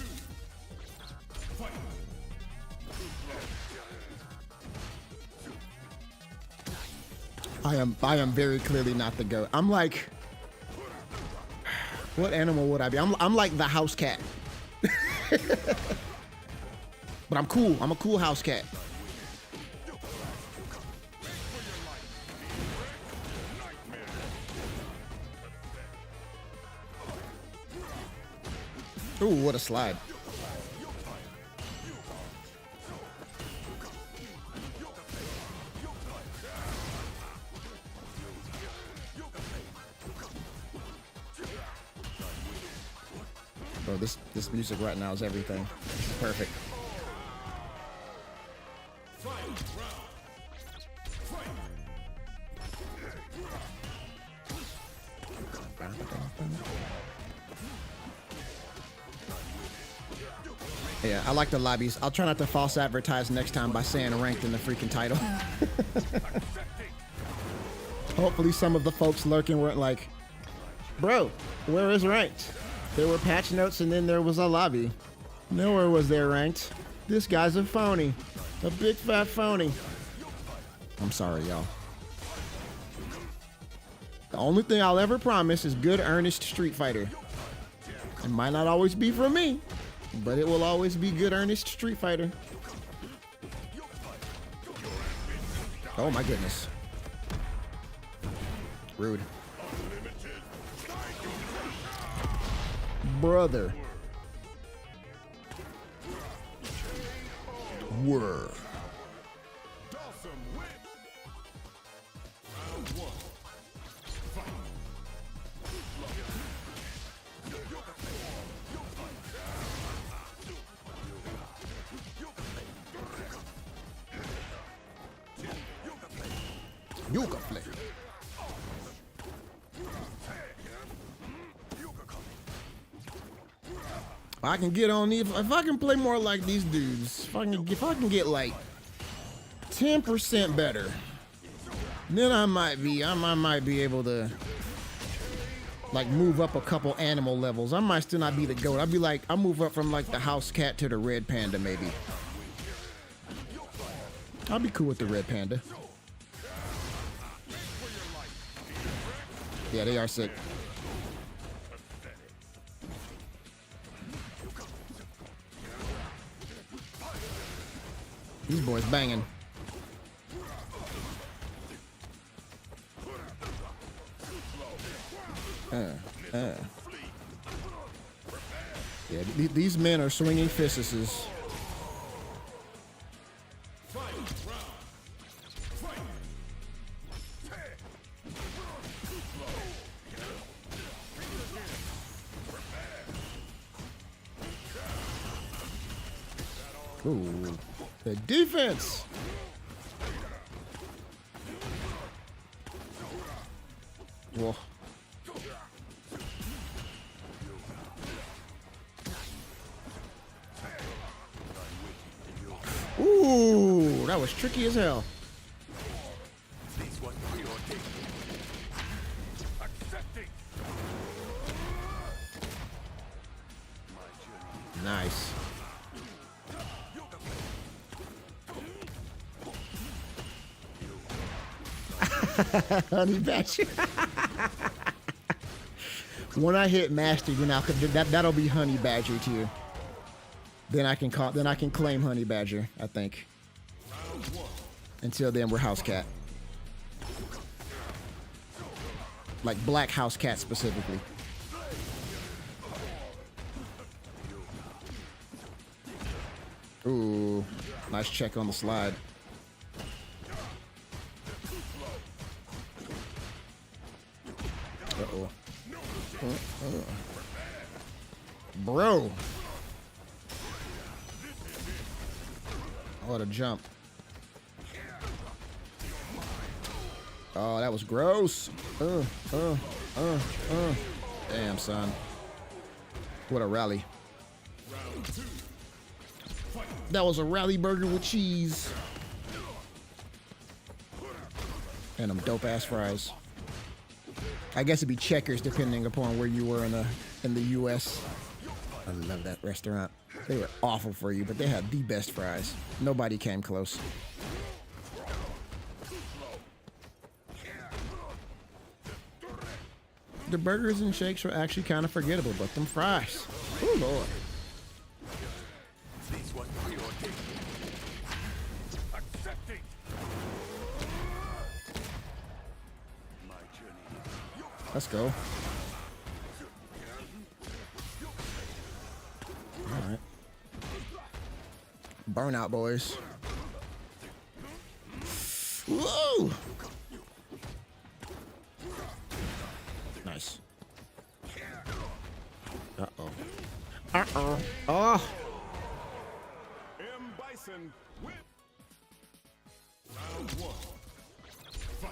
I am very clearly not the GOAT. I'm like, what animal would I be? I'm like the house cat. But I'm cool. I'm a cool house cat. Ooh, what a slide. Bro, this music right now is everything. It's perfect. Yeah, I like the lobbies. I'll try not to false advertise next time by saying ranked in the freaking title. Hopefully some of the folks lurking weren't like, bro, where is ranked? There were patch notes and then there was a lobby. Nowhere was there ranked. This guy's a phony. A big fat phony. I'm sorry, y'all. The only thing I'll ever promise is good, earnest Street Fighter. It might not always be from me, but it will always be good, earnest Street Fighter. Oh my goodness. Rude. Brother. Word. You can play. I can get on these. If I can play more like these dudes, if I can get like 10% better, then I might be able to like move up a couple animal levels. I might still not be the GOAT. I'll be like, I'll move up from like the house cat to the red panda maybe. I'll be cool with the red panda. Yeah, they are sick. These boys banging. Yeah, these men are swinging fistuses. Ooh, the defense. Whoa. Ooh, that was tricky as hell. Nice. Honey Badger. When I hit master, that'll be Honey Badger tier. Then I can claim Honey Badger, I think. Until then, we're House Cat. Like Black House Cat specifically. Ooh, nice check on the slide. Uh-oh. Bro. What a jump. Oh, that was gross. Damn, son. What a rally. That was a rally burger with cheese. And them dope ass fries. I guess it'd be Checkers depending upon where you were in the US. I love that restaurant. They were awful for you, but they had the best fries. Nobody came close. The burgers and shakes were actually kind of forgettable, but them fries. Oh Lord. Let's go. All right. Burnout, boys. Whoa! Nice. Uh-oh. Oh. M. Bison win. Round 1. Fight.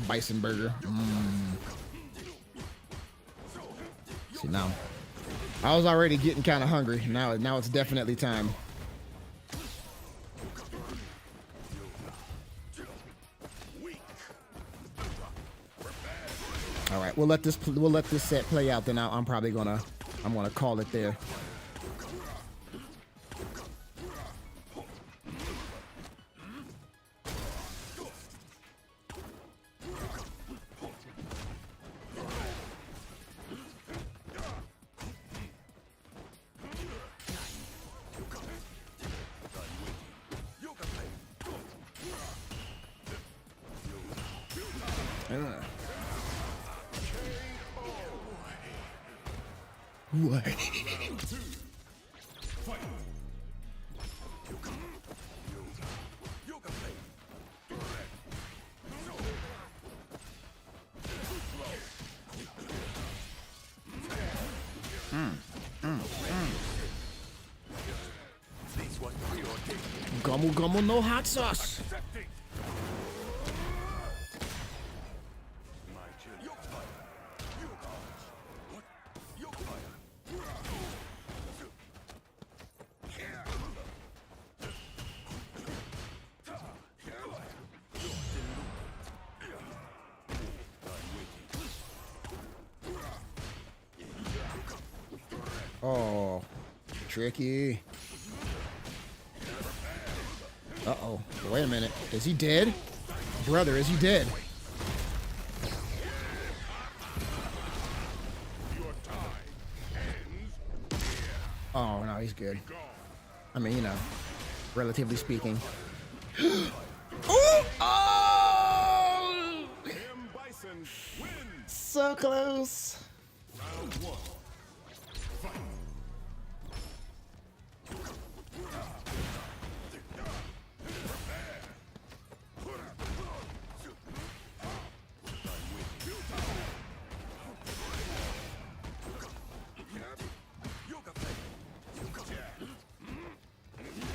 Bison burger. See now, I was already getting kind of hungry. Now it's definitely time. All right, we'll let this set play out. Then I'm probably gonna call it there. What? Gumble gumble, no hot sauce. Oh, tricky. Uh-oh. Wait a minute. Is he dead? Brother, is he dead? Oh, no, he's good. I mean, you know, relatively speaking. Oh! So close. Round 1. Fight.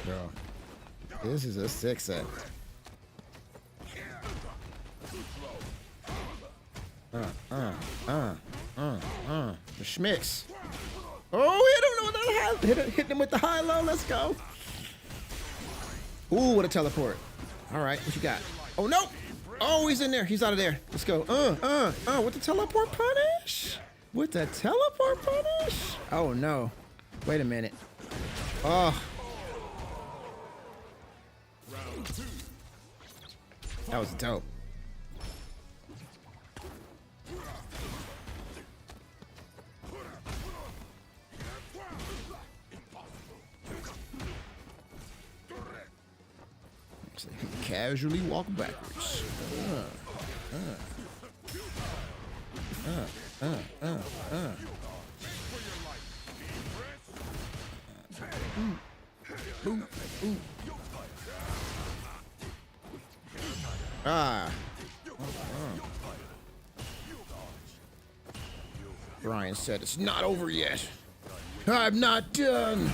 Bro, this is a 6-set. The schmicks. Oh, hit him with the high low. Let's go. Ooh, what a teleport. All right, what you got? Oh, no. Oh, he's in there. He's out of there. Let's go. With the teleport punish? With the teleport punish? Oh, no. Wait a minute. Oh. That was dope. So he casually walk backwards. Brian said it's not over yet. I'm not done.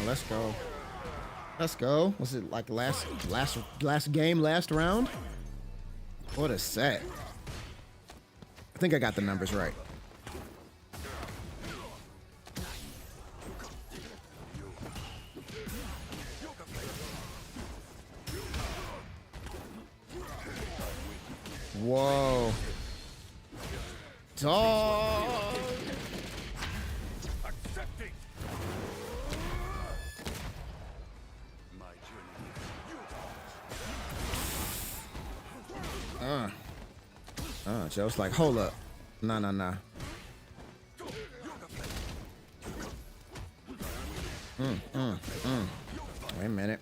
Let's go. Let's go. Was it like last game, last round? What a set. I think I got the numbers right. Whoa. Dog. Joe's like, hold up. Nah. Wait a minute.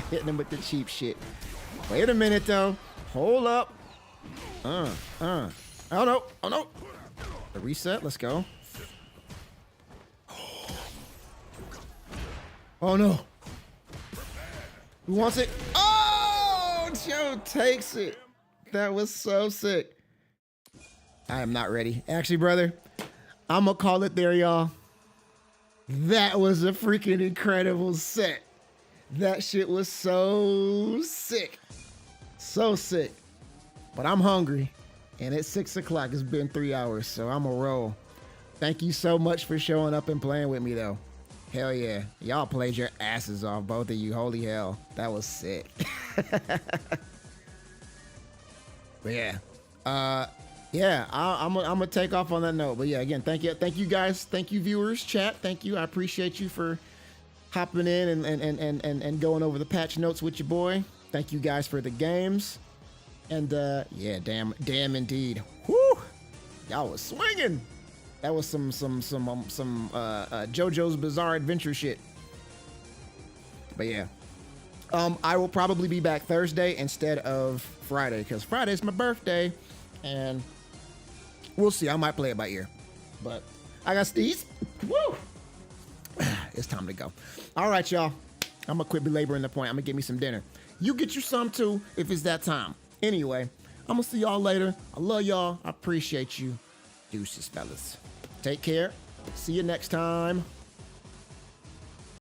Hitting him with the cheap shit. Wait a minute, though. Hold up. Oh, no. Oh, no. The reset. Let's go. Oh, no. Who wants it? Oh, Joe takes it. That was so sick. I am not ready. Actually, brother, I'm going to call it there, y'all. That was a freaking incredible set. That shit was so sick. So sick. But I'm hungry. And it's 6 o'clock. It's been 3 hours, so I'm a roll. Thank you so much for showing up and playing with me, though. Hell yeah. Y'all played your asses off, both of you. Holy hell. That was sick. But yeah. I'm gonna take off on that note. But yeah, again, thank you guys. Thank you, viewers, chat. Thank you. I appreciate you for hopping in and going over the patch notes with your boy. Thank you guys for the games. And yeah, damn indeed. Whoo! Y'all was swinging. That was some JoJo's Bizarre Adventure shit. But yeah. I will probably be back Thursday instead of Friday, because Friday's my birthday. And we'll see. I might play it by ear. But I got Steez. Woo! It's time to go. All right, y'all. I'm going to quit belaboring the point. I'm going to get me some dinner. You get you some too if it's that time. Anyway, I'm going to see y'all later. I love y'all. I appreciate you. Deuces, fellas. Take care. See you next time.